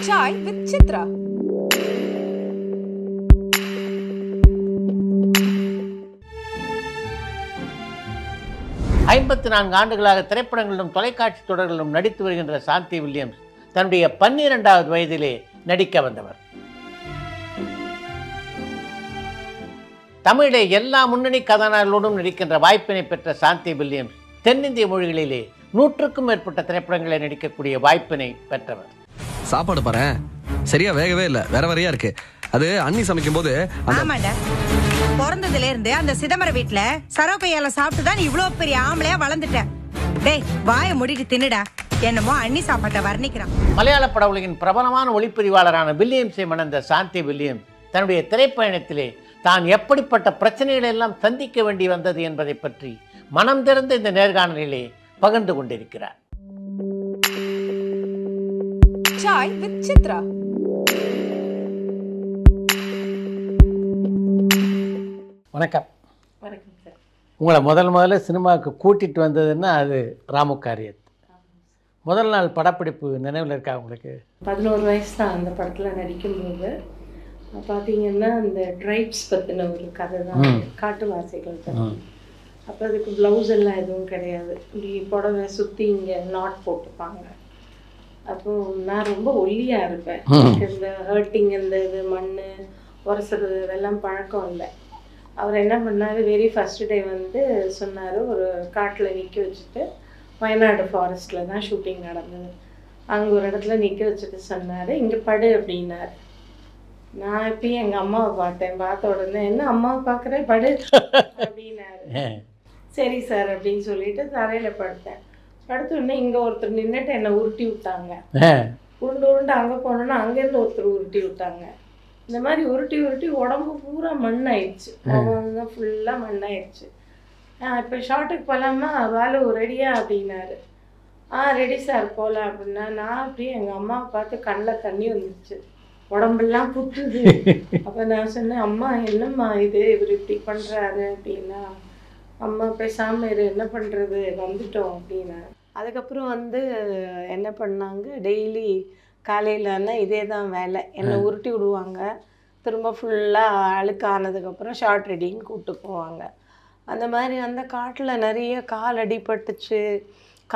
Chai with Chitra. ஐம்பத்தி 4 ஆண்டுகளாக திரைப்படங்களிலும் தொலைக்காட்சி தொடர்களிலும் நடித்து வருகின்ற சாந்தி வில்லியம்ஸ் தன்னுடைய 12வது வயதிலே நடிக்க வந்தவர். தமிழிலே எல்லா முன்னணி கதாநாயகர்களோடும் நடிக்கின்ற வாய்ப்பினை பெற்ற சாந்தி வில்லியம்ஸ் தென்னிந்திய மொழிகளிலே 100க்கும் மேற்பட்ட திரைப்படங்களை நடிக்கக்கூடிய வாய்ப்பினை பெற்றவர். சாப்பாடு பாரு சரியா வேகவே இல்ல, வேற வேறையா இருக்கு. அது அண்ணி சமைக்கும் போது பிறந்ததுல இருந்து அந்த சிதம்பர வீட்டுல சரோப்பையால சாப்பிட்டுதான் இவ்வளவு பெரிய ஆம்பளையா வளர்ந்துட்ட. டேய் வாய மூடிட்டு தின்னுடா. என்னமோ அண்ணி சாப்பாட்டை வர்ணிக்கிறான். மலையாள பட உலகின் பிரபலமான ஒளிப்பதிவாளரான வில்லியம்ஸை மணந்த சாந்தி வில்லியம்ஸ் தன்னுடைய திரைப்பயணத்திலே தான் எப்படிப்பட்ட பிரச்சனைகளை எல்லாம் சந்திக்க வேண்டி வந்தது என்பதை பற்றி மனம் திறந்த இந்த நேர்காணலிலே பகிர்ந்து கொண்டிருக்கிறார். Chai with Chitra. வணக்கம். வணக்கம் சார். உங்களை முதல்ல சினிமாவுக்கு கூட்டிகிட்டு வந்ததுன்னா அது ராமு காரியத். முதல் நாள் படப்பிடிப்பு நினைவில் இருக்கா உங்களுக்கு? 11 வயசு தான் அந்த படத்தில் நடிக்கும்போது. பார்த்தீங்கன்னா அந்த ட்ரைப்ஸ் பற்றின ஒரு கதை தான், காட்டுவாசிகள் பற்றி. அப்போ அதுக்கு ப்ளவுஸ் எல்லாம் எதுவும் கிடையாது, இப்படி புடவை சுற்றி இங்கே நாட் போட்டுப்பாங்க. அப்போது நான் ரொம்ப ஒல்லியாக இருப்பேன். இந்த ஹர்ட்டிங், இந்த இது மண் உரசுறது இதெல்லாம் பழக்கம் இல்லை. அவர் என்ன பண்ணார், வெரி ஃபஸ்ட்டு டே வந்து சொன்னார், ஒரு காட்டில் நிற்க வச்சுட்டு, வயநாடு ஃபாரஸ்ட்டில் தான் ஷூட்டிங் நடந்தது, அங்கே ஒரு இடத்துல நிற்க வச்சுட்டு சொன்னார், இங்கே படு அப்படின்னாரு. நான் இப்பயும் எங்கள் அம்மாவை பார்த்தேன். பார்த்த உடனே என்ன அம்மாவை பார்க்குற, படு அப்படின்னாரு. சரி சார் அப்படின்னு சொல்லிட்டு தரையில் படுத்தேன். படுத்த உடனே இங்கே ஒருத்தர் நின்றுட்டு என்னை உருட்டி விட்டாங்க. உருண்டு உருண்டு அங்கே போனோன்னா அங்கேருந்து ஒருத்தர் உருட்டி விட்டாங்க. இந்த மாதிரி உருட்டி உருட்டி உடம்பு பூரா மண் ஆயிடுச்சு, தான் ஃபுல்லாக மண் ஆயிடுச்சு. இப்போ ஷார்ட்டுக்கு போகலாமா, வாலு ரெடியா அப்படின்னாரு. ரெடி சார் போகலாம் அப்படின்னா, நான் அப்படியே எங்கள் அம்மாவை பார்த்து கண்ணில் தண்ணி வந்துடுச்சு, உடம்பெல்லாம் புத்துது. அப்போ நான் சொன்னேன், அம்மா என்னம்மா இது, இவர் இப்படி பண்ணுறாரு அப்படின்னா, அம்மா பேசாமல் இரு, என்ன பண்ணுறது, வந்துட்டோம் அப்படின்னா. அதுக்கப்புறம் வந்து என்ன பண்ணாங்க, டெய்லி காலையிலன்னா இதே தான் வேலை, என்னை உருட்டி விடுவாங்க. திரும்ப ஃபுல்லாக அழுக்கு ஆனதுக்கப்புறம் ஷார்ட் ரெடின்னு கூப்பிட்டு போவாங்க. அந்த மாதிரி அந்த காட்டில் நிறைய கால் அடிபட்டுச்சு,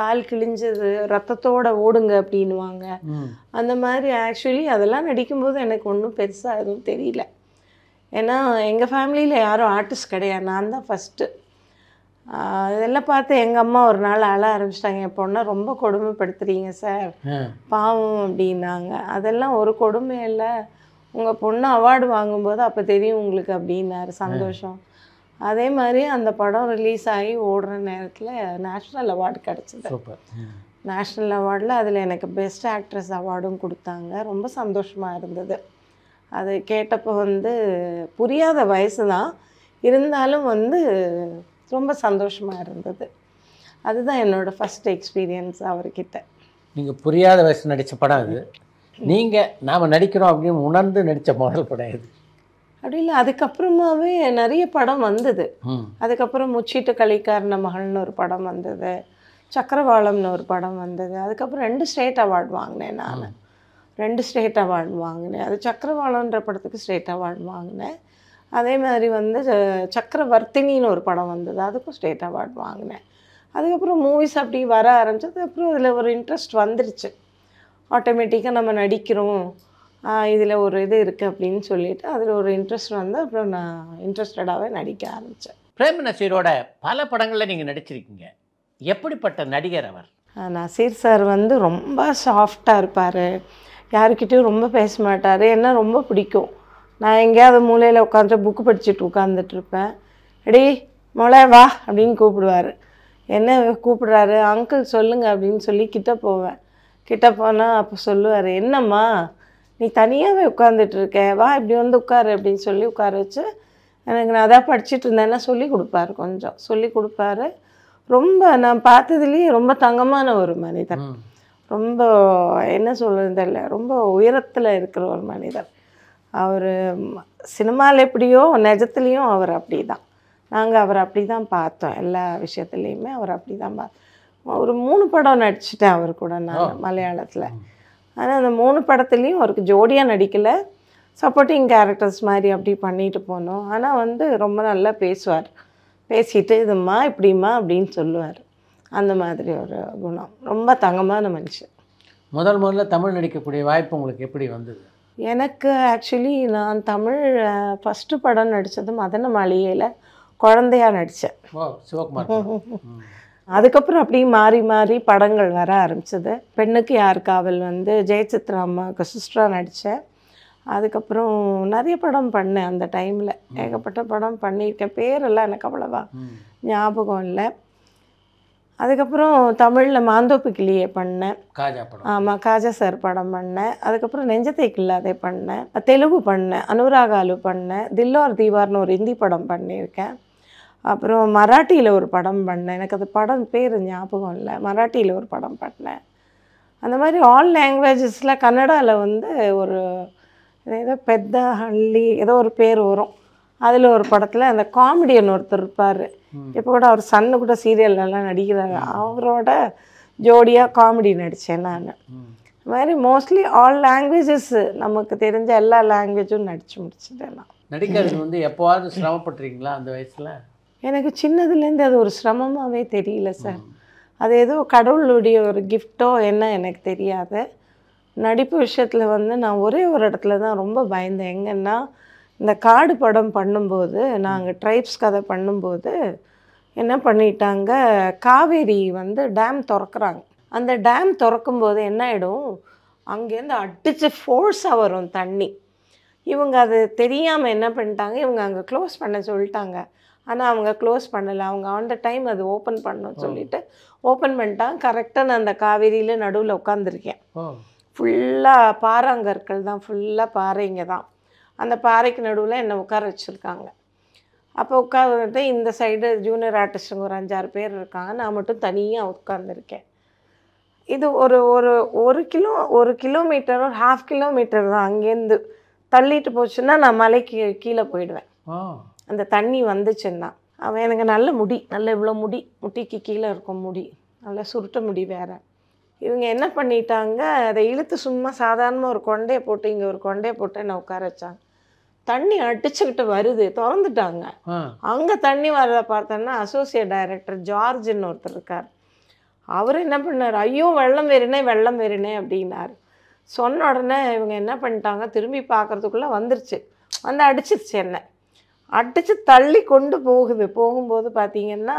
கால் கிழிஞ்சது, ரத்தத்தோடு ஓடுங்க அப்படின்வாங்க. அந்த மாதிரி ஆக்சுவலி அதெல்லாம் நடிக்கும்போது எனக்கு ஒன்றும் பெருசாக எதுவும் தெரியல. ஏன்னா எங்கள் ஃபேமிலியில் யாரும் ஆர்டிஸ்ட் கிடையாது, நான் தான் ஃபஸ்ட்டு. இதெல்லாம் பார்த்து எங்கள் அம்மா ஒரு நாள் அழ ஆரம்பிச்சிட்டாங்க, என் பொண்ணை ரொம்ப கொடுமைப்படுத்துறீங்க சார், பாவம் அப்படின்னாங்க. அதெல்லாம் ஒரு கொடுமை இல்லை, உங்கள் பொண்ணு அவார்டு வாங்கும்போது அப்போ தெரியும் உங்களுக்கு அப்படின்னாரு. சந்தோஷம். அதே மாதிரி அந்த படம் ரிலீஸ் ஆகி ஓடுற நேரத்தில் நேஷ்னல் அவார்டு கிடச்சிது. நேஷ்னல் அவார்டில் அதில் எனக்கு பெஸ்ட் ஆக்ட்ரஸ் அவார்டும் கொடுத்தாங்க. ரொம்ப சந்தோஷமாக இருந்தது. அது கேட்டப்போ வந்து புரியாத வயசு தான், இருந்தாலும் வந்து ரொம்ப சந்தோஷமாக இருந்தது. அதுதான் என்னோடய ஃபஸ்ட் எக்ஸ்பீரியன்ஸ் அவர்கிட்ட. நீங்கள் புரியாத வயசு நடித்த படம் அது, நீங்கள் நாம் நடிக்கிறோம் அப்படின்னு உணர்ந்து நடித்த முதல் படம் இது அப்படி இல்லை. அதுக்கப்புறமாவே நிறைய படம் வந்தது. அதுக்கப்புறம் முச்சிட்டு கலிக்காரன மகள்னு ஒரு படம் வந்தது, சக்கரவாளம்னு ஒரு படம் வந்தது. அதுக்கப்புறம் 2 ஸ்டேட் அவார்டு வாங்கினேன் நான். 2 ஸ்டேட் அவார்டு வாங்கினேன். அது சக்கரவாளன்ற படத்துக்கு ஸ்டேட் அவார்டு வாங்கினேன். அதே மாதிரி வந்து சக்கரவர்த்தினின்னு ஒரு படம் வந்தது, அதுக்கும் ஸ்டேட் அவார்டு வாங்கினேன். அதுக்கப்புறம் மூவிஸ் அப்படி வர ஆரம்பிச்சது. அப்புறம் அதில் ஒரு இன்ட்ரெஸ்ட் வந்துருச்சு, ஆட்டோமேட்டிக்காக நம்ம நடிக்கிறோம், இதில் ஒரு இது இருக்குது அப்படின்னு சொல்லிட்டு அதில் ஒரு இன்ட்ரெஸ்ட் வந்து அப்புறம் நான் இன்ட்ரெஸ்டடாகவே நடிக்க ஆரம்பித்தேன். பிரேம் நசீரோட பல படங்களில் நீங்கள் நடிச்சிருக்கீங்க. எப்படிப்பட்ட நடிகர் அவர்? நசீர் சார் வந்து ரொம்ப சாஃப்டாக இருப்பார், யாருக்கிட்டையும் ரொம்ப பேச மாட்டார். என்ன ரொம்ப பிடிக்கும். நான் எங்கேயாவது மூலையில் உட்காந்துட்டு புக்கு படிச்சுட்டு உட்காந்துட்ருப்பேன். எடி மொளை வா அப்படின்னு கூப்பிடுவார். என்ன கூப்பிட்றாரு, அங்கிள் சொல்லுங்க அப்படின்னு சொல்லி கிட்ட போவேன். கிட்ட போனால் அப்போ சொல்லுவார், என்னம்மா நீ தனியாகவே உட்காந்துட்ருக்க, வா இப்படி வந்து உட்காரு அப்படின்னு சொல்லி உட்கார வச்சு எனக்கு நான் அதான் படிச்சுட்டு இருந்தேன்னா சொல்லி கொடுப்பாரு, கொஞ்சம் சொல்லி கொடுப்பாரு. ரொம்ப நான் பார்த்ததுலேயே ரொம்ப தங்கமான ஒரு மனிதர், ரொம்ப என்ன சொல்கிறது தெரியல, ரொம்ப உயரத்தில் இருக்கிற ஒரு மனிதர். அவர் சினிமாவில் எப்படியோ நிஜத்துலேயும் அவர் அப்படி தான். நாங்கள் அவர் அப்படி தான் பார்த்தோம், எல்லா விஷயத்துலேயுமே அவர் அப்படி தான் பார்த்தோம். ஒரு 3 படம் நடிச்சிட்டேன் அவர் கூட நான் மலையாளத்தில். ஆனால் அந்த 3 படத்துலேயும் அவருக்கு ஜோடியாக நடிக்கலை, சப்போர்ட்டிங் கேரக்டர்ஸ் மாதிரி அப்படி பண்ணிட்டு போனோம். ஆனால் வந்து ரொம்ப நல்லா பேசுவார், பேசிட்டு இதும்மா இப்படிம்மா அப்படின்னு சொல்லுவார். அந்த மாதிரி ஒரு குணம், ரொம்ப தங்கமான மனுஷன். முதல்ல தமிழ் நடிக்கக்கூடிய வாய்ப்பு உங்களுக்கு எப்படி வந்தது? எனக்கு ஆக்சுவலி நான் தமிழ் ஃபஸ்ட்டு படம் நடித்தது மதன மாளிகையில் குழந்தையாக நடித்தேன். ஓ, சிவகுமார். அதுக்கப்புறம் அப்படி மாறி மாறி படங்கள் வர ஆரம்பிச்சது. பெண்ணுக்கு யார் காவல் வந்து ஜெயசித்ரா அம்மாவுக்கு சிஸ்டராக நடித்தேன். அதுக்கப்புறம் நிறைய படம் பண்ணேன் அந்த டைமில், ஏகப்பட்ட படம் பண்ணியிருக்கேன். பேரெல்லாம் எனக்கு அவ்வளவா ஞாபகம் இல்லை. அதுக்கப்புறம் தமிழில் மாந்தோப்பு கிளியே பண்ணேன். காஜா படம். ஆமாம், காஜா சார் படம் பண்ணேன். அதுக்கப்புறம் நெஞ்சத்தை கில்லாதே பண்ணேன். தெலுங்கு பண்ணேன், அனுராகாலு பண்ணேன். தில்லோர் தீவார்னு ஒரு ஹிந்தி படம் பண்ணியிருக்கேன். அப்புறம் மராட்டியில் ஒரு படம் பண்ணேன், எனக்கு அது படம் பேர் ஞாபகம் இல்லை. மராட்டியில் ஒரு படம் பண்ணேன். அந்த மாதிரி ஆல் லாங்குவேஜஸில் கன்னடாவில் வந்து ஒரு ஏதோ பெத்த ஹள்ளி ஏதோ ஒரு பேர் வரும், அதில் ஒரு படத்தில் அந்த காமெடியன் ஒருத்தர் இருப்பார். இப்போ கூட அவர் சன்னு கூட சீரியல்லாம் நடிக்கிறாரு, அவரோட ஜோடியாக காமெடி நடித்தேன் நான். அது மாதிரி மோஸ்ட்லி ஆல் லாங்குவேஜஸ் நமக்கு தெரிஞ்ச எல்லா லாங்குவேஜும் நடித்து முடிச்சிட்டேன் நான். நடிக்கிறது வந்து எப்போவாவது சிரமப்பட்டிருக்கீங்களா அந்த வயசில்? எனக்கு சின்னதுலேருந்து அது ஒரு சிரமமாகவே தெரியல சார். அது ஏதோ கடவுளுடைய ஒரு கிஃப்டோ என்ன எனக்கு தெரியாது. நடிப்பு விஷயத்தில் வந்து நான் ஒரே ஒரு இடத்துல தான் ரொம்ப பயந்தேன். எங்கன்னா இந்த காடு படம் பண்ணும்போது, நாங்கள் ட்ரைப்ஸ் கதை பண்ணும்போது என்ன பண்ணிட்டாங்க, காவேரி வந்து டேம் திறக்கிறாங்க. அந்த டேம் திறக்கும்போது என்ன ஆகிடும், அங்கேருந்து அடித்து ஃபோர்ஸாக வரும் தண்ணி. இவங்க அது தெரியாமல் என்ன பண்ணிட்டாங்க, இவங்க அங்கே க்ளோஸ் பண்ண சொல்லிட்டாங்க. ஆனால் அவங்க க்ளோஸ் பண்ணலை, அவங்க ஆன் த டைம் அது ஓப்பன் பண்ணணும்னு சொல்லிட்டு ஓப்பன் பண்ணிட்டாங்க. கரெக்டாக நான் அந்த காவேரியில் நடுவில் உட்காந்துருக்கேன். ஃபுல்லாக பாறாங்கற்கள் தான், ஃபுல்லாக பாறைங்க தான். அந்த பாறைக்கு நடுவில் என்னை உட்கார வச்சுருக்காங்க. அப்போ உட்காந்துட்டு இந்த சைடு ஜூனியர் ஆர்டிஸ்ட்டுங்க ஒரு 5-6 பேர் இருக்காங்க, நான் மட்டும் தனியாக உட்காந்துருக்கேன். இது ஒரு கிலோமீட்டர் ஒரு 1/2 கிலோமீட்டர் தான். அங்கேருந்து தள்ளிட்டு போச்சுன்னா நான் மலைக்கு கீழே போயிடுவேன் அந்த தண்ணி வந்துச்சுன்னா. அவன் எனக்கு நல்ல முடி, நல்ல இவ்வளோ முடி, முட்டிக்கு கீழே இருக்கும் முடி, நல்லா சுருட்ட முடி வேறு. இவங்க என்ன பண்ணிட்டாங்க, அதை இழுத்து சும்மா சாதாரணமாக ஒரு கொண்டையை போட்டு, இங்கே ஒரு கொண்டையை போட்டு என்னை உட்கார வச்சாங்க. தண்ணி அடிச்சுக்கிட்டு வருது, திறந்துட்டாங்க. அங்கே தண்ணி வரதை பார்த்தோன்னா அசோசியேட் டைரக்டர் ஜார்ஜ்னு ஒருத்தர் இருக்கார். அவர் என்ன பண்ணார், ஐயோ வெள்ளம் வேறினே அப்படின்னார். சொன்ன உடனே இவங்க என்ன பண்ணிட்டாங்க, திரும்பி பார்க்குறதுக்குள்ளே வந்துருச்சு, வந்து அடிச்சிருச்சு. என்னை அடித்து தள்ளி கொண்டு போகும்போது பார்த்தீங்கன்னா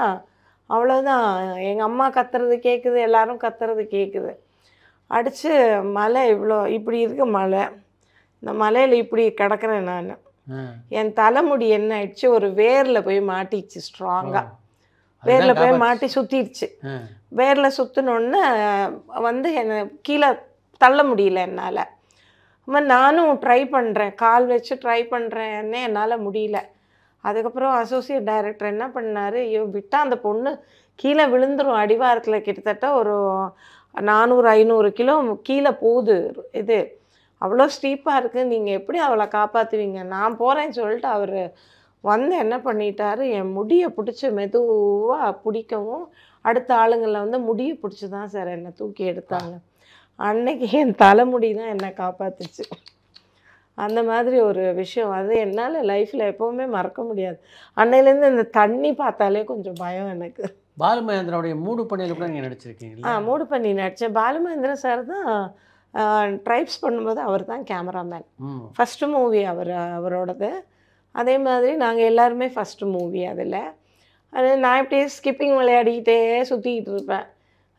அவ்வளோதான். எங்கள் அம்மா கத்துறது கேட்குது, எல்லாரும் கத்துறது கேட்குது. அடித்து மலை இப்படி இருக்கு மலை, இந்த மலையில் இப்படி கிடக்கிறேன் நான். என் தலைமுடி என்ன ஆயிடுச்சு, ஒரு வேரில் போய் மாட்டிச்சு, ஸ்ட்ராங்காக வேரில் போய் மாட்டி சுற்றிடுச்சு. வேரில் சுற்றினோடனே வந்து என்னை கீழே தள்ள முடியல என்னால். நானும் ட்ரை பண்ணுறேன், கால் வச்சு ட்ரை பண்ணுறேன்னே என்னால் முடியல. அதுக்கப்புறம் அசோசியேட் டைரக்டர் என்ன பண்ணார், விட்டால் அந்த பொண்ணு கீழே விழுந்துடும், அடிவாரத்தில் கிட்டத்தட்ட ஒரு 400-500 கிலோ கீழே போகுது, இது அவ்வளோ ஸ்டீப்பாக இருக்குது, நீங்கள் எப்படி அவளை காப்பாற்றுவீங்க, நான் போகிறேன்னு சொல்லிட்டு அவர் வந்து என்ன பண்ணிட்டாரு, என் முடியை பிடிச்சி மெதுவாக பிடிக்கவும் அடுத்த ஆளுங்களில் வந்து முடியை பிடிச்சி தான் சார் என்னை தூக்கி எடுத்தாங்க. அன்னைக்கு என் தலைமுடி தான் என்னை காப்பாற்றுச்சு. அந்த மாதிரி ஒரு விஷயம், அது என்னால் லைஃப்பில் எப்போவுமே மறக்க முடியாது. அன்னையிலேருந்து இந்த தண்ணி பார்த்தாலே கொஞ்சம் பயம் எனக்கு. பாலுமகேந்திராவுடைய மூடு பண்ணியில் கூட நீங்கள் நடிச்சிருக்கீங்களா? மூடு பண்ணி நடித்தேன். பாலுமகேந்திரா சார் தான் ட்ரைப்ஸ் பண்ணும்போது அவர் தான் கேமராமேன். ஃபஸ்ட்டு மூவி அவரோடது. அதே மாதிரி நாங்கள் எல்லாருமே ஃபஸ்ட்டு மூவி அதில். அது நான் இப்படியே ஸ்கிப்பிங் விளையாடிக்கிட்டே சுற்றிக்கிட்டு இருப்பேன்.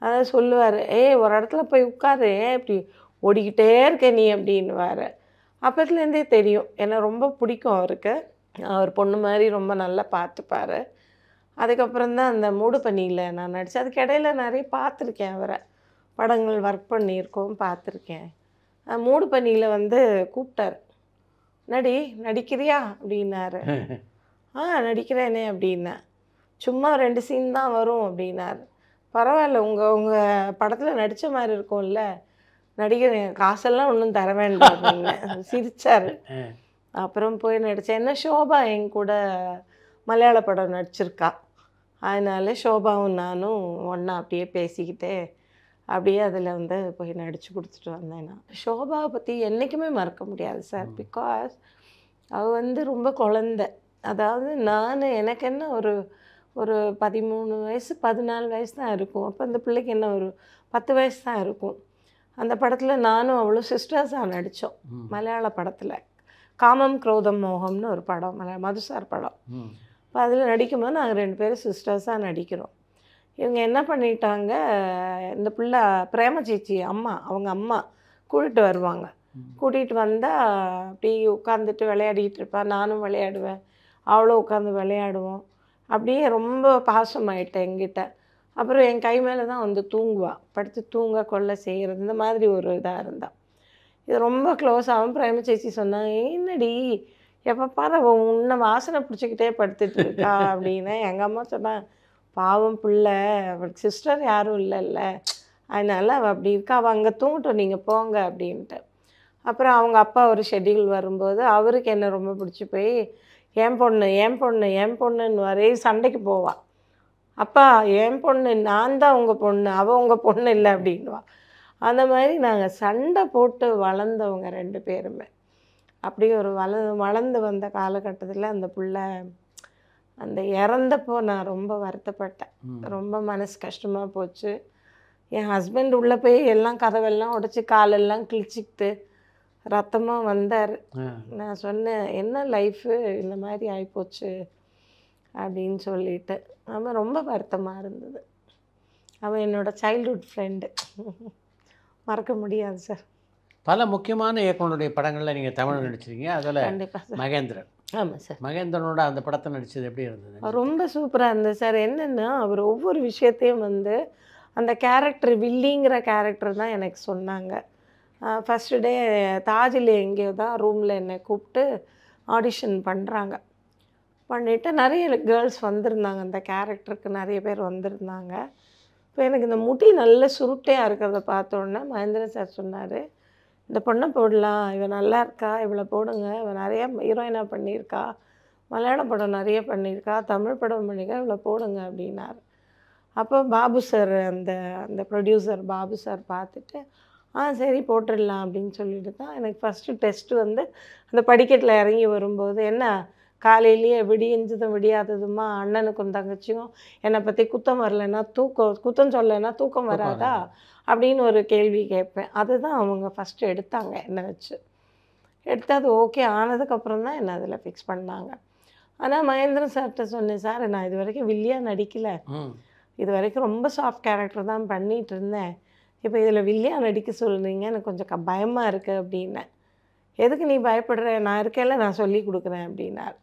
அதை சொல்லுவார், ஒரு இடத்துல போய் உட்காரு, இப்படி ஓடிக்கிட்டே இருக்க நீ அப்படின்னுவார். அப்போத்துலேருந்தே தெரியும், என்னை ரொம்ப பிடிக்கும் அவருக்கு. அவர் பொண்ணு மாதிரி ரொம்ப நல்லா பார்த்துப்பார். அதுக்கப்புறம் தான் அந்த மூடு பனியில் நான் நடித்தேன். அதுக்கு இடையில நிறைய பார்த்துருக்கேன், அவரை படங்கள் ஒர்க் பண்ணியிருக்கோம், பார்த்துருக்கேன். மூடு பனியில் வந்து கூப்பிட்டார், நடிக்கிறியா அப்படின்னாரு. நடிக்கிறேனே அப்படின்னேன். சும்மா 2 சீன் தான் வரும் அப்படின்னாரு. பரவாயில்ல, உங்கள் படத்தில் நடித்த மாதிரி இருக்கும்ல, நடிக்கிறேன், காசெல்லாம் ஒன்றும் தர வேண்டாம் அப்படின்னு சிரிச்சார். அப்புறம் போய் நடித்தேன். என்ன ஷோபா என் கூட மலையாள படம் நடிச்சிருக்கா, அதனால ஷோபாவும் நானும் ஒன்றா அப்படியே பேசிக்கிட்டே அப்படியே அதில் வந்து போய் நடித்து கொடுத்துட்டு வந்தேன். நான் ஷோபாவை பற்றி என்றைக்குமே மறக்க முடியாது சார். பிகாஸ் அவள் வந்து ரொம்ப குழந்த. அதாவது எனக்கு என்ன ஒரு ஒரு 13 வயசு 14 வயசு தான் இருக்கும். அப்போ அந்த பிள்ளைக்கு என்ன ஒரு 10 வயசு தான் இருக்கும். அந்த படத்தில் நானும் அவளும் சிஸ்டர்ஸாக நடித்தோம். மலையாள படத்தில் காமம் குரோதம் மோகம்னு ஒரு படம், மதுசார் படம். இப்போ அதில் நடிக்கும்போது நாங்கள் 2 பேரும் சிஸ்டர்ஸாக நடிக்கிறோம். இவங்க என்ன பண்ணிட்டாங்க, இந்த பிள்ளை பிரேமச்சேச்சி அவங்க அம்மா கூட்டிகிட்டு வருவாங்க. கூட்டிகிட்டு வந்தால் அப்படி உட்காந்துட்டு விளையாடிட்டு இருப்பா, நானும் விளையாடுவேன், அவளும் உட்காந்து விளையாடுவோம். அப்படியே ரொம்ப பாசமாயிட்டேன் என்கிட்ட. அப்புறம் என் கை மேலே தான் வந்து தூங்குவா, படுத்து தூங்க கொள்ள செய்கிறது, இந்த மாதிரி ஒரு இதாக இருந்தாள். இது ரொம்ப க்ளோஸ் ஆகும். பிரேமச்சேச்சி சொன்னாங்க, என்னடி எப்போ பாரு உன்னை வாசனை பிடிச்சிக்கிட்டே படுத்துட்டு இருக்கா அப்படின்னு. எங்கள் அம்மா சொன்னாங்க, பாவம் பிள்ளை, அவளுக்கு சிஸ்டர் யாரும் இல்லைல்ல, அதனால அவள் அப்படி இருக்கா, அவள் அங்கே தூங்கட்டும், நீங்கள் போங்க அப்படின்ட்டு. அப்புறம் அவங்க அப்பா ஒரு ஷெட்யூல் வரும்போது அவருக்கு என்ன ரொம்ப பிடிச்சி போய் என் பொண்ணுன்னு வரே சண்டைக்கு போவாள். அப்பா என் பொண்ணு, நான் தான் உங்கள் பொண்ணு, அவள் உங்கள் பொண்ணு இல்லை அப்படின்வா. அந்த மாதிரி நாங்கள் சண்டை போட்டு வளர்ந்தவங்க 2 பேருமே. அப்படி ஒரு வளர்ந்து வந்த காலகட்டத்தில் அந்த பிள்ளை அந்த இறந்தப்போ நான் ரொம்ப வருத்தப்பட்டேன். ரொம்ப மனசு கஷ்டமாக போச்சு. என் ஹஸ்பண்ட் உள்ளே போய் எல்லாம் கதவெல்லாம் உடைச்சி காலெல்லாம் கிழிச்சிக்கிட்டு ரத்தமாக வந்தார். நான் சொன்னேன், என்ன லைஃபு இந்த மாதிரி ஆகிப்போச்சு அப்படின்னு சொல்லிட்டு. அவன் ரொம்ப வருத்தமாக இருந்தது. அவன் என்னோடய சைல்ட்ஹுட் ஃப்ரெண்டு, மறக்க முடியாது சார். பல முக்கியமான இயக்குனருடைய படங்களில் நீங்கள் தமிழ் நடிச்சிருக்கீங்க. அதில் கண்டிப்பாக சார். மகேந்திரன். ஆமாம் சார். மகேந்திரனோட அந்த படத்தை நடித்தது எப்படி இருந்தது? ரொம்ப சூப்பராக இருந்தது சார். என்னென்னா அவர் ஒவ்வொரு விஷயத்தையும் வந்து அந்த கேரக்டர், வில்லிங்கிற கேரக்டர் தான் எனக்கு சொன்னாங்க. ஃபஸ்ட்டு டே தாஜில் எங்கேயோ தான் ரூமில் என்னை கூப்பிட்டு ஆடிஷன் பண்ணுறாங்க. பண்ணிவிட்டு நிறைய கேர்ள்ஸ் வந்திருந்தாங்க, அந்த கேரக்டருக்கு நிறைய பேர் வந்திருந்தாங்க. இப்போ எனக்கு இந்த முடி நல்ல சுருட்டையாக இருக்கிறத பார்த்தோன்னே மகேந்திரன் சார் சொன்னார், இந்த பொண்ணை போடலாம், இவன் நல்லா இருக்கா, இவளை போடுங்க, இவன் நிறையா ஹீரோயினாக பண்ணியிருக்கா, மலையாள படம் நிறைய பண்ணியிருக்கா, தமிழ் படம் பண்ணியிருக்கா, இவளை போடுங்க அப்படின்னார். அப்போ பாபு சார், அந்த ப்ரொடியூசர் பாபு சார் பார்த்துட்டு சரி போட்டுடலாம் அப்படின்னு சொல்லிட்டு தான் எனக்கு ஃபஸ்ட்டு டெஸ்ட்டு வந்து அந்த படிக்கட்டில் இறங்கி வரும்போது, என்ன காலையிலேயே விடியஞ்சதும் விடியாததுமா அண்ணனுக்கும் தங்கச்சியும் என்னை பற்றி குத்தம் வரலைன்னா குத்தம் சொல்லலைன்னா தூக்கம் வராதா அப்படின்னு ஒரு கேள்வி கேட்பேன். அதுதான் அவங்க ஃபஸ்ட்டு எடுத்தாங்க என்னை வச்சு. எடுத்து அது ஓகே ஆனதுக்கப்புறம் தான் என்னை அதில் ஃபிக்ஸ் பண்ணாங்க. ஆனால் மகேந்திரன் சார்கிட்ட சொன்னேன், சார் நான் இது வரைக்கும் வில்லியாக நடிக்கலை, இது வரைக்கும் ரொம்ப சாஃப்ட் கேரக்டர் தான் பண்ணிகிட்டு இருந்தேன், இப்போ இதில் வில்லியாக நடிக்க சொல்கிறீங்க, எனக்கு கொஞ்சம் பயமாக இருக்குது அப்படின்னேன். எதுக்கு நீ பயப்படுற, நான் இருக்கேன்ல, நான் சொல்லி கொடுக்குறேன் அப்படின்னார்.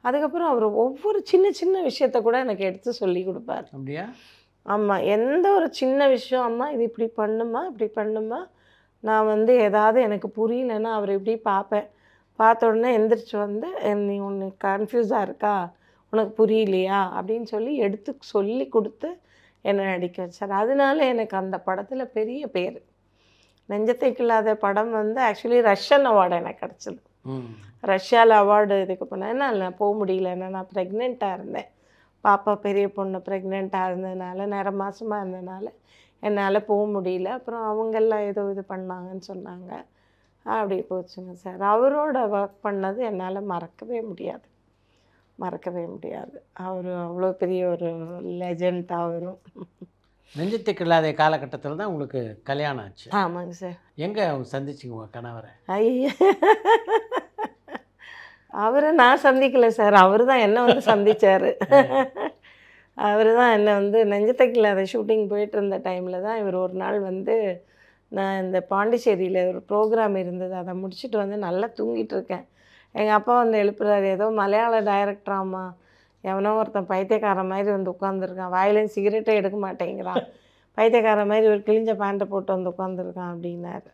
அதுக்கப்புறம் அவர் ஒவ்வொரு சின்ன சின்ன விஷயத்த கூட எனக்கு எடுத்து சொல்லி கொடுப்பார். அப்படியா? ஆமாம், எந்த ஒரு சின்ன விஷயம், அம்மா இது இப்படி பண்ணுமா, நான் வந்து ஏதாவது எனக்கு புரியலன்னா அவர் இப்படி பார்ப்பேன். பார்த்த உடனே எந்திரிச்சு வந்து, நீ உனக்கு கன்ஃபியூஸாக இருக்கா, உனக்கு புரியலையா அப்படின்னு சொல்லி கொடுத்து என்னை நடிக்க வச்சார். அதனால எனக்கு அந்த படத்தில் பெரிய பேர். நெஞ்சத்தைக்கு இல்லாத படம் வந்து ஆக்சுவலி ரஷ்யன் அவார்டு எனக்கு கிடச்சிது. ரஷ்யாவில் அவார்டு இதுக்கு போனேன். நான் போக முடியல, நான் ப்ரெக்னெண்ட்டாக இருந்தேன். பாப்பா பெரிய பொண்ணு ப்ரெக்னெண்ட்டாக இருந்ததுனால, நிற மாதமாக இருந்ததுனால என்னால் போக முடியல. அப்புறம் அவங்கெல்லாம் ஏதோ இது பண்ணாங்கன்னு சொன்னாங்க. அப்படி போச்சுங்க சார். அவரோட ஒர்க் பண்ணது என்னால் மறக்கவே முடியாது. அவர் அவ்வளோ பெரிய ஒரு லெஜண்ட். அவரும் நெஞ்சத்துக்கு இல்லாத காலகட்டத்தில் தான் உங்களுக்கு கல்யாணம் ஆச்சு. ஆமாங்க சார். எங்கே அவங்க சந்திச்சிங்க உங்கள் கணவரை? ஐயா, அவரை நான் சந்திக்கலை சார், அவர் தான் என்னை வந்து சந்தித்தார். அவர் தான் என்னை வந்து நெஞ்சத்துக்கு இல்லாத ஷூட்டிங் போயிட்டு இருந்த டைமில் தான் இவர் ஒரு நாள் வந்து, நான் இந்த பாண்டிச்சேரியில் ஒரு ப்ரோக்ராம் இருந்தது, அதை முடிச்சுட்டு வந்து நல்லா தூங்கிட்டு இருக்கேன். எங்கள் அப்பா வந்து எழுப்புறாரு, ஏதோ மலையாள டைரக்டராம்மா, எவனோ ஒருத்தன் பைத்தியக்காரன் மாதிரி வந்து உட்காந்துருக்கான், வாயிலேயும் சிகரெட்டே எடுக்க மாட்டேங்கிறான், பைத்தியக்காரன் மாதிரி ஒரு கிழிஞ்ச பேண்ட்டை போட்டு வந்து உட்காந்துருக்கான் அப்படின்னாரு.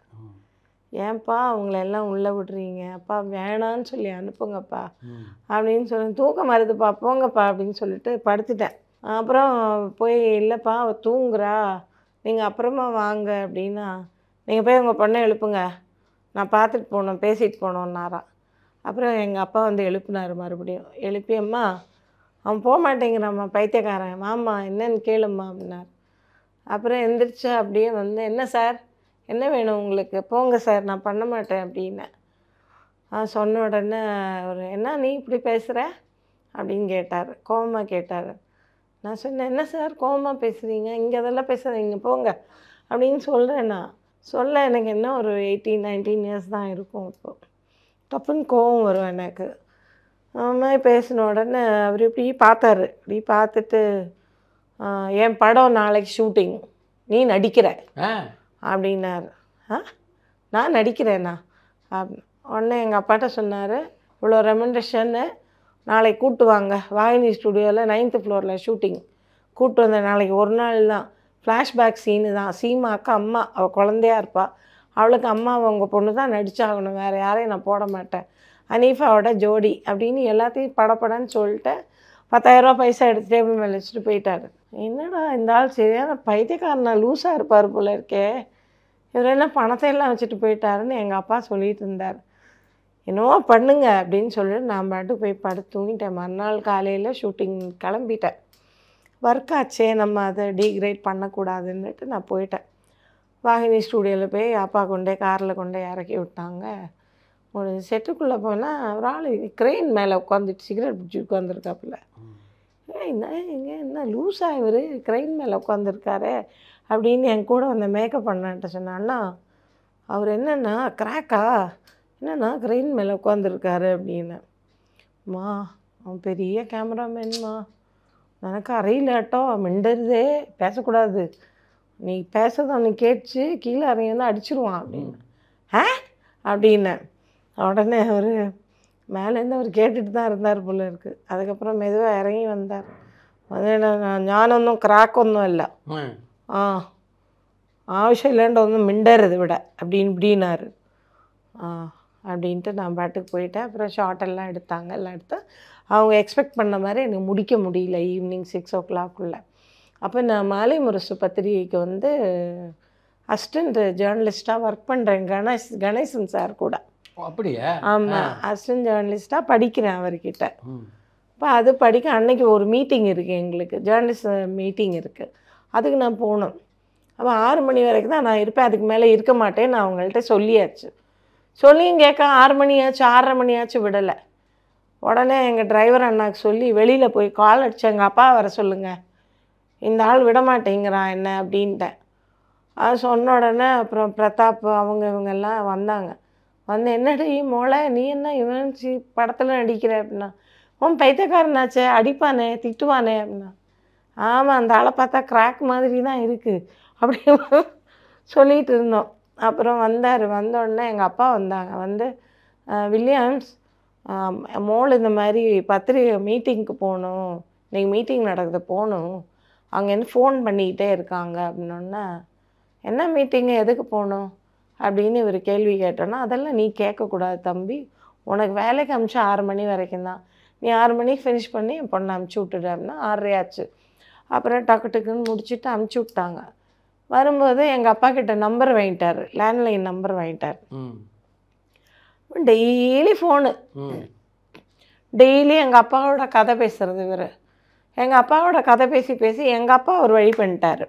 ஏன்ப்பா அவங்களெல்லாம் உள்ளே விடுறீங்க, அப்பா வேணான்னு சொல்லி அனுப்புங்கப்பா அப்படின்னு சொல்லி, தூக்கம் வருதுப்பா போங்கப்பா அப்படின்னு சொல்லிட்டு படுத்துட்டேன். அப்புறம் போய், இல்லைப்பா அவள் தூங்குறா, நீங்கள் அப்புறமா வாங்க அப்படின்னா, நீங்கள் போய் உங்கள் பொண்ணை எழுப்புங்க, நான் பார்த்துட்டு போகணும், பேசிட்டு போகணுன்னாராம். அப்புறம் எங்கள் அப்பா வந்து எழுப்புனார் மறுபடியும். எழுப்பி, அம்மா அவன் போக மாட்டேங்கிறாம்மா பைத்தியக்காரன், மாமா என்னன்னு கேளும்மா அப்படின்னார். அப்புறம் எந்திரிச்சு அப்படியே வந்து, என்ன சார் என்ன வேணும் உங்களுக்கு, போங்க சார் நான் பண்ண மாட்டேன் அப்படின்னேன். சொன்ன உடனே அவர், என்ன நீ இப்படி பேசுகிற அப்படின்னு கேட்டார், கோவமாக கேட்டார். நான் சொன்னேன், என்ன சார் கோவமாக பேசுகிறீங்க, இங்கே அதெல்லாம் பேசுகிறீங்க போங்க அப்படின்னு சொல்கிறேன். நான் சொல்ல எனக்கு என்ன ஒரு 18-19 இயர்ஸ் தான் இருக்கும். இப்போது டப்புன்னு கோவம் வரும் எனக்கு. அந்த மாதிரி பேசின உடனே அவர் இப்படி பார்த்தாரு. இப்படி பார்த்துட்டு, என் படம் நாளைக்கு ஷூட்டிங், நீ நடிக்கிற அப்படின்னாரு. நான் நடிக்கிறேண்ணா அப்படின்னு. உடனே எங்கள் அப்பாட்ட சொன்னார், இவ்வளோ ரெமண்டேஷன்னு நாளைக்கு கூப்பிட்டு வாங்க, வாகினி ஸ்டுடியோவில் 9th ஃப்ளோரில் ஷூட்டிங், கூப்பிட்டு வந்தேன். நாளைக்கு ஒரு நாள் தான், ஃப்ளாஷ்பேக் சீனு தான். சீமாவுக்கு அம்மா, அவள் குழந்தையாக இருப்பாள், அவளுக்கு அம்மா உங்கள் பொண்ணு தான் நடிச்சாகணும், வேறு யாரையும் நான் போட மாட்டேன், அனீஃபாவோட ஜோடி அப்படின்னு எல்லாத்தையும் படப்படன்னு சொல்லிட்டு 10,000 ரூபா பைசா எடுத்து டேபிள் மேலே வச்சுட்டு போயிட்டார். என்னடா இந்த ஆள் சரியான பைத்தியக்காரனா லூஸாக இருப்பார் போல இருக்கே, இவர் என்ன பணத்தை எல்லாம் வச்சுட்டு போயிட்டாருன்னு எங்கள் அப்பா சொல்லிட்டு இருந்தார். என்னவோ பண்ணுங்க அப்படின்னு சொல்லிட்டு நான் பாட்டுக்கு போய் படுத்து தூங்கிட்டேன். மறுநாள் காலையில் ஷூட்டிங் கிளம்பிட்டேன். ஒர்க் ஆச்சே, நம்ம அதை டீக்ரேட் பண்ணக்கூடாதுன்னுட்டு நான் போயிட்டேன். வாகினி ஸ்டூடியோவில் போய் அப்பா கொண்டே காரில் கொண்டே இறக்கி விட்டாங்க. ஒரு செட்டுக்குள்ளே போனால் ஒரு ஆள் க்ரெயின் மேலே உட்காந்துட்டு சிகரெட் பிடிச்சி உட்காந்துருக்காப்புல. என்ன லூஸாக இவர் க்ரெயின் மேலே உட்காந்துருக்காரு அப்படின்னு என் கூட அந்த மேக்கப் பண்ணான்ட்ட சொன்னான்னா, அவர் என்னென்னா கிராக்கா, என்னென்னா க்ரெயின் மேலே உட்காந்துருக்காரு அப்படின்னு. மா அவன் பெரிய கேமராமேன்மா, எனக்கு அறையிலாட்டோ மிண்டருதே, பேசக்கூடாது, நீ பேசுறது அவனுக்கு கேட்டுச்சு கீழே இறங்கி வந்து அடிச்சிருவான் அப்படின்னு. அப்படின்னு உடனே அவர் மேலேருந்து அவர் கேட்டுட்டு தான் இருந்தார் போல இருக்குது. அதுக்கப்புறம் மெதுவாக இறங்கி வந்தார். வந்து ஞானொന്നും கிராக் ஒன்றும் இல்லை, ஆവശ്யம் இல்லைன்ற ஒன்றும் மிண்டறது விட அப்படின்னு இப்படின்னாரு. அப்படின்ட்டு நான் பாட்டுக்கு போயிட்டேன். அப்புறம் ஷார்ட்டெல்லாம் எடுத்தாங்க. எல்லாம் எடுத்து அவங்க எக்ஸ்பெக்ட் பண்ண மாதிரி எனக்கு முடிக்க முடியல ஈவினிங் 6 o'clock. அப்போ நான் மாலை முரசு பத்திரிகைக்கு வந்து அசிஸ்டண்ட் ஜேர்னலிஸ்ட்டாக ஒர்க் பண்ணுறேன் கணேசன் சார் கூட. அப்படியா? ஆமாம், அசிஸ்டன்ட் ஜேர்னலிஸ்ட்டாக படிக்கிறேன் அவர்கிட்ட. இப்போ அது படிக்க அன்னைக்கு ஒரு மீட்டிங் இருக்குது எங்களுக்கு, ஜேர்னலிஸ்ட் மீட்டிங் இருக்குது, அதுக்கு நான் போகணும். அப்போ 6 மணி வரைக்கும் தான் நான் இருப்பேன், அதுக்கு மேலே இருக்க மாட்டேன்னு நான் அவங்கள்ட்ட சொல்லியாச்சு. சொல்லியும் கேட்க 6 மணி ஆச்சு, 6:30 மணி ஆச்சு, விடலை. உடனே எங்கள் டிரைவர் அண்ணாக்கு சொல்லி வெளியில் போய் கால் அடிச்சு எங்கள் அப்பா வர சொல்லுங்கள், இந்த ஆள் விட மாட்டேங்கிறான் என்ன அப்படின்ட்டேன். அது சொன்ன உடனே அப்புறம் பிரதாப் இவங்கெல்லாம் வந்தாங்க. வந்து என்னடி மோளை நீ என்ன இவன் படத்தில் நடிக்கிற அப்படின்னா, பைத்தியக்காரனாச்சே, அடிப்பானே திட்டுவானே அப்படின்னா. ஆமாம், அந்த ஆளை பார்த்தா கிராக் மாதிரி தான் இருக்குது அப்படி சொல்லிகிட்டு இருந்தோம். அப்புறம் வந்தார். வந்தோடனே எங்கள் அப்பா வந்தாங்க. வந்து வில்லியம்ஸ், மோள் இந்த மாதிரி பத்திரிகை மீட்டிங்க்கு போகணும், இன்றைக்கி மீட்டிங் நடக்குது போகணும், அங்கேருந்து ஃபோன் பண்ணிக்கிட்டே இருக்காங்க அப்படின்னோடனே, என்ன மீட்டிங்கு எதுக்கு போகணும் அப்படின்னு இவர் கேள்வி கேட்டோன்னா, அதெல்லாம் நீ கேட்கக்கூடாது தம்பி, உனக்கு வேலைக்கு அனுப்பிச்சு 6 மணி வரைக்கும் தான், நீ 6 மணிக்கு ஃபினிஷ் பண்ணி என் பொண்ணை அனுப்பிச்சி விட்டுடு அப்படின்னா 6:30 ஆச்சு. அப்புறம் டக்குன்னு முடிச்சுட்டு அனுப்பிச்சி விட்டாங்க. வரும்போது எங்கள் அப்பா கிட்ட நம்பர் வாங்கிட்டார், லேண்ட்லைன் நம்பர் வாங்கிட்டார். டெய்லி ஃபோனு, டெய்லி எங்கள் அப்பாவோட கதை பேசுகிறது இவர். எங்கள் அப்பாவோட கதை பேசி பேசி எங்கள் அப்பா ஒரு வழி பண்ணிட்டார்.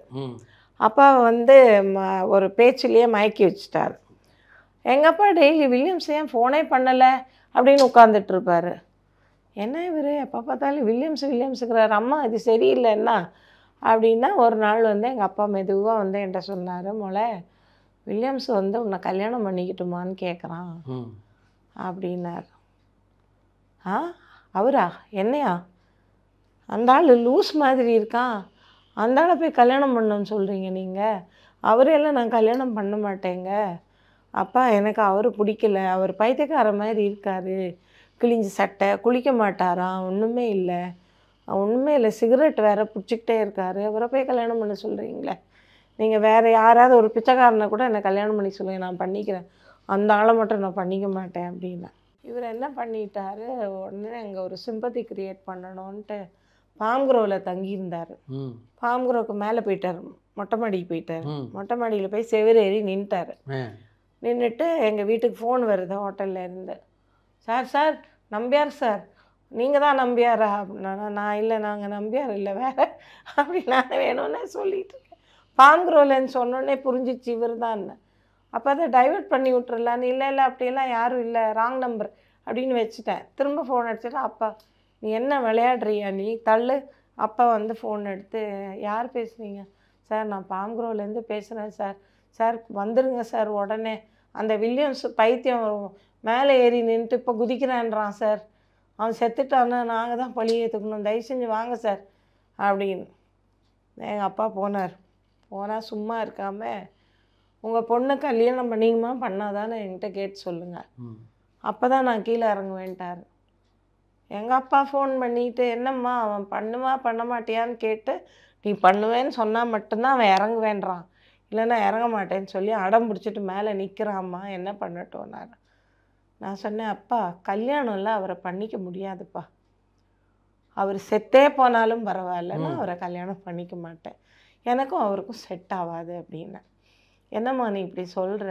அப்பா வந்து ஒரு பேச்சிலேயே மயக்கி வச்சுட்டார். எங்கள் அப்பா டெய்லி வில்லியம்ஸ் ஏன் ஃபோனே பண்ணலை அப்படின்னு உட்காந்துட்ருப்பார். என்ன இவர் எப்போ பார்த்தாலும் வில்லியம்ஸுங்கிறார், அம்மா இது சரியில்லை என்ன அப்படின்னா. ஒரு நாள் வந்து எங்கள் அப்பா மெதுவாக வந்து என்கிட்ட சொன்னார், மோளை வில்லியம்ஸ் வந்து உன்னை கல்யாணம் பண்ணிக்கிட்டுமான்னு கேட்குறான் அப்படின்னார். அவரா, என்னையா, அந்த ஆள் லூஸ் மாதிரி இருக்கான், அந்த ஆளை போய் கல்யாணம் பண்ணணும்னு சொல்கிறீங்க நீங்கள், அவரையெல்லாம் நான் கல்யாணம் பண்ண மாட்டேங்க அப்பா, எனக்கு அவர் பிடிக்கல, அவர் பைத்தியக்கார மாதிரி இருக்கார், கிழிஞ்ச சட்டை, குளிக்க மாட்டாராம், ஒன்றுமே இல்லை, சிகரெட் வேறு பிடிச்சிக்கிட்டே இருக்கார், அவரை போய் கல்யாணம் பண்ண சொல்கிறீங்களே, நீங்கள் வேறு யாராவது ஒரு பிச்சைக்காரனை கூட என்னை கல்யாணம் பண்ணி சொல்லுங்கள், நான் பண்ணிக்கிறேன், அந்த ஆளை மட்டும் நான் பண்ணிக்க மாட்டேன் அப்படின்னா. இவர் என்ன பண்ணிட்டாரு, உடனே அங்கே ஒரு சிம்பத்தி க்ரியேட் பண்ணணுன்ட்டு பாம்குரோவில் தங்கியிருந்தார். பாம்குரோவுக்கு மேலே போயிட்டார், மொட்டை மாடிக்கு போயிட்டார். மொட்டை மாடியில் போய் செவிறு ஏறி நின்ட்டார். நின்றுட்டு எங்கள் வீட்டுக்கு ஃபோன் வருது ஹோட்டலில் இருந்து. சார் நம்பியார் சார், நீங்கள் தான் நம்பியாரா அப்படின்னா, நான் இல்லை நாங்கள் நம்பியார் இல்லை வேறு அப்படி நான் வேணும்னே சொல்லிட்டு இருக்கேன். பாங்குரோலன்னு சொன்னோடனே புரிஞ்சிச்சு இவர் தான். அப்போ அதை டைவெர்ட் பண்ணி விட்டுறலான்னு, இல்லை இல்லை அப்படியெல்லாம் யாரும் இல்லை, ராங் நம்பர் அப்படின்னு வச்சுட்டேன். திரும்ப ஃபோன் அடிச்சுட்டு, அப்பா நீ என்ன விளையாடுறியா நீ தள்ளு. அப்பா வந்து ஃபோன் எடுத்து, யார் பேசுகிறீங்க சார்? நான் பாங்குரோலேருந்து பேசுகிறேன் சார். சார் வந்துடுங்க சார் உடனே. அந்த வில்லியம்ஸ் பைத்தியம் மேலே ஏறி நின்றுட்டு இப்போ குதிக்கிறான்றான் சார். அவன் செத்துட்டான்னா நாங்கள் தான் பழி ஏற்றுக்கணும், தயவு செஞ்சு வாங்க சார் அப்படின்னு. எங்கள் அப்பா போனார். போனால் சும்மா இருக்காமல், உங்கள் பொண்ணு கல்யாணம் பண்ணிங்கம்மா பண்ணாதானே என்கிட்ட கேட்டு சொல்லுங்கள், அப்போ தான் நான் கீழே இறங்குவேன்ட்டார். எங்கள் அப்பா ஃபோன் பண்ணிவிட்டு, என்னம்மா அவன் பண்ணுவா பண்ண மாட்டியான்னு கேட்டு, நீ பண்ணுவேன்னு சொன்னால் மட்டும்தான் அவன் இறங்குவேன்றான், இல்லைன்னா இறங்க மாட்டேன்னு சொல்லி அடம் பிடிச்சிட்டு மேலே நிற்கிறாம்மா, என்ன பண்ணட்டோன்னார். நான் சொன்னேன், அப்பா கல்யாணம்ல அவரை பண்ணிக்க முடியாதுப்பா, அவர் செத்தே போனாலும் பரவாயில்லன்னா அவரை கல்யாணம் பண்ணிக்க மாட்டேன், எனக்கும் அவருக்கும் செட் ஆகாது அப்படின்னேன். என்னம்மா நீ இப்படி சொல்கிற?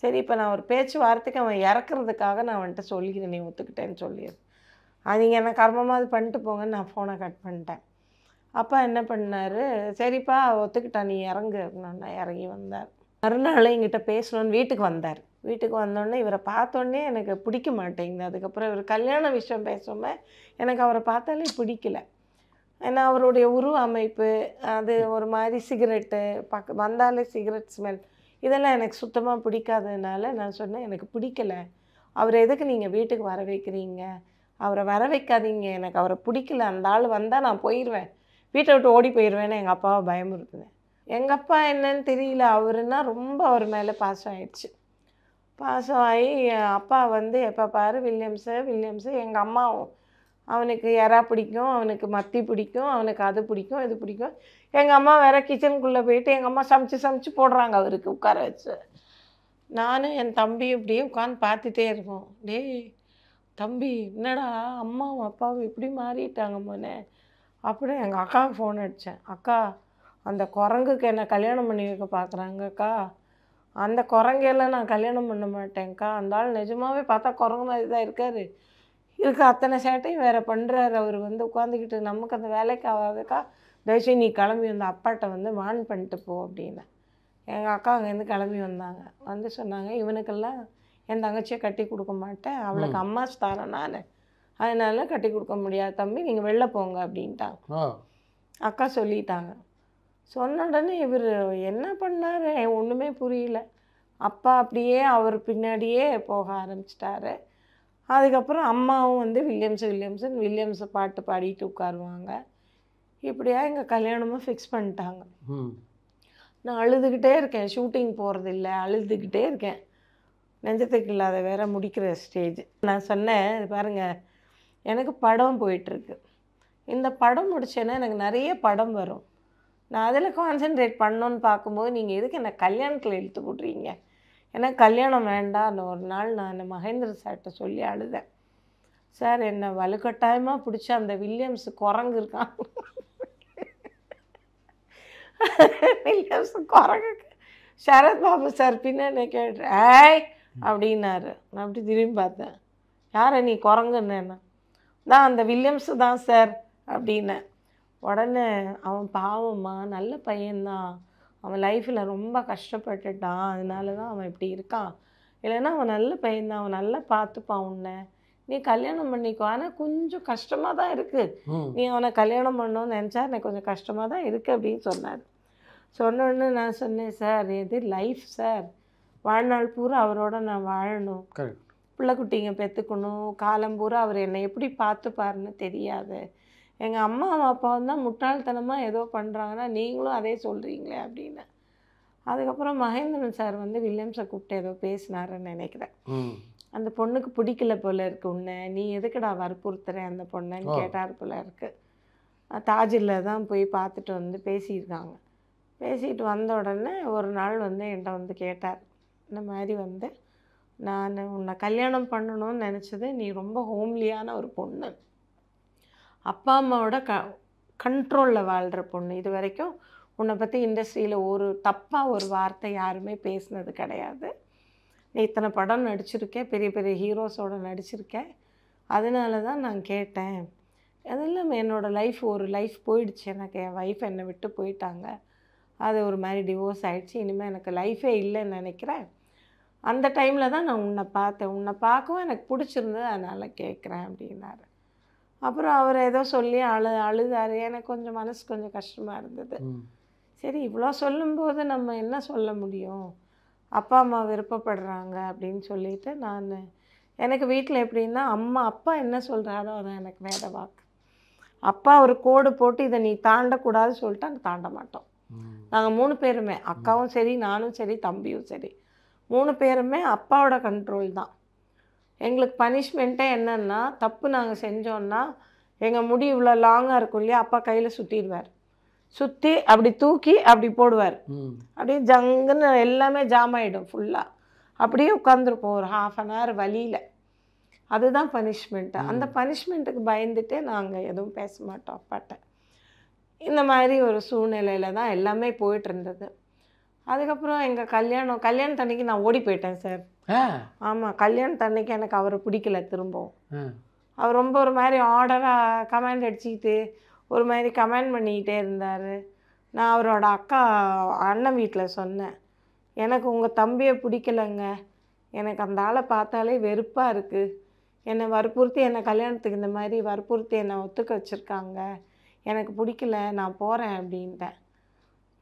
சரி இப்போ நான் ஒரு பேச்சுவார்த்தைக்கு அவன் இறக்குறதுக்காக நான் அவன்கிட்ட சொல்லிக்கிறேன், நீ ஒத்துக்கிட்டேன்னு சொல்லிடு. நீங்கள் என்ன கர்மமாக அது பண்ணிட்டு போங்கன்னு நான் ஃபோனை கட் பண்ணிட்டேன். அப்பா என்ன பண்ணார், சரிப்பா ஒத்துக்கிட்டான் நீ இறங்கு அப்படின்னா இறங்கி வந்தார். மறுநாள் என்கிட்ட பேசணுன்னு வீட்டுக்கு வந்தார். வீட்டுக்கு வந்தோடனே இவரை பார்த்தோன்னே எனக்கு பிடிக்க மாட்டேங்குது. அதுக்கப்புறம் இவர் கல்யாண விஷயம் பேசாமல் எனக்கு அவரை பார்த்தாலே பிடிக்கல. ஏன்னா அவருடைய உருவ அமைப்பு, அது ஒரு மாதிரி சிகரெட்டு வந்தாலே சிகரெட் ஸ்மெல், இதெல்லாம் எனக்கு சுத்தமாக பிடிக்காததுனால நான் சொன்னேன், எனக்கு பிடிக்கலை, அவர் எதுக்கு நீங்கள் வீட்டுக்கு வர வைக்கிறீங்க, அவரை வர வைக்காதீங்க, எனக்கு அவரை பிடிக்கல, அந்த ஆள் வந்தால் நான் போயிடுவேன், வீட்டை விட்டு ஓடி போயிடுவேன்னு எங்கள் அப்பாவை பயமுறுத்துனேன். எங்கள் அப்பா என்னன்னு தெரியல, அவருன்னா ரொம்ப அவர் மேலே பாசம் ஆயிடுச்சு. பாசம் ஆகி அப்பா வந்து எப்போ பாரு வில்லியம்ஸு. எங்கள் அம்மாவும் அவனுக்கு எறா பிடிக்கும், அவனுக்கு மத்தி பிடிக்கும், அவனுக்கு அது பிடிக்கும், இது பிடிக்கும். எங்கள் அம்மா வேறு கிச்சனுக்குள்ளே போயிட்டு எங்கள் அம்மா சமைச்சு போடுறாங்க அவருக்கு உட்கார வச்சு. நானும் என் தம்பி இப்படியே உட்காந்து பார்த்துட்டே இருக்கோம். டேய் தம்பி, என்னடா அம்மாவும் அப்பாவும் இப்படி மாறிட்டாங்க மோனே அப்படின்னு எங்கள் அக்காவுக்கு ஃபோன் அடித்தேன். அக்கா அந்த குரங்குக்கு என்ன கல்யாணம் பண்ணி வைக்க பார்க்குறாங்கக்கா, அந்த குரங்கையெல்லாம் நான் கல்யாணம் பண்ண மாட்டேங்க்கா, அந்த ஆள் நிஜமாகவே பார்த்தா குரங்கு மாதிரி தான் இருக்கார், இதுக்கு அத்தனை சேட்டையும் வேறு பண்ணுறாரு, அவர் வந்து உட்காந்துக்கிட்டு நமக்கு அந்த வேலைக்கு ஆகாதுக்கா, தயவுசெய்து நீ கிளம்பி வந்து அப்பாட்ட வந்து வான் பண்ணிட்டு போ அப்படின்னு. எங்கள் அக்கா அங்கேருந்து கிளம்பி வந்தாங்க. வந்து சொன்னாங்க, இவனுக்கெல்லாம் என் தங்கச்சியை கட்டி கொடுக்க மாட்டேன், அவளுக்கு அம்மா ஸ்தானம் நான், அதனால கட்டி கொடுக்க முடியாது தம்பி, நீங்கள் வெளில போங்க அப்படின்ட்டாங்க. அக்கா சொல்லிட்டாங்க. சொன்ன உடனே இவர் என்ன பண்ணார் ஒன்றுமே புரியல. அப்பா அப்படியே அவர் பின்னாடியே போக ஆரம்பிச்சிட்டாரு. அதுக்கப்புறம் அம்மாவும் வந்து வில்லியம்ஸை பாட்டு பாடிட்டு உட்காருவாங்க. இப்படியா எங்கள் கல்யாணமும் ஃபிக்ஸ் பண்ணிட்டாங்க. நான் அழுதுகிட்டே இருக்கேன், ஷூட்டிங் போகிறதில்ல, அழுதுகிட்டே இருக்கேன், நெஞ்சத்துக்கு இல்லாத வேற முடிக்கிற ஸ்டேஜ். நான் சொன்னேன், பாருங்கள் எனக்கு படம் போயிட்டுருக்கு, இந்த படம் முடிச்சேன்னா எனக்கு நிறைய படம் வரும், நான் அதில் கான்சென்ட்ரேட் பண்ணோன்னு பார்க்கும்போது நீங்கள் எதுக்கு என்னை கல்யாணத்தில் இழுத்து விட்றீங்க, எனக்கு கல்யாணம் வேண்டான்னு ஒரு நாள் நான் மகேந்திர சார்கிட்ட சொல்லி அழுதேன். சார் என்னை வலுக்கட்டாயமாக பிடிச்ச அந்த வில்லியம்ஸ் குரங்கு இருக்கான், வில்லியம்ஸ் குரங்குக்கு சரத் பாபு சார் பின்னாடி கேட்டேன், ஏய் அப்படின்னாரு. நான் அப்படி திரும்பி பார்த்தேன், யாரை நீ குரங்குன்னு? தான் அந்த வில்லியம்ஸு தான் சார் அப்படின்னேன். உடனே அவன் பாவம்மா நல்ல பையன்தான், அவன் லைஃப்பில் ரொம்ப கஷ்டப்பட்டுட்டான், அதனால தான் அவன் இப்படி இருக்கான், இல்லைன்னா அவன் நல்ல பையன்தான், அவன் நல்லா பார்த்துப்பான் உன்னை, நீ கல்யாணம் பண்ணிக்கோ, ஆனால் கொஞ்சம் கஷ்டமாக தான் இருக்குது, நீ அவனை கல்யாணம் பண்ணணும்னு நினச்சா எனக்கு கொஞ்சம் கஷ்டமாக தான் இருக்குது அப்படின்னு சொன்னார். சொன்னோன்னு நான் சொன்னேன், சார் இது லைஃப் சார், வாழ்நாள் பூரா அவரோட நான் வாழணும், பிள்ளை குட்டிங்க பெற்றுக்கணும், காலம் பூரா அவர் என்னை எப்படி பார்த்துப்பாருன்னு தெரியாது, எங்கள் அம்மா அப்பாவும் தான் முட்டாள்தனமாக ஏதோ பண்ணுறாங்கன்னா நீங்களும் அதே சொல்கிறீங்களே அப்படின்னு. அதுக்கப்புறம் மகேந்திரன் சார் வந்து வில்லியம்ஸை கூப்பிட்டு ஏதோ பேசினாருன்னு நினைக்கிறேன். அந்த பொண்ணுக்கு பிடிக்கல போல இருக்கு உன்னை, நீ எதுக்குடா வற்புறுத்துறேன் அந்த பொண்ணுன்னு கேட்டார் போல இருக்கு. தாஜில் தான் போய் பார்த்துட்டு வந்து பேசியிருக்காங்க. பேசிட்டு வந்த உடனே ஒரு நாள் வந்து என்கிட்ட வந்து கேட்டார், இந்த மாதிரி வந்து நான் உன்னை கல்யாணம் பண்ணணும்னு நினச்சது, நீ ரொம்ப ஹோம்லியான ஒரு பொண்ணு, அப்பா அம்மாவோட கண்ட்ரோலில் வாழ்கிற பொண்ணு, இது வரைக்கும் உன்னை பற்றி இண்டஸ்ட்ரியில் ஒரு தப்பாக ஒரு வார்த்தை யாருமே பேசினது கிடையாது, நீ இத்தனை படம் நடிச்சிருக்கேன், பெரிய பெரிய ஹீரோஸோடு நடிச்சிருக்கேன், அதனால தான் நான் கேட்டேன். அது இல்லாமல் என்னோடய லைஃப் ஒரு லைஃப் போயிடுச்சு. எனக்கு என் ஒய்ஃப் என்னை விட்டு போயிட்டாங்க. அது ஒரு மாதிரி டிவோர்ஸ் ஆகிடுச்சு. இனிமேல் எனக்கு லைஃபே இல்லைன்னு நினைக்கிறேன். அந்த டைமில் தான் நான் உன்னை பார்த்தேன். உன்னை பார்க்கவும் எனக்கு பிடிச்சிருந்தது, அதனால் கேட்குறேன் அப்படின்னாரு. அப்புறம் அவர் ஏதோ சொல்லி அழுதாரு. எனக்கு கொஞ்சம் மனசு கொஞ்சம் கஷ்டமாக இருந்தது. சரி, இவ்வளோ சொல்லும்போது நம்ம என்ன சொல்ல முடியும், அப்பா அம்மா விருப்பப்படுறாங்க அப்படின்னு சொல்லிட்டு எனக்கு வீட்டில் எப்படின்னா, அப்பா என்ன சொல்கிறாரோ அதான் எனக்கு வேத வாக்கு. அப்பா ஒரு கோடு போட்டு இதை நீ தாண்டக்கூடாது சொல்லிட்டு அங்கே தாண்ட மாட்டோம். நாங்கள் 3 பேருமே, அக்காவும் சரி, நானும் சரி, தம்பியும் சரி, 3 பேருமே அப்பாவோட கண்ட்ரோல் தான். எங்களுக்கு பனிஷ்மெண்ட்டே என்னன்னா, தப்பு நாங்கள் செஞ்சோன்னா எங்கள் முடி இவ்வளோ லாங்காக இருக்கும் இல்லையா, அப்பா கையில் சுற்றிடுவார். சுற்றி அப்படி தூக்கி அப்படி போடுவார். அப்படியே ஜங்குன்னு எல்லாமே ஜாம் ஆகிடும் ஃபுல்லாக. அப்படியே உட்காந்துருப்போம் ஒரு 1/2 hour வலியில். அதுதான் பனிஷ்மெண்ட்டு. அந்த பனிஷ்மெண்ட்டுக்கு பயந்துட்டே நாங்கள் எதுவும் பேச மாட்டோம் அப்பாட்ட. இந்த மாதிரி ஒரு சூழ்நிலையில் தான் எல்லாமே போயிட்டு இருந்தது. அதுக்கப்புறம் எங்கள் கல்யாணத்தன்னைக்கு நான் ஓடி போயிட்டேன் சார். ஆமாம், கல்யாணத்தன்னைக்கு எனக்கு அவரை பிடிக்கல திரும்பவும். அவர் ரொம்ப ஒரு மாதிரி ஆர்டராக கமெண்ட் அடிச்சுக்கிட்டு ஒரு மாதிரி கமெண்ட் பண்ணிக்கிட்டே இருந்தார். நான் அவரோட அண்ணன் வீட்டில் சொன்னேன், எனக்கு உங்கள் தம்பியை பிடிக்கலைங்க, எனக்கு அந்த ஆளை பார்த்தாலே வெறுப்பாக இருக்குது, என்னை வற்புறுத்தி என்னை கல்யாணத்துக்கு இந்த மாதிரி வற்புறுத்தி என்னை ஒத்துக்க வச்சுருக்காங்க, எனக்கு பிடிக்கல, நான் போகிறேன் அப்படின்ட்டேன்.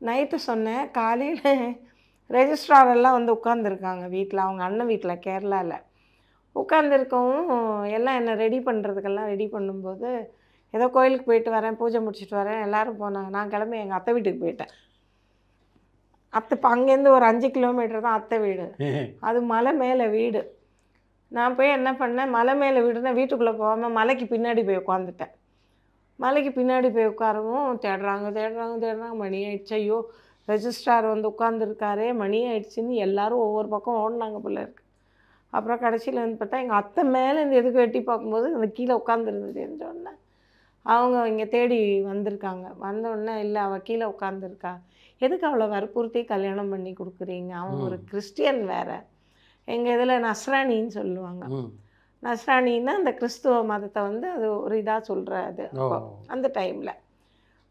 நைட்டு சொன்னேன். காலையில் ரெஜிஸ்ட்ராரெல்லாம் வந்து உட்காந்துருக்காங்க வீட்டில், அவங்க அண்ணன் வீட்டில் கேரளாவில் உட்காந்துருக்கவும் எல்லாம் என்னை ரெடி பண்ணும்போது ஏதோ கோயிலுக்கு போயிட்டு வரேன், பூஜை முடிச்சுட்டு வரேன், எல்லோரும் போனாங்க. நான் கிளம்பி எங்கள் அத்தை வீட்டுக்கு போயிட்டேன். அங்கேருந்து ஒரு 5 கிலோமீட்டர் தான் அத்தை வீடு. அது மலை மேலே வீடு. நான் போய் என்ன பண்ணேன், மலை மேலே வீடுனா வீட்டுக்குள்ளே போகாமல் மலைக்கு பின்னாடி போய் உட்காந்துட்டேன். மலைக்கு பின்னாடி போய் உட்காரவும் தேடுறாங்க. மணி ஆயிடுச்சு. ஐயோ, ரெஜிஸ்ட்ரார் வந்து உட்காந்துருக்காரே, மணி ஆயிடுச்சுன்னு எல்லோரும் ஒவ்வொரு பக்கம் ஓடினாங்க போல இருக்கு. அப்புறம் கடைசியில் வந்து பார்த்தா எங்கள் அத்தை மேலேருந்து எதுக்கு எட்டி பார்க்கும்போது அந்த கீழே உட்காந்துருந்தது தெரிஞ்சோடனே அவங்க இங்கே தேடி வந்திருக்காங்க. வந்தோடனே இல்லை, அவள் கீழே உட்காந்துருக்கா, எதுக்கு அவளை வற்புறுத்தி கல்யாணம் பண்ணி கொடுக்குறீங்க, அவங்க ஒரு கிறிஸ்டியன் வேறு, எங்கள் இதில் நஸ்ரானின்னு சொல்லுவாங்க. நஸ்ரானின்னா அந்த கிறிஸ்துவ மதத்தை வந்து அது ஒரு இதாக சொல்கிறாரு அந்த டைமில்.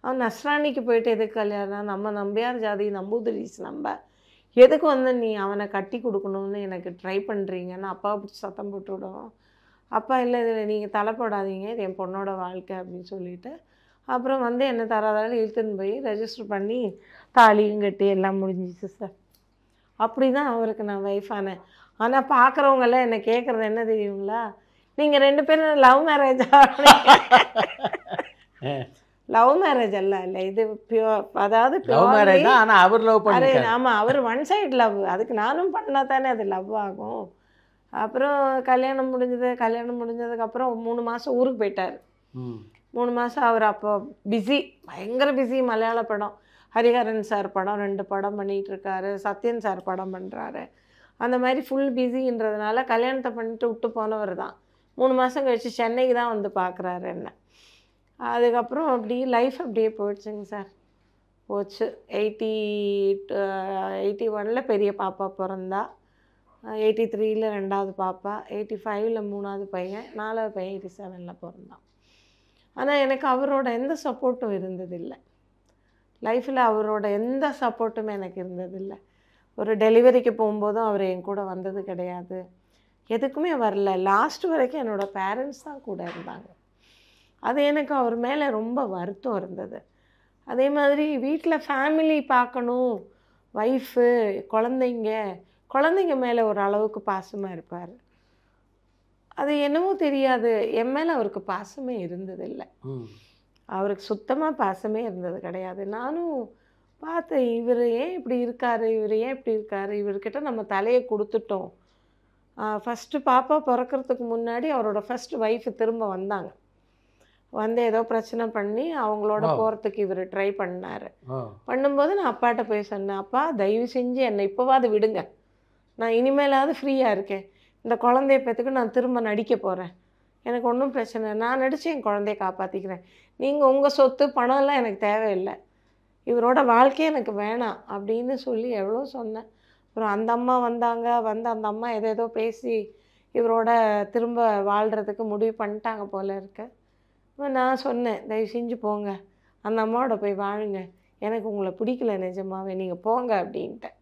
அவன் நஸ்ரானிக்கு போயிட்டு எதுக்கு கல்யாணம், நம்ம நம்பியார் ஜாதி, நம்பூதிரிஸ், நம்ம எதுக்கு வந்து நீ அவனை கட்டி கொடுக்கணும்னு எனக்கு ட்ரை பண்ணுறீங்கன்னு அப்பாவை பிடிச்சி சத்தம் போட்டு விடுவோம். அப்பா இல்லை, இதில் நீங்கள் தலை போடாதீங்க, இது என் பொண்ணோட வாழ்க்கை அப்படின்னு சொல்லிவிட்டு அப்புறம் வந்து என்ன தராதாலும் இழுத்துன்னு போய் ரெஜிஸ்டர் பண்ணி தாலியும் கட்டி எல்லாம் முடிஞ்சிச்சு சார். அப்படி தான் அவருக்கு நான் ஒய்ஃப் ஆனேன். ஆனால் பார்க்குறவங்கெல்லாம் என்னை கேட்குறது என்ன தெரியுங்களா, நீங்கள் 2 பேரும் லவ் மேரேஜா? லவ் மேரேஜ் எல்லாம் இல்லை, இது பியூர், அதாவது அவர் லவ் பண்ணாரு. ஆமாம், அவர் ஒன் சைடு லவ். அதுக்கு நானும் பண்ணால் தானே அது லவ் ஆகும். அப்புறம் கல்யாணம் முடிஞ்சதுக்கப்புறம் 3 மாதம் ஊருக்கு போயிட்டார். 3 மாதம் அவர் அப்போ பிஸி, பயங்கர பிஸி. மலையாள படம், ஹரிஹரன் சார் படம் 2 படம் பண்ணிகிட்ருக்காரு, சத்யன் சார் படம் பண்ணுறாரு. அந்த மாதிரி ஃபுல் பிஸின்றதுனால கல்யாணத்தை பண்ணிட்டு விட்டு போனவர் தான் 3 மாதம் கழித்து சென்னைக்கு தான் வந்து பார்க்குறாரு என்ன. அதுக்கப்புறம் லைஃப் அப்படியே போயிடுச்சுங்க சார். போச்சு. 81 பெரிய பாப்பா பிறந்தா, 83 2வது பாப்பா, 85 3வது பையன், 4வது பையன் 87 பிறந்தான். ஆனால் எனக்கு அவரோட எந்த சப்போர்ட்டும் இருந்ததில்லை லைஃப்பில். அவரோட எந்த சப்போர்ட்டுமே எனக்கு இருந்ததில்லை. ஒரு டெலிவரிக்கு போகும்போதும் அவர் என் கூட வந்தது கிடையாது, எதுக்குமே வரல. லாஸ்ட் வரைக்கும் என்னோடய பேரண்ட்ஸ் தான் கூட இருந்தாங்க. அது எனக்கு அவர் மேலே ரொம்ப வருத்தம் இருந்தது. அதே மாதிரி வீட்டில் ஃபேமிலி பார்க்கணும், ஒய்ஃபு, குழந்தைங்க மேலே ஒரு அளவுக்கு பாசமாக இருப்பார். அது என்னவோ தெரியாது, என் மேலே அவருக்கு பாசமே இருந்ததில்லை. அவருக்கு சுத்தமாக பாசமே இருந்தது கிடையாது. நானும் பார்த்தேன், இவர் ஏன் இப்படி இருக்கார், இவர்கிட்ட நம்ம தலையை கொடுத்துட்டோம். ஃபஸ்ட்டு பாப்பா பிறக்கிறதுக்கு முன்னாடி அவரோட ஃபஸ்ட்டு ஒய்ஃபு திரும்ப வந்தாங்க. வந்து ஏதோ பிரச்சனை பண்ணி அவங்களோட போகிறதுக்கு இவர் ட்ரை பண்ணார். பண்ணும்போது நான் அப்பாட்ட போய் சொன்னேன், அப்பா தயவு செஞ்சு என்னை இப்போவாது விடுங்க, நான் இனிமேலாவது ஃப்ரீயாக இருக்கேன், இந்த குழந்தைய பெற்றுக்கு நான் திரும்ப நடிக்க போகிறேன், எனக்கு ஒன்றும் பிரச்சனை, நான் நடித்து என் குழந்தைய காப்பாற்றிக்கிறேன், நீங்கள் உங்கள் சொத்து பணம்லாம் எனக்கு தேவையில்லை, இவரோட வாழ்க்கையே எனக்கு வேணாம் அப்படின்னு சொல்லி எவ்வளோ சொன்னேன். அப்புறம் அந்த அம்மா வந்தாங்க. வந்து அந்த அம்மா ஏதோ பேசி இவரோட திரும்ப வாழ்கிறதுக்கு முடிவு பண்ணிட்டாங்க போல இருக்கு. நான் சொன்னேன், தயவு செஞ்சு போங்க, அந்த அம்மாவோட போய் வாழுங்க, எனக்கு உங்களை பிடிக்கல நிஜமாவே, நீங்கள் போங்க அப்படின்ட்டேன்.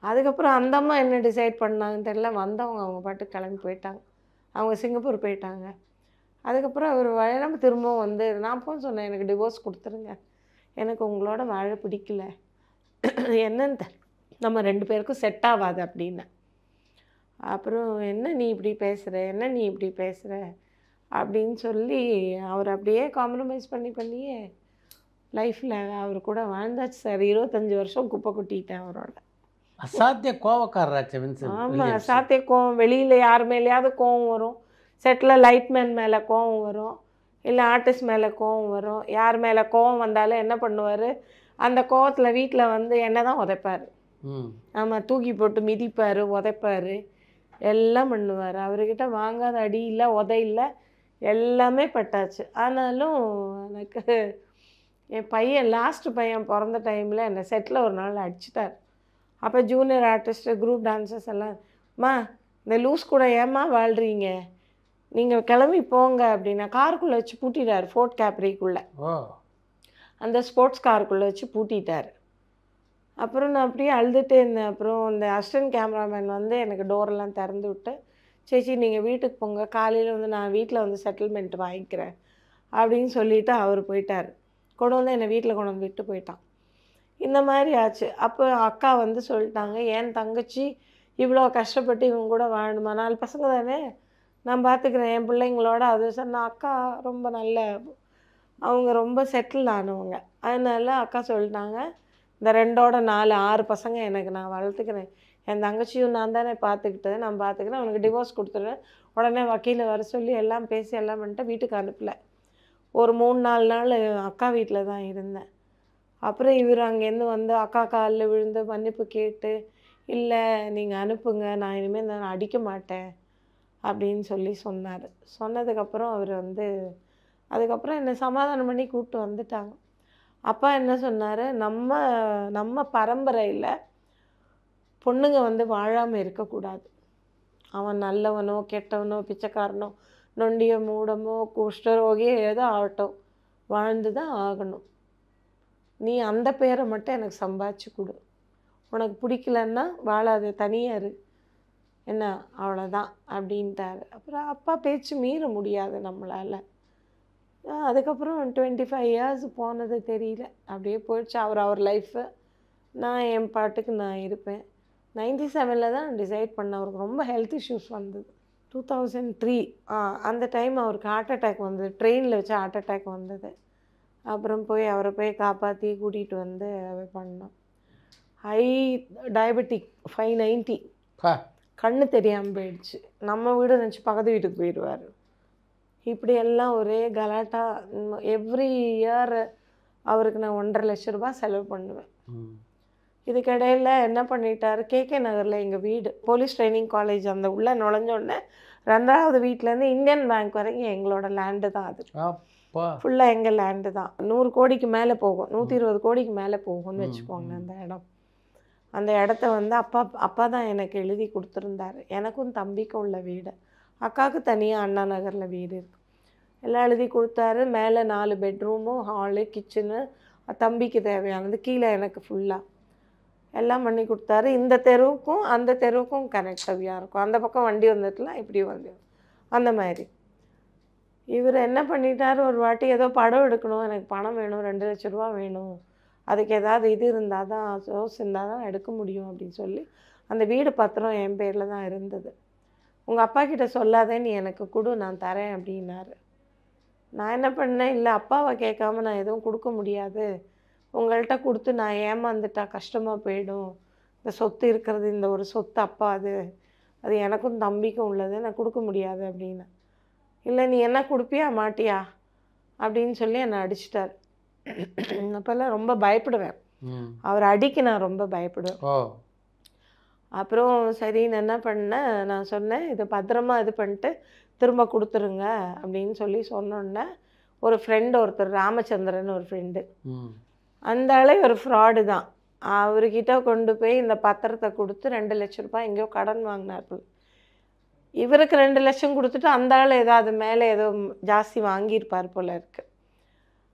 அதுக்கப்புறம் அந்த அம்மா என்ன டிசைட் பண்ணாங்கன்னு தெரியல, வந்தவங்க அவங்க பாட்டுக்கு கிளம்பி போயிட்டாங்க. அவங்க சிங்கப்பூர் போயிட்டாங்க. அதுக்கப்புறம் அவர் வயநாடு திரும்பவும் வந்து நான் போய் சொன்னேன், எனக்கு டிவோர்ஸ் கொடுத்துருங்க, எனக்கு உங்களோட வாழ பிடிக்கல, என்னன்னு நம்ம 2 பேருக்கும் செட் ஆகாது அப்படின்னு. அப்புறம் என்ன நீ இப்படி பேசுகிற அப்படின்னு சொல்லி அவர் அப்படியே காம்ப்ரமைஸ் பண்ணியே லைஃப்பில் அவர் கூட வாழ்ந்தாச்சு சார். 25 வருஷம் குப்பை கொட்டிட்டேன் அவரோட. அசாத்திய கோவக்காரராச்சு வின்சென்ட் ஆமாம், வில்லியம்ஸ். அசாத்திய கோவம். வெளியில் யார் மேலேயாவது கோவம் வரும், செட்டில் லைட்மேன் மேலே கோவம் வரும், இல்லை ஆர்டிஸ்ட் மேலே கோவம் வரும். யார் மேலே கோவம் வந்தாலும் என்ன பண்ணுவார், அந்த கோவத்தில் வீட்டில் வந்து என்ன தான் உதைப்பார். ஆமாம், தூக்கி போட்டு மிதிப்பார், உதைப்பார், எல்லாம் பண்ணுவார். அவர்கிட்ட வாங்காத அடி இல்லை, உதை இல்லை, எல்லாமே பட்டாச்சு. ஆனாலும் எனக்கு என் பையன் லாஸ்ட்டு பையன் பிறந்த டைமில் என்னை செட்டில் ஒரு நாள் அடிச்சிட்டார். அப்போ ஜூனியர் ஆர்டிஸ்ட்டு குரூப் டான்ஸர்ஸ் எல்லாம், மா இந்த லூஸ் கூட ஏம்மா வாழ்கிறீங்க, நீங்கள் கிளம்பி போங்க அப்படின்னா காருக்குள்ளே வச்சு பூட்டிட்டார். ஃபோர்ட் கேப்ரிக்குள்ளே அந்த ஸ்போர்ட்ஸ் காருக்குள்ளே வச்சு பூட்டிட்டார். அப்புறம் நான் அப்படியே அழுதுகிட்டே இருந்தேன். அப்புறம் அந்த அசிஸ்டன்ட் கேமராமேன் வந்து எனக்கு டோரெல்லாம் திறந்து விட்டு, சேச்சி நீங்கள் வீட்டுக்கு போங்க, காலையில் வந்து நான் வீட்டில் வந்து செட்டில்மெண்ட் வாங்கிக்கிறேன் அப்படின்னு சொல்லிவிட்டு அவர் போயிட்டார். கொண்டு வந்து என்னை வீட்டில் கொண்டு வந்து விட்டு போயிட்டான். இந்த மாதிரி ஆச்சு. அப்போ அக்கா வந்து சொல்லிட்டாங்க, என் தங்கச்சி இவ்வளோ கஷ்டப்பட்டு இவங்க கூட வாழணுமா, 4 பசங்க தானே, நான் பார்த்துக்கிறேன் என் பிள்ளைங்களோட. அது சொன்ன அக்கா ரொம்ப நல்ல, அவங்க ரொம்ப செட்டில் ஆனவங்க. அதனால அக்கா சொல்லிட்டாங்க, இந்த 2ஓட 4 6 பசங்க எனக்கு நான் வளர்த்துக்கிறேன், என் தங்கச்சியும் நான் தானே பார்த்துக்கிட்டது, நான் பார்த்துக்கிறேன், அவனுக்கு டிவோர்ஸ் கொடுத்துருவேன். உடனே வக்கீலை வர சொல்லி எல்லாம் பேசி எல்லாம் பண்ணிட்டு வீட்டுக்கு அனுப்பலை. ஒரு 3-4 நாள் அக்கா வீட்டில் தான் இருந்தேன். அப்புறம் இவர் அங்கேருந்து வந்து அக்கா காலில் விழுந்து மன்னிப்பு கேட்டு, இல்லை நீங்கள் அனுப்புங்க, நான் இனிமேல் நான் அடிக்க மாட்டேன் அப்படின்னு சொல்லி சொன்னார். சொன்னதுக்கப்புறம் அவர் வந்து அதுக்கப்புறம் என்னை சமாதானம் பண்ணி கூப்பிட்டு வந்துட்டாங்க. அப்பா என்ன சொன்னார், நம்ம பரம்பரையில் பொண்ணுங்க வந்து வாழாமல் இருக்கக்கூடாது. அவன் நல்லவனோ கெட்டவனோ பிச்சைக்காரனோ நொண்டியோ மூடமோ குஷ்டரோகியோ ஏதோ ஆகட்டும், வாழ்ந்து தான் ஆகணும். நீ அந்த பேரை மட்டும் எனக்கு சம்பாதிச்சு கொடு, உனக்கு பிடிக்கலன்னா வாழாத, தனியாக இரு, என்ன அவ்வளோதான் அப்படின்ட்டார். அப்புறம் அப்பா பேச்சு மீற முடியாது நம்மளால். அதுக்கப்புறம் 25 இயர்ஸ் போனது தெரியல, அப்படியே போயிடுச்சு. அவர் லைஃபு, நான் என் பாட்டுக்கு நான் இருப்பேன். 97 தான் டிசைட் பண்ணேன். அவருக்கு ரொம்ப ஹெல்த் இஷ்யூஸ் வந்தது. 2003 அந்த டைம் அவருக்கு ஹார்ட் அட்டாக் வந்தது, ட்ரெயினில் வச்சு ஹார்ட் அட்டாக் வந்தது. அப்புறம் அவரை போய் காப்பாற்றி கூட்டிகிட்டு வந்து பண்ணோம். ஹை டயபெட்டிக் 590, கண்ணு தெரியாமல் போயிடுச்சு. நம்ம வீடு நினச்சி பக்கத்து வீட்டுக்கு போயிடுவார். இப்படியெல்லாம் ஒரே கலாட்டா. எவ்ரி இயர் அவருக்கு நான் 1.5 லட்ச ரூபாய் செலவு பண்ணுவேன். இதுக்கிடையில் என்ன பண்ணிட்டார், கேகே நகரில் எங்கள் வீடு, போலீஸ் ட்ரைனிங் காலேஜ் அந்த உள்ளே நுழைஞ்சோடனே 2வது வீட்டிலேருந்து இந்தியன் பேங்க் வரைக்கும் எங்களோட லேண்டு தான். அது ஃபுல்லாக எங்கள் லேண்டு தான். 100 கோடிக்கு மேலே போகும், 120 கோடிக்கு மேலே போகும்னு வச்சுக்கோங்க அந்த இடம். அந்த இடத்த வந்து அப்பா தான் எனக்கு எழுதி கொடுத்துருந்தாரு. எனக்கும் தம்பிக்கும் உள்ள வீடு, அக்காவுக்கு தனியாக அண்ணா நகரில் வீடு இருக்குது, எல்லாம் எழுதி கொடுத்தாரு. மேலே 4 பெட்ரூமும் ஹாலு கிச்சனு, தம்பிக்கு தேவையானது, கீழே எனக்கு ஃபுல்லாக எல்லாம் பண்ணி கொடுத்தாரு. இந்த தெருவுக்கும் அந்த தெருவுக்கும் கனெக்டிவாக இருக்கும். அந்த பக்கம் வண்டி வந்துட்டுலாம் இப்படி வந்து அந்த மாதிரி. இவர் என்ன பண்ணிட்டார், ஒரு வாட்டி ஏதோ படம் எடுக்கணும், எனக்கு பணம் வேணும், 2 லட்ச ரூபா வேணும், அதுக்கு ஏதாவது இது இருந்தால் தான், சோர்ஸ் இருந்தால் தான் எடுக்க முடியும் அப்படின்னு சொல்லி அந்த வீடு பத்திரம் என் பேரில் தான் இருந்தது. உங்கள் அப்பா கிட்ட சொல்லாதே, நீ எனக்கு கொடு, நான் தரேன் அப்படின்னாரு. நான் என்ன பண்ணேன், இல்லை அப்பாவை கேட்காம நான் எதுவும் கொடுக்க முடியாது, உங்கள்கிட்ட கொடுத்து நான் ஏமாந்துட்டா கஷ்டமாக போயிடும், இந்த சொத்து இருக்கிறது இந்த ஒரு சொத்து அப்பா, அது எனக்கும் தம்பிக்கும் உள்ளது, நான் கொடுக்க முடியாது அப்படின்னு. இல்லை நீ என்ன கொடுப்பியா மாட்டியா அப்படின்னு சொல்லி என்னை அடிச்சிட்டார். அப்போல்லாம் ரொம்ப பயப்படுவேன், அவர் அடிக்க நான் ரொம்ப பயப்படுவேன். அப்புறம் சரி நான் என்ன பண்ணேன், நான் சொன்னேன் இது பத்திரமா இது பண்ணிட்டு திரும்ப கொடுத்துருங்க அப்படின்னு சொல்லி சொன்னோன்னே, ஒரு ஃப்ரெண்டு ஒருத்தர் ராமச்சந்திரன் ஒரு ஃப்ரெண்டு, அந்த ஒரு ஃப்ராடு தான், அவர்கிட்ட கொண்டு போய் இந்த பத்திரத்தை கொடுத்து 2 லட்ச ரூபாய் எங்கேயோ கடன் வாங்கினார். இவருக்கு 2 லட்சம் கொடுத்துட்டு அந்த ஆள் ஏதாவது மேலே ஏதோ ஜாஸ்தி வாங்கியிருப்பார் போல இருக்கு.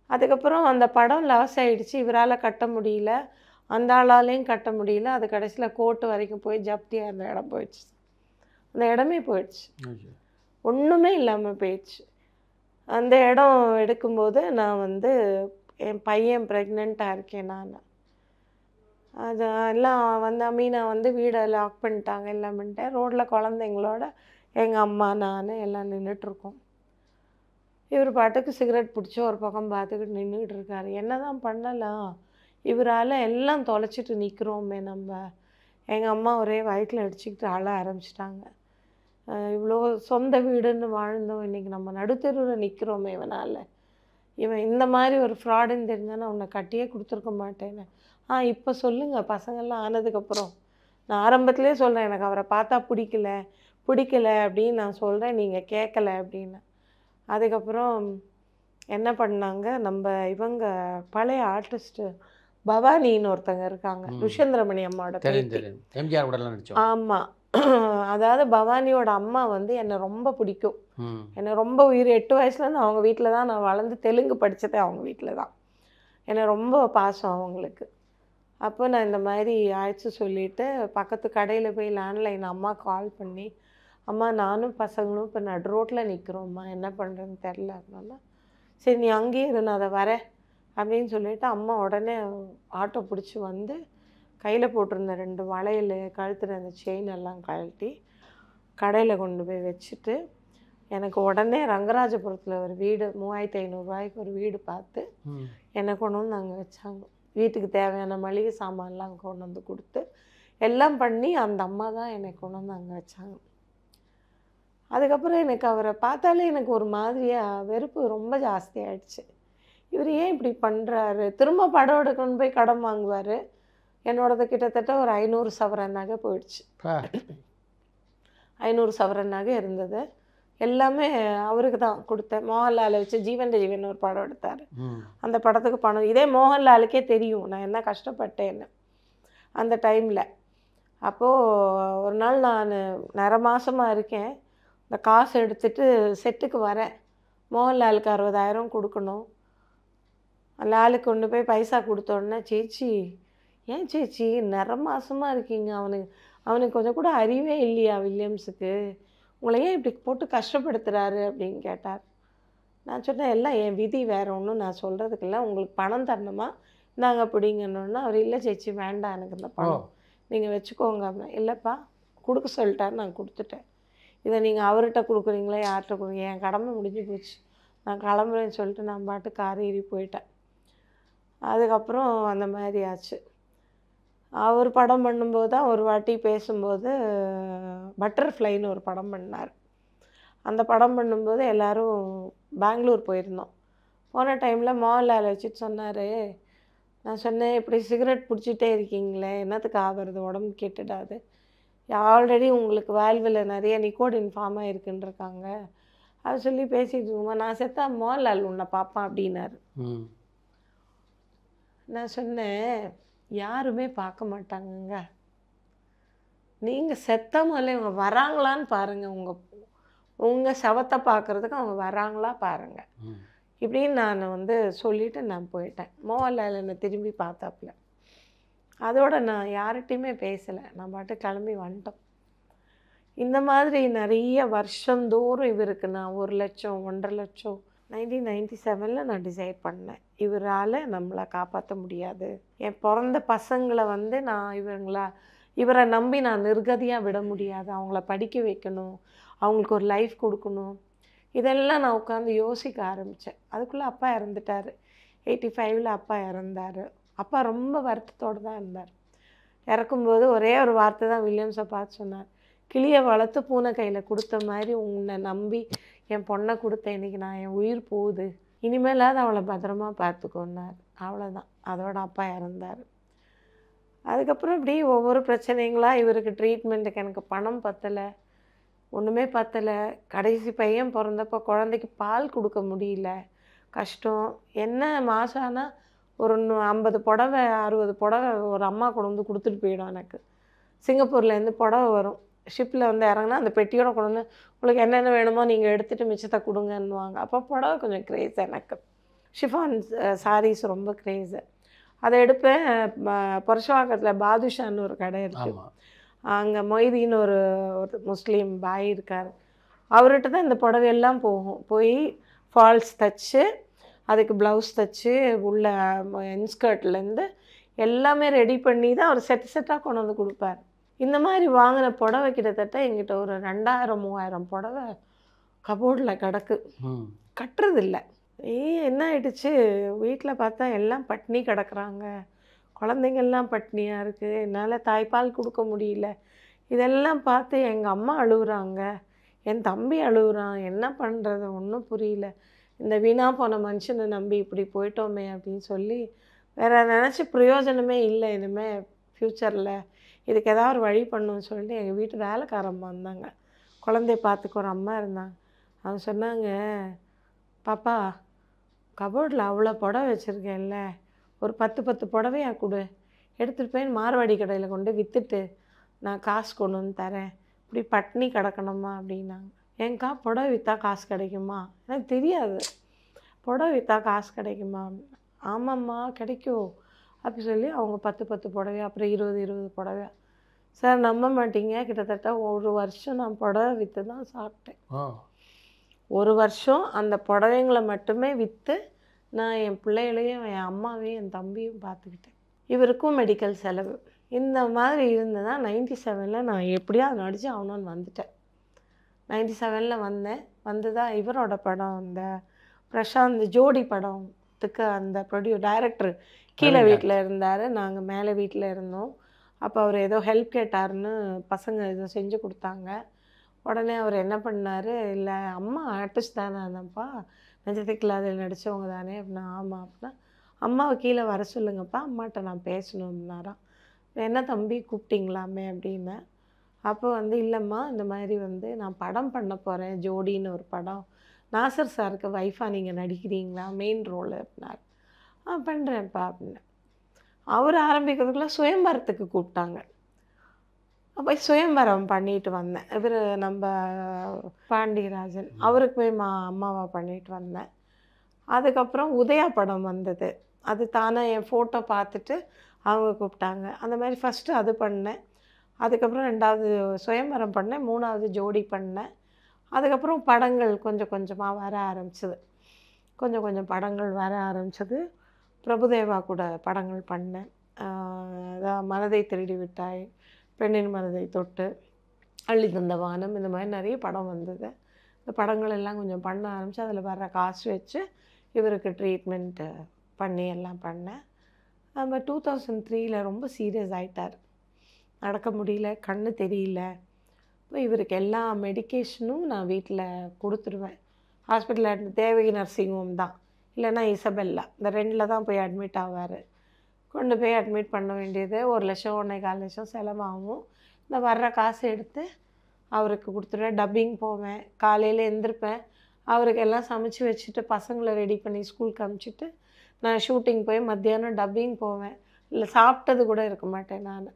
அதுக்கப்புறம் அந்த படம் லாஸ் ஆகிடுச்சு, இவரால் கட்ட முடியல, அந்த ஆளாலையும் கட்ட முடியல. அது கடைசியில் கோர்ட்டு வரைக்கும் போய் ஜப்தியாக அந்த இடம் போயிடுச்சு. அந்த இடமே போயிடுச்சு, ஒன்றுமே இல்லாமல் போயிடுச்சு. அந்த இடம் எடுக்கும்போது நான் வந்து என் பையன் ப்ரெக்னெண்ட்டாக இருக்கேன். நான் அது எல்லாம் வந்து அமீனா வந்து வீடை லாக் பண்ணிட்டாங்க, எல்லாம் பண்ணிட்டேன். ரோட்டில் குழந்தைங்களோட எங்கள் அம்மா நான் எல்லாம் நின்றுட்டுருக்கோம். இவர் பாட்டுக்கு சிகரெட் பிடிச்சி ஒரு பக்கம் பார்த்துக்கிட்டு நின்றுக்கிட்டு இருக்காரு. என்ன தான் பண்ணலாம், இவரால் எல்லாம் தொலைச்சிட்டு நிற்கிறோமே நம்ம. எங்கள் அம்மா ஒரே வயிற்றில் அடிச்சுக்கிட்டு அழ ஆரம்பிச்சிட்டாங்க. இவ்வளோ சொந்த வீடுன்னு வாழ்ந்தோம், இன்றைக்கி நம்ம நடுத்தெருவில் நிற்கிறோமே இவனால். இவன் இந்த மாதிரி ஒரு ஃப்ராடுன்னு தெரிஞ்சானே உன்னை கட்டியே கொடுத்துருக்க மாட்டேன்னு. இப்போ சொல்லுங்கள் பசங்கள்லாம் ஆனதுக்கப்புறம். நான் ஆரம்பத்துலேயே சொல்கிறேன், எனக்கு அவரை பார்த்தா பிடிக்கல அப்படின்னு நான் சொல்கிறேன், நீங்கள் கேட்கல அப்படின்னு. அதுக்கப்புறம் என்ன பண்ணாங்க, நம்ம இவங்க பழைய ஆர்டிஸ்ட்டு பவானின்னு ஒருத்தங்க இருக்காங்க, ருஷேந்திரமணி அம்மாவோட பேத்தி. எம்ஜிஆர் கூடலாம் நடிச்சோம். ஆமாம், அதாவது பவானியோட அம்மா வந்து என்னை ரொம்ப பிடிக்கும், என்னை ரொம்ப உயிர். 8 வயசுலேருந்து அவங்க வீட்டில் தான் நான் வளர்ந்து, தெலுங்கு படித்ததே அவங்க வீட்டில் தான். என்னை ரொம்ப பாசம் அவங்களுக்கு. அப்போ நான் இந்த மாதிரி ஆயிடுச்சு சொல்லிவிட்டு பக்கத்து கடையில் போய் லேண்ட்லைன் அம்மா கால் பண்ணி, அம்மா நானும் பசங்களும் இப்போ நடு ரோட்டில் நிற்கிறோம்மா, என்ன பண்ணுறதுன்னு தெரில. அதனால சரி நீ அங்கேயே இரு, நான் அதை வரேன் அப்படின்னு சொல்லிவிட்டு அம்மா உடனே ஆட்டோ பிடிச்சி வந்து கையில் போட்டிருந்த 2 வளையல், கழுத்தில் அந்த செயின் எல்லாம் கழட்டி கடையில் கொண்டு போய் வச்சுட்டு, எனக்கு உடனே ரங்கராஜபுரத்தில் ஒரு வீடு 3500 ரூபாய்க்கு ஒரு வீடு பார்த்து என்னை கொண்டு வந்து அங்கே வச்சாங்க. வீட்டுக்கு தேவையான மளிகை சாமான்லாம் கொண்டு வந்து கொடுத்து எல்லாம் பண்ணி அந்த அம்மா தான் என்னை கொண்டு வந்து அங்கே வச்சாங்க. அதுக்கப்புறம் எனக்கு அவரை பார்த்தாலே எனக்கு ஒரு மாதிரியாக வெறுப்பு ரொம்ப ஜாஸ்தி ஆகிடுச்சு. இவர் ஏன் இப்படி பண்ணுறாரு, திரும்ப படம் எடுக்கணும்னு போய் கடன் வாங்குவார். என்னோடது கிட்டத்தட்ட ஒரு 500 சவரன் நகை போயிடுச்சு. 500 சவரன் நகை இருந்தது, எல்லாமே அவருக்கு தான் கொடுத்தேன். மோகன்லாலை வச்சு ஜீவன் ஜீவன் ஒரு படம் எடுத்தார், அந்த படத்துக்கு பணம். இதே மோகன்லாலுக்கே தெரியும் நான் என்ன கஷ்டப்பட்டேன்னு அந்த டைமில். அப்போது ஒரு நாள் நான் நிற மாதமாக இருக்கேன், இந்த காசு எடுத்துகிட்டு செட்டுக்கு வரேன். மோகன்லாலுக்கு 60,000 கொடுக்கணும். லாலுக்கு கொண்டு போய் பைசா கொடுத்தோடனே, சேச்சி ஏன் சேச்சி நிற மாதமாக இருக்கீங்க, அவனுக்கு கொஞ்சம் கூட அறிவே இல்லையா வில்லியம்ஸுக்கு, உங்களை ஏன் இப்படி போட்டு கஷ்டப்படுத்துகிறாரு அப்படின்னு கேட்டார். நான் சொன்னேன், எல்லாம் என் விதி, வேறு ஒன்றும் நான் சொல்கிறதுக்கில்ல, உங்களுக்கு பணம் தரணுமா நாங்கள் பிடிங்கன்னொன்னா. அவர் இல்லை சேச்சி வேண்டாம் எனக்கு இந்த பணம், நீங்கள் வச்சுக்கோங்க அப்படின்னா. இல்லைப்பா கொடுக்க சொல்லிட்டார், நான் கொடுத்துட்டேன். இதை நீங்கள் அவர்கிட்ட கொடுக்குறீங்களா யார்கிட்ட கொடுங்க, என் கடமை முடிஞ்சு போச்சு, நான் கிளம்புறேன்னு சொல்லிட்டு நான் பாட்டு கார் ஏறி போயிட்டேன். அதுக்கப்புறம் அந்த மாதிரி ஆச்சு. அவர் படம் பண்ணும்போது தான் ஒரு வாட்டி பேசும்போது பட்டர்ஃப்ளைன்னு ஒரு படம் பண்ணார். அந்த படம் பண்ணும்போது எல்லோரும் பெங்களூர் போயிருந்தோம். போன டைமில் மோகன்லால் வச்சுட்டு சொன்னார். நான் சொன்னேன், இப்படி சிகரெட் பிடிச்சிட்டே இருக்கீங்களே என்னத்துக்கு ஆகிறது, உடம்பு கெட்டுடாது, ஆல்ரெடி உங்களுக்கு வால்வில் நிறைய நிக்கோடின் ஃபார்ம் ஆகிருக்குன்றிருக்காங்க. அது சொல்லி பேசிகிட்டு இருக்கோமா, நான் செத்தா மோகன்லால் உன்னை பார்ப்பான் அப்படின்னாரு. நான் சொன்னேன், யாருமே பார்க்க மாட்டாங்கங்க, நீங்கள் செத்த முதல்ல இவங்க வராங்களான்னு பாருங்கள், உங்கள் சவத்தை பார்க்குறதுக்கு அவங்க வராங்களா பாருங்கள் இப்படின்னு நான் வந்து சொல்லிவிட்டு நான் போயிட்டேன். மோகன்லால் என்னை திரும்பி பார்த்தாப்புல. அதோடு நான் யார்கிட்டையுமே பேசலை, நான் பாட்டு கிளம்பி வந்துட்டோம். இந்த மாதிரி நிறைய வருஷந்தோறும் இவருக்கு நான் 1 லட்சம் 1.5 லட்சம் 1997 நான் டிசைட் பண்ணேன், இவரால் நம்மளை காப்பாற்ற முடியாது, என் பிறந்த பசங்களை வந்து நான் இவரை நம்பி நான் நிர்கதியாக விட முடியாது, அவங்கள படிக்க வைக்கணும், அவங்களுக்கு ஒரு லைஃப் கொடுக்கணும். இதெல்லாம் நான் உட்காந்து யோசிக்க ஆரம்பித்தேன். அதுக்குள்ளே அப்பா இறந்துட்டார். 85 அப்பா இறந்தார். அப்பா ரொம்ப வருத்தத்தோடு தான் இருந்தார். இறக்கும்போது ஒரே ஒரு வார்த்தை தான் வில்லியம்ஸை பார்த்து சொன்னார், கிளியை வளர்த்து பூனை கையில் கொடுத்த மாதிரி உன்னை நம்பி என் பொண்ணை கொடுத்தேன், இன்றைக்கி நான் என் உயிர் போகுது, இனிமேலாவது அவளை பத்திரமா பார்த்துக்கோன்னார். அவ்வளோதான், அதோட அப்பா இறந்தார். அதுக்கப்புறம் இப்படி ஒவ்வொரு பிரச்சனைங்களாக, இவருக்கு ட்ரீட்மெண்ட்டுக்கு எனக்கு பணம் பத்தலை, ஒன்றுமே பத்தலை. கடைசி பையன் பிறந்தப்போ குழந்தைக்கு பால் கொடுக்க முடியல, கஷ்டம். என்ன மாதம் ஆனால் ஒரு 50 புடவை 60 புடவை ஒரு அம்மா கொண்டு வந்து கொடுத்துட்டு போயிடும். எனக்கு சிங்கப்பூர்லேருந்து புடவை வரும், ஷிப்பில் வந்து இறங்குனா அந்த பெட்டியோட கொண்டு வந்து உங்களுக்கு என்னென்ன வேணுமோ நீங்கள் எடுத்துகிட்டு மிச்சத்தை கொடுங்கன்னுவாங்க. அப்போ புடவை கொஞ்சம் க்ரேஸ் எனக்கு. ஷிஃபான் சாரீஸ் ரொம்ப க்ரேஸு. அதை எடுப்பேன். புரஷவாக்கத்தில் பாதுஷான்னு ஒரு கடை இருக்குது. அங்கே மொய்தீன்னு ஒரு முஸ்லீம் பாய் இருக்கார். அவர்கிட்ட தான் இந்த புடவையெல்லாம் போகும். போய் ஃபால்ஸ் தைச்சு அதுக்கு ப்ளவுஸ் தைச்சு உள்ள இன்ஸ்கர்ட்லேருந்து எல்லாமே ரெடி பண்ணி தான் அவர் செட்டாக கொண்டு வந்து கொடுப்பார். இந்த மாதிரி வாங்கின புடவை கிட்டத்தட்ட எங்கிட்ட ஒரு 2000-3000 புடவை கபோர்டில் கிடக்கு. கட்டுறதில்லை. என்ன ஆயிடுச்சு, வீட்டில் பார்த்தா எல்லாம் பட்னி கிடக்குறாங்க, குழந்தைங்கள்லாம் பட்னியாக இருக்குது, என்னால் தாய்ப்பால் கொடுக்க முடியல. இதெல்லாம் பார்த்து எங்கள் அம்மா அழுகுறாங்க, என் தம்பி அழுகுறான். என்ன பண்ணுறது ஒன்றும் புரியல. இந்த வீணாக போன மனுஷனை நம்பி இப்படி போயிட்டோமே அப்படின்னு சொல்லி வேறு நினச்சி பிரயோஜனமே இல்லை. இனிமேல் ஃப்யூச்சரில் இதுக்கு ஏதாவது ஒரு வழி பண்ணணும்னு சொல்லிட்டு எங்கள் வீட்டு வேலைக்காரம்மா இருந்தாங்க. குழந்தைய பார்த்துக்க ஒரு அம்மா இருந்தாங்க. அவங்க சொன்னாங்க, பாப்பா கபோர்டில் அவ்வளோ புடவை வச்சுருக்கேன்ல, ஒரு 10 புடவையா கொடு, எடுத்துகிட்டு போய் மார்வாடி கடையில் கொண்டு விற்றுட்டு நான் காசு கொண்டு வந்து தரேன், இப்படி பட்னி கிடக்கணுமா அப்படின்னாங்க. ஏங்க்கா புடவை விற்றா காசு கிடைக்குமா? எனக்கு தெரியாது. புடவை விற்றா காசு கிடைக்குமா? ஆமாம்மா கிடைக்கும் அப்படி சொல்லி அவங்க 10 புடவையா, அப்புறம் 20 புடவையா. சார் நம்ப மாட்டீங்க, கிட்டத்தட்ட 1 வருஷம் நான் புடவை விற்று தான் சாப்பிட்டேன். 1 வருஷம் அந்த புடவைங்களை மட்டுமே விற்று நான் என் பிள்ளைகளையும் என் அம்மாவையும் என் தம்பியும் பார்த்துக்கிட்டேன். இவருக்கும் மெடிக்கல் செலவு. இந்த மாதிரி இருந்ததுதான் 97 நான் எப்படியாவது நடிச்சு ஆகணும்னு வந்துட்டேன். 97 வந்தேன். வந்து தான் இவரோட படம், அந்த பிரசாந்த் ஜோடி படத்துக்கு அந்த டைரக்டர் கீழே வீட்டில் இருந்தார், நாங்கள் மேலே வீட்டில் இருந்தோம். அப்போ அவர் ஏதோ ஹெல்ப் கேட்டாருன்னு பசங்க ஏதோ செஞ்சு கொடுத்தாங்க. உடனே அவர் என்ன பண்ணார், இல்லை அம்மா ஆர்டிஸ்ட் தானே அதான்ப்பா, நட்சத்திரத்தில் அதில் நடித்தவங்க தானே அப்படின்னா. ஆமாம் அப்படின்னா, அம்மாவை கீழே வர சொல்லுங்கப்பா, அம்மாட்ட நான் பேசணும்னாராம். என்ன தம்பி கூப்பிட்டிங்களாமே அப்படின்னேன். அப்போ வந்து இல்லைம்மா, இந்த மாதிரி வந்து நான் படம் பண்ண போகிறேன், ஜோடின்னு ஒரு படம், நாசர் சாருக்கு வைஃபாக நீங்கள் நடிக்கிறீங்களா, மெயின் ரோல் அப்படின்னாரு. பண்ணுறேன்ப்பா அப்படின்னு. அவர் ஆரம்பிக்கிறதுக்குள்ளே சுயம்பரத்துக்கு கூப்பிட்டாங்க. அப்போ சுயம்பரம் பண்ணிட்டு வந்தேன். இவர் நம்ம பாண்டியராஜன் அவருக்கு போய் அம்மாவா பண்ணிட்டு வந்தேன். அதுக்கப்புறம் உதயா படம் வந்தது. அது தானே என் ஃபோட்டோ பார்த்துட்டு அவங்க கூப்பிட்டாங்க. அந்த மாதிரி ஃபஸ்ட்டு அது பண்ணேன். அதுக்கப்புறம் 2வது சுயம்பரம் பண்ணேன். 3வது ஜோடி பண்ணேன். அதுக்கப்புறம் படங்கள் கொஞ்சம் கொஞ்சமாக வர ஆரம்பிச்சது. கொஞ்சம் படங்கள் வர ஆரம்பிச்சது. பிரபுதேவா கூட படங்கள் பண்ணேன். அதான் மனதை திருடி விட்டாய், பெண்ணின் மனதை தொட்டு, அள்ளி தந்த வானம், இந்த மாதிரி நிறைய படம் வந்தது. இந்த படங்கள் எல்லாம் கொஞ்சம் பண்ண ஆரம்பித்து அதில் வர்ற காசு வச்சு இவருக்கு ட்ரீட்மெண்ட்டு பண்ணி எல்லாம் பண்ணேன். நம்ம 2003 ரொம்ப சீரியஸ் ஆகிட்டார். நடக்க முடியல, கண்ணு தெரியல. இப்போ இவருக்கு எல்லா மெடிக்கேஷனும் நான் வீட்டில் கொடுத்துருவேன். ஹாஸ்பிட்டலில் தேவகி நர்சிங் ஹோம் தான், இல்லைன்னா இசபெல்லா, இந்த 2ல் தான் போய் அட்மிட் ஆவார். கொண்டு போய் அட்மிட் பண்ண வேண்டியது 1 லட்சம் 1.25 லட்சம் செலவாகும். இந்த வர்ற காசு எடுத்து அவருக்கு கொடுத்துருவேன். டப்பிங் போவேன், காலையில் எழுந்திருப்பேன், அவருக்கு எல்லாம் சமைச்சு வச்சுட்டு பசங்களை ரெடி பண்ணி ஸ்கூலுக்கு அனுப்பிச்சிட்டு நான் ஷூட்டிங் போய் மத்தியானம் டப்பிங் போவேன். இல்லை சாப்பிட்டது கூட இருக்க மாட்டேன் நான்.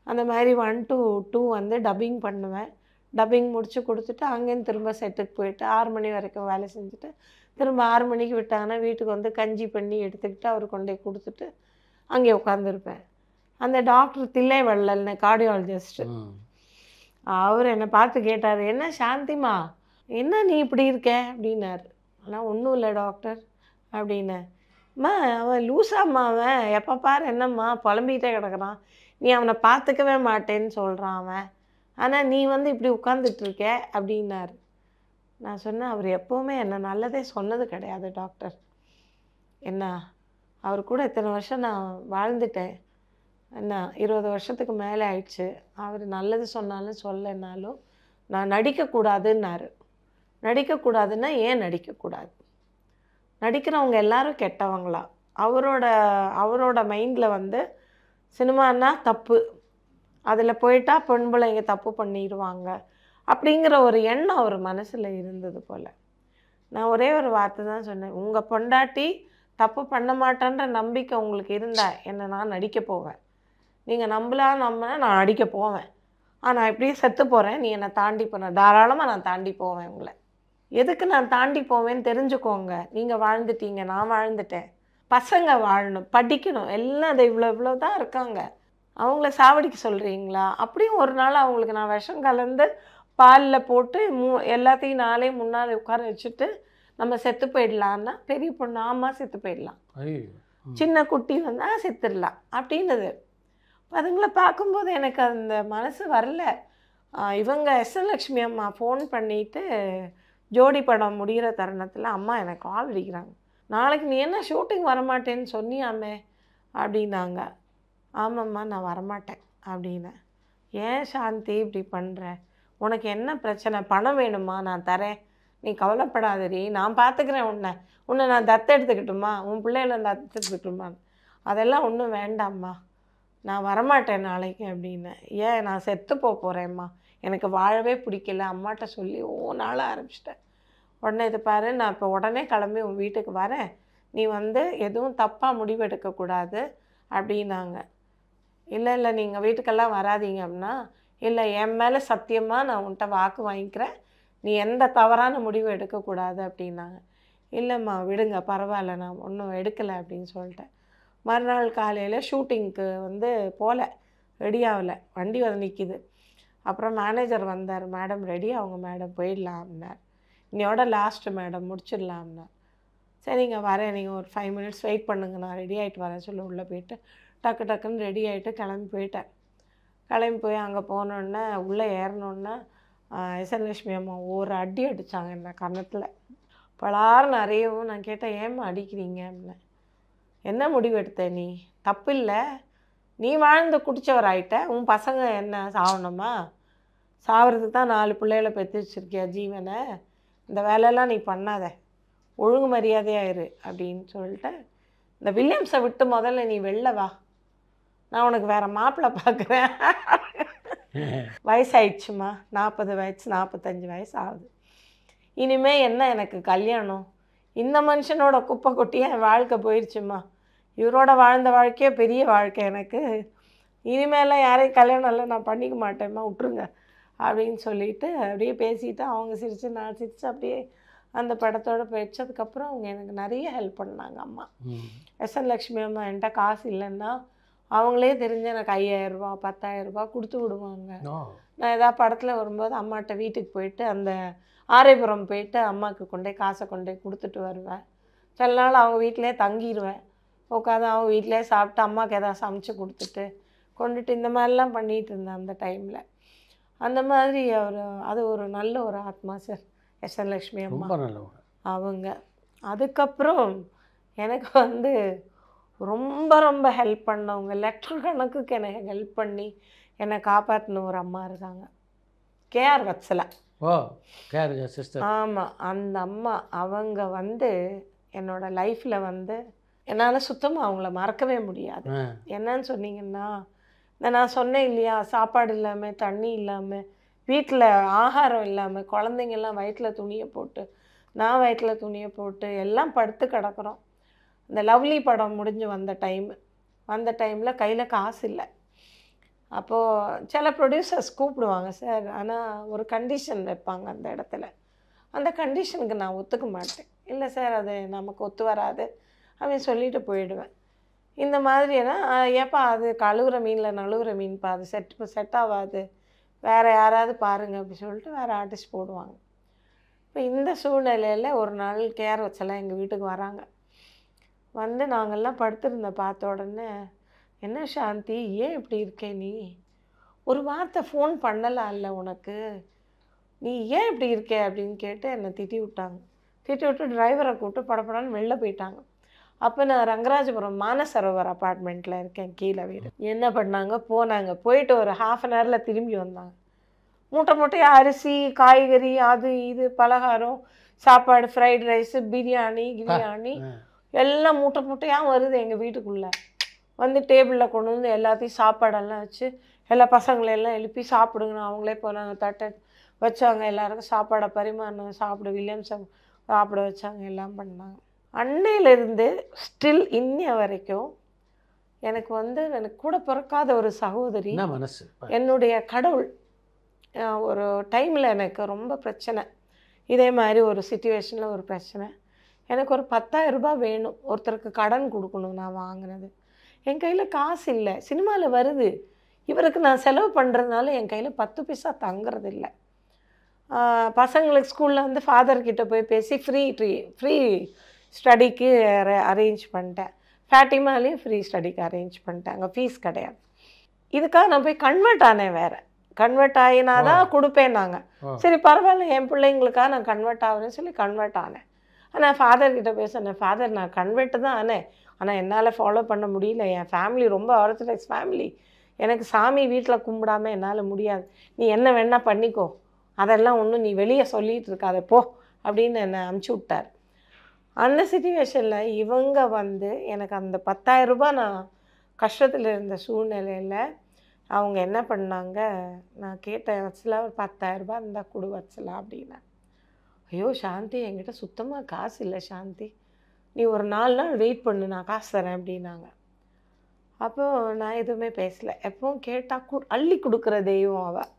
அந்த மாதிரி 1 to 2 வந்து டப்பிங் பண்ணுவேன். டப்பிங் முடித்து கொடுத்துட்டு அங்கேருந்து திரும்ப செட்டுக்கு போயிட்டு 6 மணி வரைக்கும் வேலை செஞ்சுட்டு திரும்ப 6 மணிக்கு விட்டாங்கன்னா வீட்டுக்கு வந்து கஞ்சி பண்ணி எடுத்துக்கிட்டு அவர் கொண்டே கொடுத்துட்டு அங்கே உட்காந்துருப்பேன். அந்த டாக்டர் தில்லைவள்ளல்னு கார்டியாலஜிஸ்ட்டு, அவர் என்னை பார்த்து கேட்டார், என்ன சாந்திமா, என்ன நீ இப்படி இருக்க அப்படின்னாரு. ஆனால் ஒன்றும் இல்லை டாக்டர் அப்படின்னேன். அம்மா அவன் லூஸாம்மா, அவன் எப்போ பாரு என்னம்மா புலம்பிக்கிட்டே கிடக்குறான், நீ அவனை பார்த்துக்கவே மாட்டேன்னு சொல்கிறான் அவன், ஆனால் நீ வந்து இப்படி உட்காந்துட்ருக்க அப்படின்னாரு. நான் சொன்னேன், அவர் எப்போவுமே என்னை நல்லதே சொன்னது கிடையாது டாக்டர். என்ன அவர் கூட இத்தனை வருஷம் நான் வாழ்ந்துட்டேன், என்ன 20 வருஷத்துக்கு மேலே ஆயிடுச்சு. அவர் நல்லது சொன்னாலும் சொல்லனாலும் நான் நடிக்கக்கூடாதுன்னாரு. நடிக்கக்கூடாதுன்னா ஏன் நடிக்கக்கூடாது? நடிக்கிறவங்க எல்லாரும் கெட்டவங்களா? அவரோட மைண்டில் வந்து சினிமான்னா தப்பு, அதில் போயிட்டா பெண் பிள்ளைங்க தப்பு பண்ணிடுவாங்க அப்படிங்கிற ஒரு எண்ணம் அவர் மனசில் இருந்தது போல். நான் ஒரே ஒரு வார்த்தை தான் சொன்னேன், உங்கள் பொண்டாட்டி தப்பு பண்ண மாட்டேன்ற நம்பிக்கை உங்களுக்கு இருந்தால் என்ன நான் நடிக்க போவேன், நீங்கள் நம்பனா நான் நடிக்க போவேன் நான் இப்படியே செத்து போகிறேன், நீ என்னை தாண்டி போன, தாராளமாக நான் தாண்டி போவேன் உங்களை. எதுக்கு நான் தாண்டி போவேன்னு தெரிஞ்சுக்கோங்க. நீங்கள் வாழ்ந்துட்டீங்க, நான் வாழ்ந்துட்டேன். பசங்க வாழணும், படிக்கணும், எல்லாம் அது இவ்வளோ தான் இருக்காங்க. அவங்கள சாவடிக்க சொல்கிறீங்களா? அப்படியும் ஒரு நாள் அவங்களுக்கு நான் விஷம் கலந்து பாலில் போட்டு எல்லாத்தையும் நாளே முன்னால் உட்கார வச்சுட்டு நம்ம செத்து போயிடலான்னா, பெரிய பொண்ணு ஆமாம் செத்து போயிடலாம், சின்ன குட்டி வந்தால் செத்துடலாம் அப்படின்னுது. அதுங்களை பார்க்கும்போது எனக்கு அந்த மனசு வரல. இவங்க எஸ்எல்லக்ஷ்மி அம்மா ஃபோன் பண்ணிவிட்டு ஜோடி படம் முடிகிற தருணத்தில் அம்மா எனக்கு கால் அடிக்கிறாங்க. நாளைக்கு நீ என்ன ஷூட்டிங் வரமாட்டேன்னு சொன்னியாமே அப்படின்னாங்க. ஆமாம்மா நான் வரமாட்டேன் அப்படின்னேன். ஏன் சாந்தி இப்படி பண்ணுற? உனக்கு என்ன பிரச்சனை? பணம் வேணுமா? நான் தரேன், நீ கவலைப்படாதடி, நான் பார்த்துக்கிறேன் உன்னை நான் தத்தெடுத்துக்கிட்டுமா, உன் பிள்ளைகளை தத்தெடுத்துக்கிட்டுமா? அதெல்லாம் ஒன்றும் வேண்டாம்மா, நான் வரமாட்டேன் நாளைக்கு அப்படின்னு. ஏன்? நான் செத்து போகிறேம்மா, எனக்கு வாழவே பிடிக்கல, அம்மாட்ட சொல்லி நாள ஆரம்பிச்சிட்டேன். உடனே இது பாரு, நான் இப்போ உடனே கிளம்பி உன் வீட்டுக்கு வரேன், நீ எதுவும் தப்பாக முடிவு எடுக்கக்கூடாது அப்படின்னாங்க. இல்லை நீங்கள் வீட்டுக்கெல்லாம் வராதீங்க அப்படின்னா, இல்லை என் மேலே சத்தியமாக நான் உன்கிட்ட வாக்கு வாங்கிக்கிறேன், நீ எந்த தவறான முடிவு எடுக்கக்கூடாது அப்படின்னாங்க. இல்லைம்மா விடுங்க பரவாயில்ல, நான் ஒன்றும் எடுக்கலை அப்படின்னு சொல்லிட்டேன். மறுநாள் காலையில் ஷூட்டிங்க்கு போகல, ரெடி ஆகலை, வண்டி நிற்கிது. அப்புறம் மேனேஜர் வந்தார், மேடம் ரெடி அவங்க மேடம் போயிடலாம் அப்படின்னார். இன்னையோட லாஸ்ட்டு மேடம் முடிச்சிடலாம் அப்படின்னார். சரிங்க வரேன், நீங்கள் ஒரு 5 மினிட்ஸ் வெயிட் பண்ணுங்க, நான் ரெடி ஆகிட்டு வரேன் சொல்லி உள்ளே போயிட்டு டக்குன்னு ரெடி ஆகிட்டு கிளம்பி போயிட்டேன். கிளம்பி போய் அங்கே போனோடனே உள்ளே ஏறினோடனே எஸ்எல்லக்ஷ்மி அம்மா ஒரு அடி அடித்தாங்க என்ன கன்னத்தில், பலாரும் நிறையவும். நான் கேட்டேன் ஏம்மா அடிக்கிறீங்க அப்படின்னேன். என்ன முடிவு எடுத்த நீ? தப்பு இல்லை, நீ வாழ்ந்து குடித்தவர் ஆகிட்ட, உன் பசங்க என்ன சாகணுமா? சாகிறதுக்கு தான் 4 பிள்ளைகளை பெற்று வச்சுருக்கியா ஜீவனை, இந்த வேலையெல்லாம் நீ பண்ணாத, ஒழுங்கு மரியாதையாயிரு அப்படின்னு சொல்லிட்டு, இந்த வில்லியம்ஸை விட்டு முதல்ல நீ வெளில வா, நான் உனக்கு வேறு மாப்பிள்ளை பார்க்குறேன். வயசாயிடுச்சுமா, 40 வயசு 45 வயசு ஆகுது, இனிமேல் என்ன எனக்கு கல்யாணம்? இந்த மனுஷனோட குப்பை கொட்டியே என் வாழ்க்கை போயிடுச்சுமா, இவரோட வாழ்ந்த வாழ்க்கையே பெரிய வாழ்க்கை எனக்கு, இனிமேலாம் யாரையும் கல்யாணம் இல்லை நான் பண்ணிக்க மாட்டேம்மா, விட்டுருங்க அப்படின்னு சொல்லிவிட்டு அப்படியே பேசிவிட்டு அவங்க சிரித்து நான் சிரித்து அப்படியே அந்த படத்தோடு போயிடுச்சு. அதுக்கப்புறம் அவங்க எனக்கு நிறைய ஹெல்ப் பண்ணாங்க அம்மா. எஸ்எல்லக்ஷ்மி அம்மா என்கிட்ட காசு இல்லைன்னா அவங்களே தெரிஞ்சு எனக்கு 5000 ரூபா 10,000 ரூபா கொடுத்து விடுவாங்க. நான் ஏதாவது படத்தில் வரும்போது அம்மாட்ட வீட்டுக்கு போயிட்டு அந்த ஆரைபுரம் போயிட்டு அம்மாவுக்கு காசை கொடுத்துட்டு வருவேன். சில நாள் அவங்க வீட்டிலே தங்கிடுவேன், உட்காந்து அவங்க வீட்டிலே சாப்பிட்டு அம்மாவுக்கு எதாவது சமைச்சு கொடுத்துட்டு கொண்டுட்டு இந்த மாதிரிலாம் பண்ணிகிட்டு இருந்தேன் அந்த டைமில். அந்த மாதிரி அது ஒரு நல்ல ஒரு ஆத்மா சார் எஸ்எல்லக்ஷ்மி அம்மா அவங்க. அதுக்கப்புறம் எனக்கு ரொம்ப ரொம்ப ஹெல்ப் பண்ணவங்க, லெட்டர் கணக்குக்கு எனக்கு ஹெல்ப் பண்ணி என்னை காப்பாற்றின ஒரு அம்மா இருக்காங்க, கேஆர் வத்சலா. ஆமாம், அந்த அம்மா அவங்க என்னோட லைஃப்பில் என்னால் சுத்தமாக அவங்கள மறக்கவே முடியாது. என்னன்னு சொன்னீங்கன்னா, நான் சொன்னேன் இல்லையா, சாப்பாடு இல்லாமல் தண்ணி இல்லாமல் வீட்டில் ஆகாரம் இல்லாமல் குழந்தைங்கள்லாம் வயிற்றில் துணியை போட்டு நான் வயிற்றில் துணியை போட்டு எல்லாம் படுத்து கிடக்குறோம். இந்த லவ்லி படம் முடிஞ்சு வந்த டைமில் கையில் காசு இல்லை. அப்போது சில ப்ரொடியூசர்ஸ் கூப்பிடுவாங்க சார், ஆனால் ஒரு கண்டிஷன் வைப்பாங்க அந்த இடத்துல. அந்த கண்டிஷனுக்கு நான் ஒத்துக்க மாட்டேன். இல்லை சார் அது நமக்கு ஒத்து வராது அப்படின்னு சொல்லிட்டு போயிடுவேன். இந்த மாதிரினா ஏப்பா அது கழுவுற மீனில் நழுவுற மீன்ப்பா, அது செட் ஆகாது, வேறு யாராவது பாருங்கள் அப்படி சொல்லிட்டு வேறு ஆர்டிஸ்ட் போடுவாங்க. இப்போ இந்த சூழ்நிலையில் ஒரு நாள் கேஆர் வச்சலாம் எங்கள் வீட்டுக்கு வராங்க. நாங்கள்லாம் படுத்திருந்த பார்த்த உடனே, என்ன சாந்தி ஏன் இப்படி இருக்கே நீ, ஒரு வார்த்தை ஃபோன் பண்ணலாம் இல்லை உனக்கு, நீ ஏன் இப்படி இருக்கே அப்படின்னு கேட்டு என்னை திட்டி விட்டாங்க. திட்டி விட்டு டிரைவரை கூப்பிட்டு படப்படான்னு வெளில போயிட்டாங்க. அப்போ நான் ரங்கராஜபுரம் மானசரோவர் அப்பார்ட்மெண்ட்டில் இருக்கேன், கீழே வீடு. என்ன பண்ணாங்க, போயிட்டு ஒரு 1/2 அன் ஹவரில் திரும்பி வந்தாங்க. மூட்டையாக அரிசி காய்கறி அது இது பலகாரம் சாப்பாடு ஃப்ரைட் ரைஸு பிரியாணி எல்லாம் மூட்டையாக வருது எங்கள் வீட்டுக்குள்ளே. டேபிளில் கொண்டு எல்லாத்தையும் சாப்பாடெல்லாம் வச்சு எல்லா பசங்களையெல்லாம் எழுப்பி சாப்பிடுங்கன்னு அவங்களே போனாங்க. தட்டை வச்சாங்க, எல்லாருக்கும் சாப்பாடை பரிமாறினாங்க, வில்லியம்ஸை சாப்பிட வச்சாங்க, எல்லாம் பண்ணாங்க. அன்னையிலேருந்து ஸ்டில் இன்னைய வரைக்கும் எனக்கு எனக்கு கூட பிறக்காத ஒரு சகோதரி, என்னுடைய கடவுள் ஒரு டைமில் எனக்கு ரொம்ப பிரச்சனை, இதே மாதிரி ஒரு சிச்சுவேஷனில் ஒரு பிரச்சனை. எனக்கு ஒரு 10,000 ரூபாய் வேணும், ஒருத்தருக்கு கடன் கொடுக்கணும். நான் வாங்கினது என் கையில் காசு இல்லை. சினிமாவில் வருது, இவருக்கு நான் செலவு பண்ணுறதுனால என் கையில் 10 பைசா தங்குறது இல்லை. பசங்களுக்கு ஸ்கூலில் வந்து ஃபாதர்கிட்ட போய் பேசி ஃப்ரீ ஸ்டடிக்கு அரேஞ்ச் பண்ணிட்டேன். ஃபேட்டிமாலையும் ஃப்ரீ ஸ்டடிக்கு அரேஞ்ச் பண்ணிட்டேன். அங்கே ஃபீஸ் கிடையாது. இதுக்காக நான் போய் கன்வெர்ட் ஆனேன். வேறு கன்வெர்ட் ஆகினா தான் கொடுப்பேன் நாங்கள். சரி பரவாயில்ல, என் பிள்ளைங்களுக்காக நான் கன்வெர்ட் ஆகுறேன்னு சொல்லி கன்வெர்ட் ஆனேன். ஆனால் ஃபாதர்கிட்ட போய் சொன்னேன், ஃபாதர் நான் கன்வெர்ட்டு தான் ஆனேன், ஆனால் என்னால் ஃபாலோ பண்ண முடியல. என் ஃபேமிலி ரொம்ப ஆர்த்தடாக்ஸ் ஃபேமிலி, எனக்கு சாமி வீட்டில் கும்பிடாமல் என்னால் முடியாது. நீ என்ன வேணால் பண்ணிக்கோ, அதெல்லாம் ஒன்றும் நீ வெளியே சொல்லிகிட்டு இருக்காத போ அப்படின்னு என்னை அமுச்சு விட்டார். அந்த சிச்சுவேஷனில் இவங்க வந்து எனக்கு அந்த 10,000 ரூபாய் நான் கஷ்டத்தில் இருந்த சூழ்நிலையில் அவங்க என்ன பண்ணாங்க, நான் கேட்டேன் வச்சலா ஒரு 10,000 ரூபாய் இருந்தால் கொடு வச்சலா அப்படின்னா. ஐயோ சாந்தி, என்கிட்ட சுத்தமாக காசு இல்லை சாந்தி, நீ ஒரு 4 நாள் வெயிட் பண்ணு, நான் காசு தரேன் அப்படின்னாங்க. அப்போது நான் எதுவுமே பேசலை. எப்பவும் கேட்டால் அள்ளி கொடுக்குற தெய்வம் அவள்.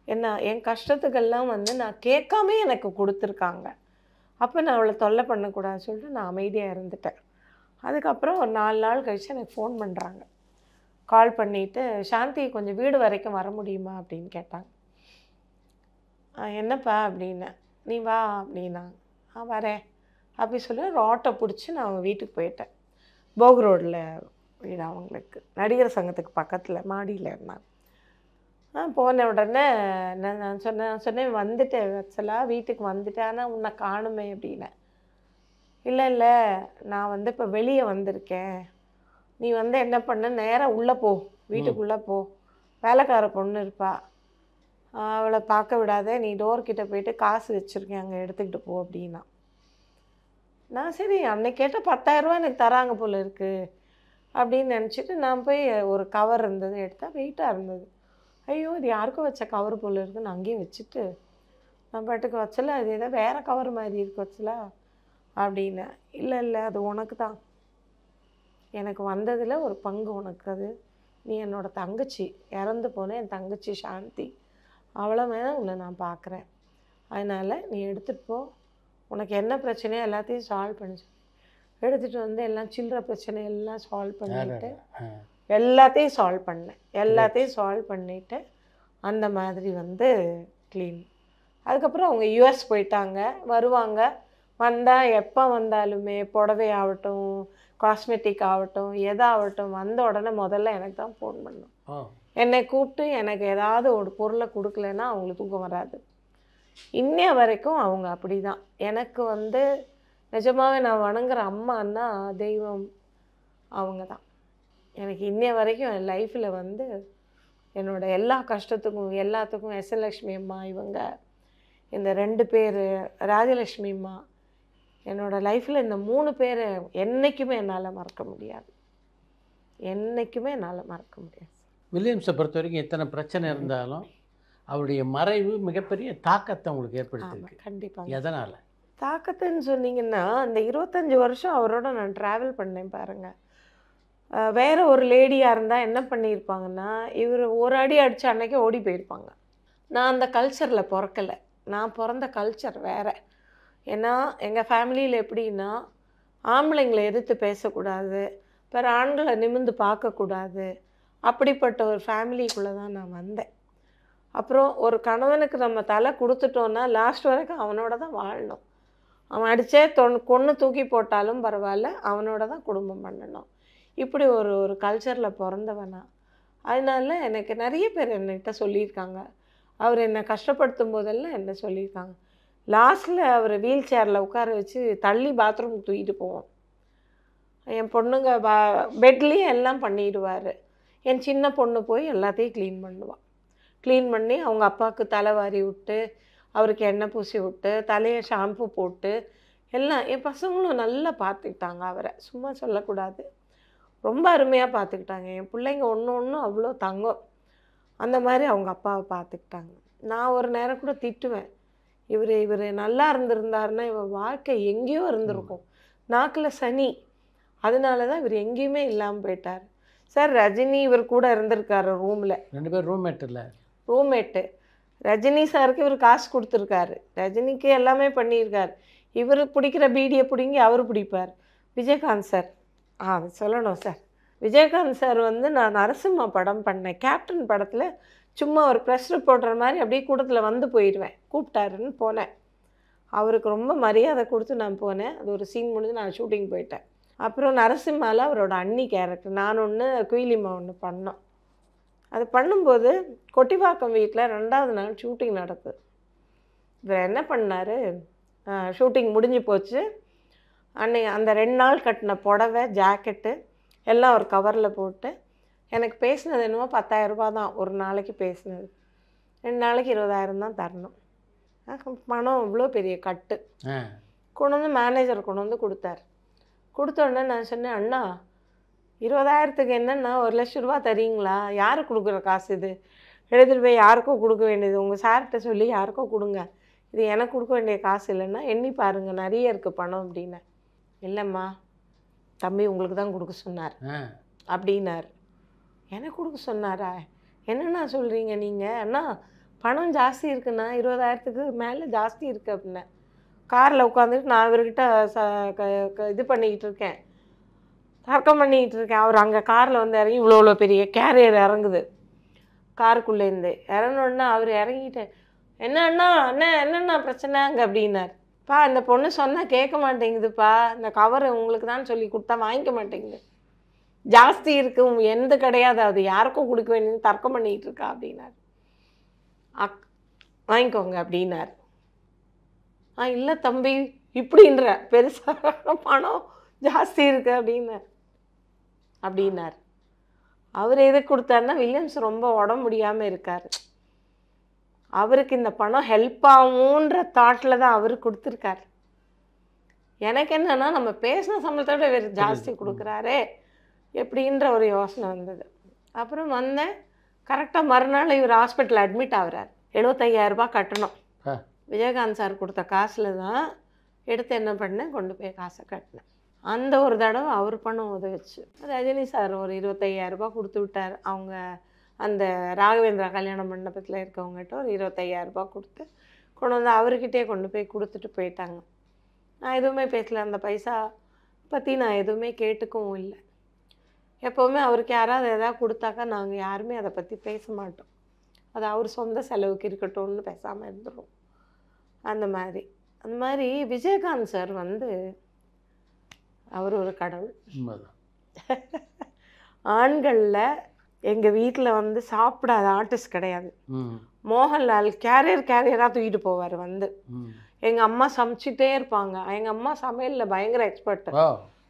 என்ன என் கஷ்டத்துக்கெல்லாம் வந்து நான் கேட்காமே எனக்கு கொடுத்துருக்காங்க. அப்போ நான் அவளை தொல்லை பண்ணக்கூடாதுன்னு சொல்லிட்டு நான் அமைதியாக இருந்துட்டேன். அதுக்கப்புறம் ஒரு 4 நாள் கழித்து எனக்கு ஃபோன் பண்ணுறாங்க. கால் பண்ணிவிட்டு, சாந்தி கொஞ்சம் வீடு வரைக்கும் வர முடியுமா அப்படின்னு கேட்டாங்க. என்னப்பா அப்படின்னேன். நீ வா அப்படின்னாங்க. வரேன் அப்படி சொல்லி ஒரு ஆட்டோ பிடிச்சி நான் அவங்க வீட்டுக்கு போயிட்டேன். போக் ரோடில் வீடு அவங்களுக்கு, நடிகர் சங்கத்துக்கு பக்கத்தில் மாடியில் இருந்தாங்க. போன உடனே நான் சொன்னேன் வந்துட்டேன் வச்சலா, வீட்டுக்கு வந்துட்டேன், ஆனால் உன்னை காணுமே அப்படின்னேன். இல்லை நான் வந்து இப்போ வெளியே வந்திருக்கேன், நீ வந்து என்ன பண்ண, நேராக உள்ளே போ, வீட்டுக்குள்ளே போ, வேலைக்கார பொண்ணு இருப்பா, அவளை பார்க்க விடாத, நீ டோர்கிட்ட போயிட்டு காசு வச்சுருக்கேன் அங்கே எடுத்துக்கிட்டு போ அப்படின்னா. நான் சரி அன்னைக்கு கேட்ட 10,000 ரூபா எனக்கு தராங்க போல் இருக்குது அப்படின்னு நினச்சிட்டு நான் போய் ஒரு கவர் இருந்தது எடுத்தால் வெயிட்டாக இருந்தது. ஐயோ இது யாருக்கும் வச்ச கவர் போல் இருக்குன்னு அங்கேயே வச்சுட்டு நான் பாட்டுக்கு வச்சல, அது ஏதோ வேறு கவர் மாதிரி இருக்கு வச்சலா அப்படின்னு. இல்லை அது உனக்கு தான், எனக்கு வந்ததில் ஒரு பங்கு உனக்கு, அது நீ என்னோடய தங்கச்சி, இறந்து போனேன் என் தங்கச்சி சாந்தி, அவளை வேணால் உன்னை நான் பார்க்குறேன், அதனால் நீ எடுத்துகிட்டு போ, உனக்கு என்ன பிரச்சனையோ எல்லாத்தையும் சால்வ் பண்ணி எடுத்துகிட்டு வந்து எல்லாம் சில்லற பிரச்சனை எல்லாம் சால்வ் பண்ணிவிட்டு எல்லாத்தையும் சால்வ் பண்ணிவிட்டு அந்த மாதிரி வந்து க்ளீன். அதுக்கப்புறம் அவங்க யூஎஸ் போயிட்டாங்க, வருவாங்க, வந்தால் எப்போ வந்தாலுமே புடவை ஆகட்டும், காஸ்மெட்டிக் ஆகட்டும், எதாகட்டும், வந்த உடனே முதல்ல எனக்கு தான் ஃபோன் பண்ணும். என்னை கூப்பிட்டு எனக்கு ஏதாவது ஒரு பொருளை கொடுக்கலன்னா அவங்களுக்கு தூக்கம் வராது. இன்னைய வரைக்கும் அவங்க அப்படி தான். எனக்கு வந்து நிஜமாகவே நான் வணங்குற அம்மான்னா தெய்வம் அவங்க தான். எனக்கு இன்னைய வரைக்கும் என் லைஃப்பில் வந்து என்னோடய எல்லா கஷ்டத்துக்கும் எல்லாத்துக்கும் எஸ்எல்லக்ஷ்மி அம்மா, இவங்க இந்த 2 பேர், ராஜலக்ஷ்மி அம்மா, என்னோடய லைஃப்பில் இந்த 3 பேர் என்றைக்குமே என்னால் மறக்க முடியாது. வில்லியம்ஸை பொறுத்த வரைக்கும் எத்தனை பிரச்சனை இருந்தாலும் அவருடைய மறைவு மிகப்பெரிய தாக்கத்தை உங்களுக்கு ஏற்படுத்திருக்கு. கண்டிப்பாக. எதனால் தாக்கத்துன்னு சொன்னீங்கன்னா, அந்த 25 வருஷம் அவரோட நான் ட்ராவல் பண்ணேன் பாருங்கள். வேறு ஒரு லேடியாக இருந்தால் என்ன பண்ணியிருப்பாங்கன்னா, இவர் ஒரு அடி அடித்த அன்னைக்கே ஓடி போயிருப்பாங்க. நான் அந்த கல்ச்சரில் பிறக்கலை, நான் பிறந்த கல்ச்சர் வேறு. ஏன்னா எங்கள் ஃபேமிலியில் எப்படின்னா, ஆம்பளைங்களை எதிர்த்து பேசக்கூடாது, பிற ஆண்களை நிமிர்ந்து பார்க்கக்கூடாது, அப்படிப்பட்ட ஒரு ஃபேமிலிக்குள்ளே தான் நான் வந்தேன். அப்புறம் ஒரு கணவனுக்கு நம்ம தலை கொடுத்துட்டோன்னா லாஸ்ட் வரைக்கும் அவனோட தான் வாழணும். அவன் அடித்தே கொன்று தூக்கி போட்டாலும் பரவாயில்ல, அவனோட தான் குடும்பம் பண்ணணும். இப்படி ஒரு கல்ச்சரில் பிறந்தவனா. அதனால எனக்கு நிறைய பேர் என்கிட்ட சொல்லியிருக்காங்க, அவர் என்னை கஷ்டப்படுத்தும் போதெல்லாம் என்ன சொல்லியிருக்காங்க. லாஸ்ட்டில் அவர் வீல் சேரில் உட்கார வச்சு தள்ளி பாத்ரூமுக்கு தூக்கிட்டு போவோம். என் பொண்ணுங்க பெட்லேயும் எல்லாம் பண்ணிடுவார். என் சின்ன பொண்ணு போய் எல்லாத்தையும் க்ளீன் பண்ணுவாள். க்ளீன் பண்ணி அவங்க அப்பாவுக்கு தலை வாரி விட்டு, அவருக்கு எண்ணெய் பூசி விட்டு, தலையை ஷாம்பு போட்டு எல்லாம். என் பசங்களும் நல்லா பார்த்துக்கிட்டாங்க அவரை, சும்மா சொல்லக்கூடாது, ரொம்ப அருமையாக பார்த்துக்கிட்டாங்க. என் பிள்ளைங்க ஒன்று அவ்வளோ தங்கம். அந்த மாதிரி அவங்க அப்பாவை பார்த்துக்கிட்டாங்க. நான் ஒரு நேரம் கூட திட்டுவேன், இவர் நல்லா இருந்திருந்தாருன்னா இவர் வாழ்க்கை எங்கேயோ இருந்திருக்கும், நாக்கில் சனி, அதனால தான் இவர் எங்கேயுமே இல்லாமல் போயிட்டார். சார் ரஜினி இவர் கூட இருந்திருக்காரு ரூமில், 2 பேர் ரூம்மேட் இல்லை, ரூம்மேட்டு. ரஜினி சாருக்கு இவர் காசு கொடுத்துருக்காரு, ரஜினிக்கு எல்லாமே பண்ணியிருக்காரு. இவர் பிடிக்கிற பீடியை பிடிங்கி அவர் பிடிப்பார். விஜயகாந்த் சார் அது சொல்லணும் சார். விஜயகாந்த் சார் வந்து நான் நரசிம்மா படம் பண்ணேன். கேப்டன் படத்தில் சும்மா ஒரு ப்ரெஸ் ரிப்போர்ட்டர் மாதிரி அப்படியே கூட்டத்தில் வந்து போயிடுவேன். கூப்பிட்டாருன்னு போனேன். அவருக்கு ரொம்ப மரியாதை கொடுத்து நான் போனேன். அது ஒரு சீன் முடிஞ்சு நான் ஷூட்டிங் போயிட்டேன். அப்புறம் நரசிம்மாவில் அவரோட அண்ணி கேரக்டர் நான் ஒன்று, குயிலிமா ஒன்று பண்ணோம். அது பண்ணும்போது கொட்டிவாக்கம் வீட்டில் 2வது நாள் ஷூட்டிங் நடக்குது. இவர் என்ன பண்ணார், ஷூட்டிங் முடிஞ்சு போச்சு. அந்த 2 நாள் கட்டின புடவை, ஜாக்கெட்டு எல்லாம் ஒரு கவரில் போட்டு எனக்கு பேசினது என்னமோ 10,000 ரூபா தான் ஒரு நாளைக்கு பேசினது. 2 நாளைக்கு 20,000 தான் தரணும். பணம் இவ்வளோ பெரிய கட்டு கொண்டு வந்து மேனேஜர் கொண்டு வந்து கொடுத்தார். கொடுத்தோடனே நான் சொன்னேன், அண்ணா 20,000க்கு என்னன்னா 1,00,000 ரூபா தரீங்களா? யாருக்கு கொடுக்குற காசு இது? எடுத்துகிட்டு போய் யாருக்கோ கொடுக்க வேண்டியது, உங்கள் சார்கிட்ட சொல்லி யாருக்கோ கொடுங்க, இது எனக்கு கொடுக்க வேண்டிய காசு இல்லைன்னா எண்ணி பாருங்கள் நிறைய இருக்குது பணம் அப்படின்னேன். இல்லைம்மா தம்பி உங்களுக்கு தான் கொடுக்க சொன்னார் அப்படின்னார். எனக்கு கொடுக்க சொன்னாரா? என்னண்ணா சொல்கிறீங்க நீங்கள்? அண்ணா பணம் ஜாஸ்தி இருக்குண்ணா, 20,000க்கு மேலே ஜாஸ்தி இருக்குது அப்படின்னேன். காரில் உட்காந்துட்டு நான் இவர்கிட்ட இது பண்ணிக்கிட்டு இருக்கேன், தர்க்கம் பண்ணிக்கிட்டு இருக்கேன். அவர் அங்கே காரில் வந்து இறங்கி இவ்வளோ பெரிய கேரியர் இறங்குது. காருக்குள்ளேருந்து இறங்கினோடனே அவர் இறங்கிட்டு, என்ன அண்ணா அண்ணா என்னண்ணா பிரச்சனை அங்கே அப்படின்னார். பா இந்த பொண்ணு சொன்னால் கேட்க மாட்டேங்குதுப்பா, இந்த கவர் உங்களுக்கு தான் சொல்லி கொடுத்தா வாங்கிக்க மாட்டேங்குது, ஜாஸ்தி இருக்குது, எந்த கிடையாது, அது யாருக்கும் கொடுக்க வேண்டியது தர்க்கம் பண்ணிக்கிட்டு இருக்கா அப்படின்னார். வாங்கிக்கோங்க அப்படின்னார். இல்லை தம்பி இப்படின்ற பெருசாக பணம் ஜாஸ்தி இருக்கு அப்படின்னார். அவர் எதுக்கு கொடுத்தாருன்னா, வில்லியம்ஸ் ரொம்ப உடம்பு முடியாமல் இருக்கார், அவருக்கு இந்த பணம் ஹெல்ப் ஆகும்ன்ற தாட்டில் தான் அவர் கொடுத்துருக்காரு. எனக்கு என்னன்னா நம்ம பேசின சம்பளத்தோட இவர் ஜாஸ்தி கொடுக்குறாரே எப்படின்ற ஒரு யோசனை வந்தது. அப்புறம் வந்தேன். கரெக்டாக மறுநாள் இவர் ஹாஸ்பிட்டலில் அட்மிட் ஆகிறார். 75,000 ரூபாய் கட்டணும். விஜயகாந்த் சார் கொடுத்த காசில் தான் எடுத்து என்ன பண்ணேன், கொண்டு போய் காசை கட்டினேன். அந்த ஒரு தடவை அவர் பணம் உதவிச்சு. ரஜினி சார் ஒரு 25,000 ரூபாய் கொடுத்து விட்டார். அவங்க அந்த ராகவேந்திரா கல்யாண மண்டபத்தில் இருக்கவங்ககிட்ட ஒரு 25,000 ரூபாய் கொடுத்து கொண்டு வந்து அவர்கிட்டே கொண்டு போய் கொடுத்துட்டு போயிட்டாங்க. நான் எதுவுமே பேசல, அந்த பைசா பற்றி நான் எதுவுமே கேட்டுக்கவும் இல்லை. எப்போவுமே அவருக்கு யாராவது எதாவது கொடுத்தாக்கா நாங்கள் யாருமே அதை பற்றி பேச மாட்டோம். அது அவர் சொந்த செலவுக்கு இருக்கட்டும்னு பேசாமல் இருந்துடும். அந்த மாதிரி விஜயகாந்த் சார் வந்து அவர் ஒரு கடவுள். ஆண்களில் எங்கள் வீட்டில் வந்து சாப்பிடாத ஆர்டிஸ்ட் கிடையாது. மோகன்லால் கேரியராக தூக்கிட்டு போவார். வந்து எங்கள் அம்மா சமைச்சிட்டே இருப்பாங்க. எங்கள் அம்மா சமையலில் பயங்கர எக்ஸ்பர்ட்டு.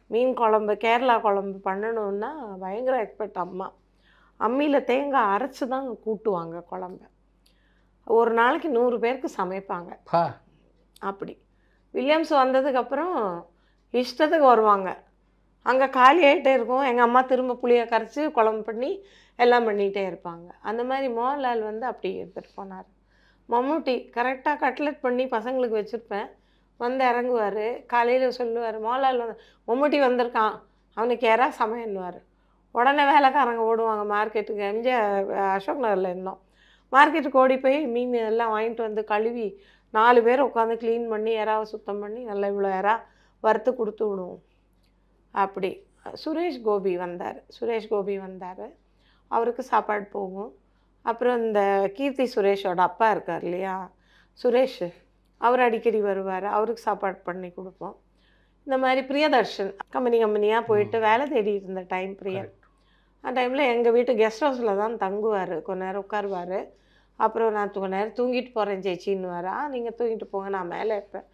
மீன் குழம்பு, கேரளா குழம்பு பண்ணணுன்னா பயங்கர எக்ஸ்பர்ட் அம்மா. அம்மியில் தேங்காய் அரைச்சி தான் கூட்டுவாங்க குழம்பு. ஒரு நாளைக்கு 100 பேருக்கு சமைப்பாங்க. அப்படி வில்லியம்ஸ் வந்ததுக்கப்புறம் இஷ்டத்துக்கு வருவாங்க. அங்கே காலி ஆகிட்டே இருக்கும். எங்கள் அம்மா திரும்ப புளியை கரைச்சி குழம்பு பண்ணி எல்லாம் பண்ணிகிட்டே இருப்பாங்க. அந்த மாதிரி மோகன்லால் வந்து அப்படி எடுத்துகிட்டு போனார். மம்முட்டி கரெக்டாக கட்லெட் பண்ணி பசங்களுக்கு வச்சுருப்பேன், வந்து இறங்குவார். காலையில் சொல்லுவார், மோகன்லால் வந்து மம்முட்டி வந்திருக்கான், அவனுக்கு யாராவது சமையன்னுவார். உடனே வேலைக்காரங்க ஓடுவாங்க மார்க்கெட்டுக்கு. அசோக் நகரில் இருந்தோம். மார்க்கெட்டுக்கு ஓடி போய் மீன் எல்லாம் வாங்கிட்டு வந்து கழுவி 4 பேர் உட்காந்து க்ளீன் பண்ணி யாராவது சுத்தம் பண்ணி நல்லா இவ்வளோ யாராவது வறுத்து கொடுத்து விடுவோம். அப்படி சுரேஷ் கோபி வந்தார். அவருக்கு சாப்பாடு போகும். அப்புறம் இந்த கீர்த்தி சுரேஷோட அப்பா இருக்கார் இல்லையா, சுரேஷ், அவர் அடிக்கடி வருவார், அவருக்கு சாப்பாடு பண்ணி கொடுப்போம். இந்த மாதிரி பிரியதர்ஷன் கம்பெனியாக போயிட்டு வேலை தேடிட்டு இருந்த டைம் பிரியன். அந்த டைமில் எங்கள் வீட்டு கெஸ்ட் ஹவுஸில் தான் தங்குவார். கொஞ்ச நேரம் உட்காருவார். அப்புறம் நான் கொஞ்ச நேரம் தூங்கிட்டு போகிறேன் சேச்சின்னுவார். நீங்கள் தூங்கிட்டு போங்க, நான் மேலே இருப்பேன்.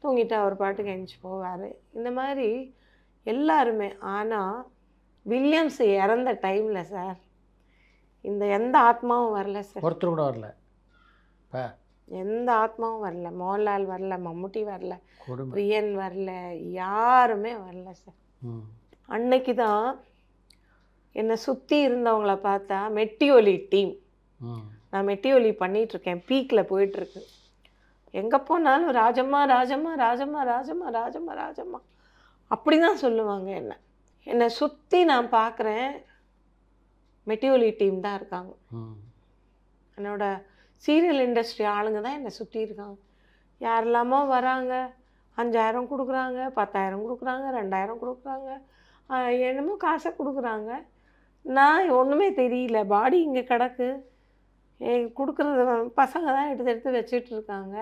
தூங்கிட்டு அவர் பாட்டுக்கு எழுந்துச்சி போவார். இந்த மாதிரி எல்லாருமே. ஆனால் வில்லியம்ஸ் இறந்த டைமில் சார் இந்த எந்த ஆத்மாவும் வரல சார். ஒருத்தர் கூட வரல, எந்த ஆத்மாவும் வரல. மோகன்லால் வரல, மம்முட்டி வரல, பிரியன் வரல, யாருமே வரல சார். அன்னைக்கு தான் என்னை சுற்றி இருந்தவங்கள பார்த்தா மெட்டிஒலி டீம், நான் மெட்டிஒலி பண்ணிகிட்ருக்கேன், பீக்கில் போயிட்டுருக்கு. எங்கே போனாலும் ராஜம்மா ராஜம்மா ராஜம்மா ராஜம்மா ராஜம்மா ராஜம்மா அப்படி தான் சொல்லுவாங்க. என்னை சுற்றி நான் பார்க்குறேன், மெட்டிஒலி டீம் தான் இருக்காங்க. என்னோட சீரியல் இண்டஸ்ட்ரி ஆளுங்க தான் என்னை சுற்றி இருக்காங்க. யாரெல்லாமோ வராங்க, 5000 கொடுக்குறாங்க, 10,000 கொடுக்குறாங்க, 2000 கொடுக்குறாங்க, என்னமோ காசை கொடுக்குறாங்க. நான் ஒன்றுமே தெரியல, பாடி இங்கே கிடக்கு, கொடுக்குறது பசங்க தான் எடுத்து எடுத்து வச்சிட்டு இருக்காங்க.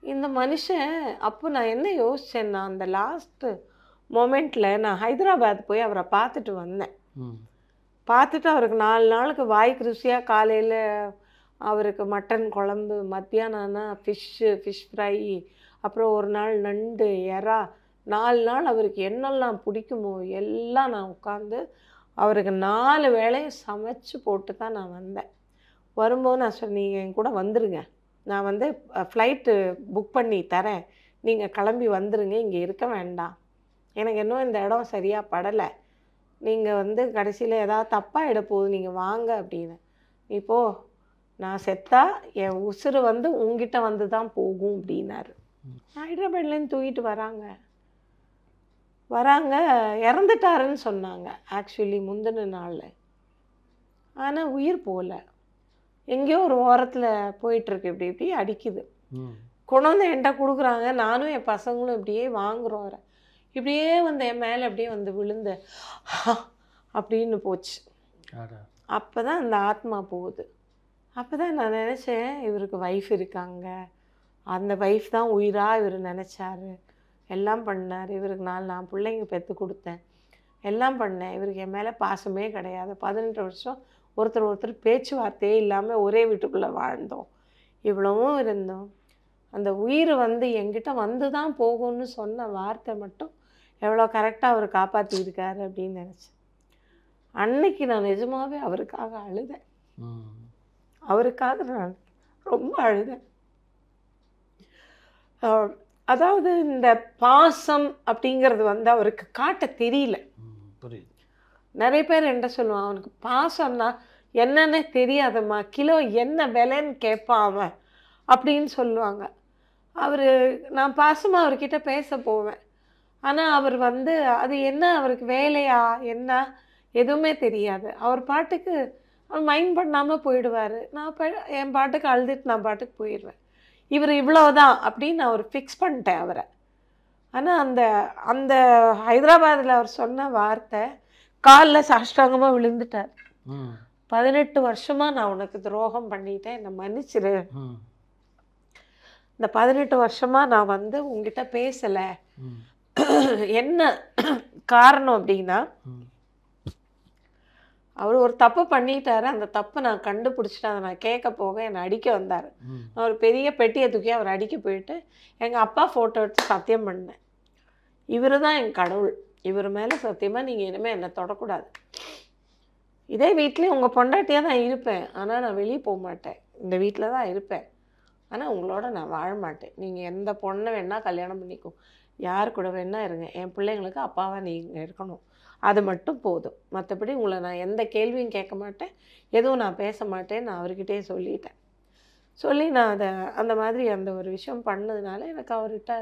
இந்த மனுஷன் அப்போ நான் என்ன யோசித்தேன்னா, அந்த லாஸ்ட்டு மொமெண்ட்டில் நான் ஹைதராபாத் போய் அவரை பார்த்துட்டு வந்தேன். பார்த்துட்டு அவருக்கு 4 நாளுக்கு வாய்க்கு ருசியாக காலையில் அவருக்கு மட்டன் குழம்பு, மத்தியானம்னா ஃபிஷ் ஃப்ரை, அப்புறம் ஒரு நாள் நண்டு, எறா, 4 நாள் அவருக்கு என்னெல்லாம் பிடிக்குமோ எல்லாம் நான் உட்காந்து அவருக்கு 4 வேளையும் சமைச்சு போட்டு தான் நான் வந்தேன். வரும்போது நான் சொன்னேன், நீங்கள் என் கூட வந்துடுங்க, நான் வந்து ஃப்ளைட்டு புக் பண்ணி தரேன், நீங்கள் கிளம்பி வந்துடுங்க, இங்கே இருக்க வேண்டாம், எனக்கு இன்னும் இந்த இடம் சரியாக படலை, நீங்கள் வந்து கடைசியில் ஏதாவது தப்பாக போகுது, நீங்கள் வாங்க அப்படின்னு. இப்போ நான் செத்தா என் உசுறு வந்து உங்ககிட்ட வந்து தான் போகும் அப்படின்னாரு. ஹைதராபாத்லேருந்து தூக்கிட்டு வராங்க, இறந்துட்டாருன்னு சொன்னாங்க ஆக்சுவலி முந்தின நாள். ஆனால் உயிர் போகல, எங்கேயோ ஒரு ஓரத்தில் போயிட்டுருக்கு, இப்படி இப்படி அடிக்குது. கொண்டு வந்து என்கிட்ட கொடுக்குறாங்க, நானும் என் பசங்களும் இப்படியே வாங்குகிறோம். வர இப்படியே வந்து என் மேலே அப்படியே வந்து விழுந்து அப்படின்னு போச்சு. அப்போ தான் அந்த ஆத்மா போகுது. அப்போ தான் நான் நினச்சேன், இவருக்கு ஒய்ஃப் இருக்காங்க, அந்த ஒய்ஃப் தான் உயிராக இவர் நினச்சாரு, எல்லாம் பண்ணார். இவருக்கு நான் பிள்ளைங்க பெற்று கொடுத்தேன், எல்லாம் பண்ணேன். இவருக்கு என் மேலே பாசமே கிடையாது. 18 வருஷம் ஒருத்தர் பேச்சுவார்த்தையே இல்லாமல் ஒரே வீட்டுக்குள்ளே வாழ்ந்தோம், இவ்வளவும் இருந்தோம். அந்த உயிர் வந்து என்கிட்ட வந்து தான் போகும்னு சொன்ன வார்த்தை மட்டும் எவ்வளோ கரெக்டாக அவர் காப்பாற்றிருக்காரு அப்படின்னு நினச்சேன். அன்னைக்கு நான் நிஜமாகவே அவருக்காக அழுதேன், அவருக்காக நான் ரொம்ப அழுதேன். அதாவது இந்த பாசம் அப்படிங்கிறது வந்து அவருக்கு காட்ட தெரியல. நிறைய பேர் என்ன சொல்லுவான், அவனுக்கு பாசம்னா என்னன்னு தெரியாதம்மா, கிலோ என்ன விலைன்னு கேட்பான் அவன் அப்படின்னு சொல்லுவாங்க. நான் பாசமாக அவர்கிட்ட பேச போவேன், ஆனால் அவர் வந்து அது என்ன அவருக்கு வேலையா என்ன எதுவுமே தெரியாது. அவர் பாட்டுக்கு அவர் மைண்ட் பண்ணாமல் போயிடுவார். நான் என் பாட்டுக்கு அழுதுட்டு நான் பாட்டுக்கு போயிடுவேன். இவர் இவ்வளோதான் அப்படின்னு நான் ஒரு ஃபிக்ஸ் பண்ணிட்டேன் அவரை. ஆனால் அந்த ஹைதராபாத்தில் அவர் சொன்ன வார்த்தை, காலில் சாஷ்டாங்கமாக விழுந்துட்டார். 18 வருஷமாக நான் உனக்கு துரோகம் பண்ணிட்டேன், என்னை மன்னிச்சிரு. இந்த 18 வருஷமாக நான் வந்து உங்ககிட்ட பேசலை. என்ன காரணம் அப்படின்னா, அவர் ஒரு தப்பு பண்ணிட்டாரு, அந்த தப்பை நான் கண்டுபிடிச்சிட்டு அதை நான் கேட்க போக என்னை அடிக்க வந்தார். நான் ஒரு பெரிய பெட்டியை தூக்கி அவர் அடிக்க போயிட்டு எங்கள் அப்பா ஃபோட்டோ எடுத்து சத்தியம் பண்ணேன், இவர் தான் என் கடவுள், இவர் மேலே சத்தியமாக நீங்கள் இனிமேல் என்னை தொடக்கூடாது. இதே வீட்லேயும் உங்கள் பொண்டாட்டியாக தான் இருப்பேன், ஆனால் நான் வெளியே போக மாட்டேன், இந்த வீட்டில் தான் இருப்பேன், ஆனால் உங்களோட நான் வாழ மாட்டேன். நீங்கள் எந்த பொண்ணை வேணால் கல்யாணம் பண்ணிக்கும், யார் கூட வேணால் இருங்க, என் பிள்ளைங்களுக்கு அப்பாவாக நீங்கள் இருக்கணும், அது மட்டும் போதும். மற்றபடி உங்களை நான் எந்த கேள்வியும் கேட்க மாட்டேன், எதுவும் நான் பேச மாட்டேன்னு நான் அவர்கிட்டே சொல்லிட்டேன். சொல்லி நான் அந்த மாதிரி அந்த ஒரு விஷயம் பண்ணதுனால எனக்கு அவர்கிட்ட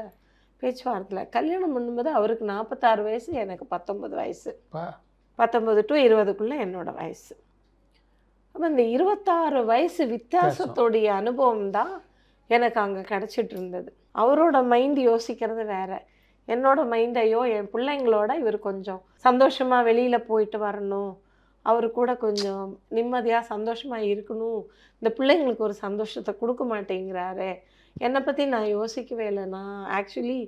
பேச்சுவார்த்தையில் கல்யாணம் பண்ணும்போது அவருக்கு 46 வயசு, எனக்கு 19 வயசு, 19 to 20க்குள்ளே என்னோடய வயசு. அப்போ இந்த 26 வயசு வித்தியாசத்தோடைய அனுபவம் தான் எனக்கு அங்கே கிடச்சிட்டு இருந்தது. அவரோட மைண்ட் யோசிக்கிறது வேறு, என்னோட மைண்ட் ஐயோ என் பிள்ளைங்களோட இவர் கொஞ்சம் சந்தோஷமாக வெளியில் போயிட்டு வரணும், அவர் கூட கொஞ்சம் நிம்மதியாக சந்தோஷமாக இருக்கணும், இந்த பிள்ளைங்களுக்கு ஒரு சந்தோஷத்தை கொடுக்க மாட்டேங்கிறாரு. என்னை பற்றி நான் யோசிக்கவே இல்லை. நான் ஆக்சுவலி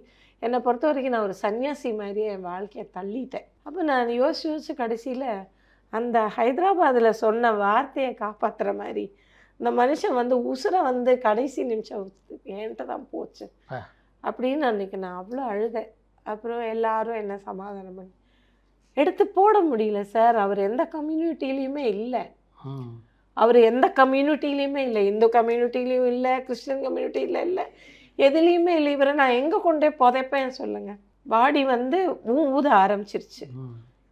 என்னை பொறுத்த வரைக்கும் நான் ஒரு சன்னியாசி மாதிரியே என் வாழ்க்கையை தள்ளிட்டேன். அப்போ நான் யோசிச்சு கடைசியில் அந்த ஹைதராபாத்தில் சொன்ன வார்த்தையை காப்பாற்றுற மாதிரி இந்த மனுஷன் வந்து உசுரை வந்து கடைசி நிமிஷம் என்கிட்ட தான் போச்சு அப்படின்னு அன்றைக்கி நான் அவ்வளோ அழுதேன். அப்புறம் எல்லாரும் என்ன சமாதானம் பண்ணி எடுத்து போட முடியல. சார் அவர் எந்த கம்யூனிட்டிலையுமே இல்லை, அவர் எந்த கம்யூனிட்டிலையுமே இல்லை, இந்து கம்யூனிட்டிலையும் இல்லை, கிறிஸ்டின் கம்யூனிட்டியில் இல்லை, எதுலேயுமே இல்லை. இவரை நான் எங்கே கொண்டே புதைப்பேன் சொல்லுங்கள். பாடி வந்து ஊத ஆரம்பிச்சிருச்சு.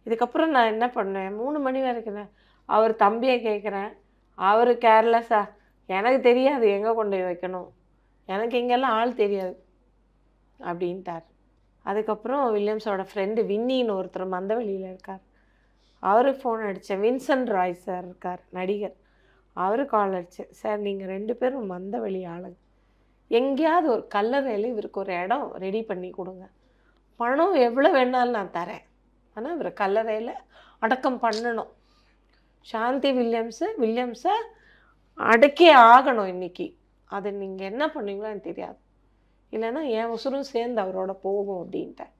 இதுக்கப்புறம் நான் என்ன பண்ணேன், 3 மணி வரைக்கும் அவர் தம்பியை கேட்குறேன், அவர் கேர்லெஸ்ஸா, எனக்கு தெரியாது எங்கே கொண்டு போய் வைக்கணும், எனக்கு இங்கெல்லாம் ஆள் தெரியாது அப்படின்ட்டார். அதுக்கப்புறம் வில்லியம்ஸோட ஃப்ரெண்டு வின்னின்னு ஒருத்தர் மந்தவெளியில் இருக்கார், அவருக்கு ஃபோன் அடித்தேன். வின்சென்ட் ராய் சார் இருக்கார், நடிகர், அவர் கால் அடிச்சு, சார் நீங்கள் 2 பேரும் மந்த வெளி ஆளுங்க, எங்கேயாவது ஒரு கல்லறையில் இவருக்கு ஒரு இடம் ரெடி பண்ணி கொடுங்க, பணம் எவ்வளோ வேணாலும் நான் தரேன், ஆனால் இவர் கல்லறையில் அடக்கம் பண்ணணும். சாந்தி வில்லியம்ஸை அடக்கே ஆகணும் இன்னைக்கு. அது நீங்கள் என்ன பண்ணுவீங்களோ எனக்கு தெரியாது, இல்லைன்னா என் உசுரும் சேர்ந்து அவரோட போகும் அப்படின்ட்டேன்.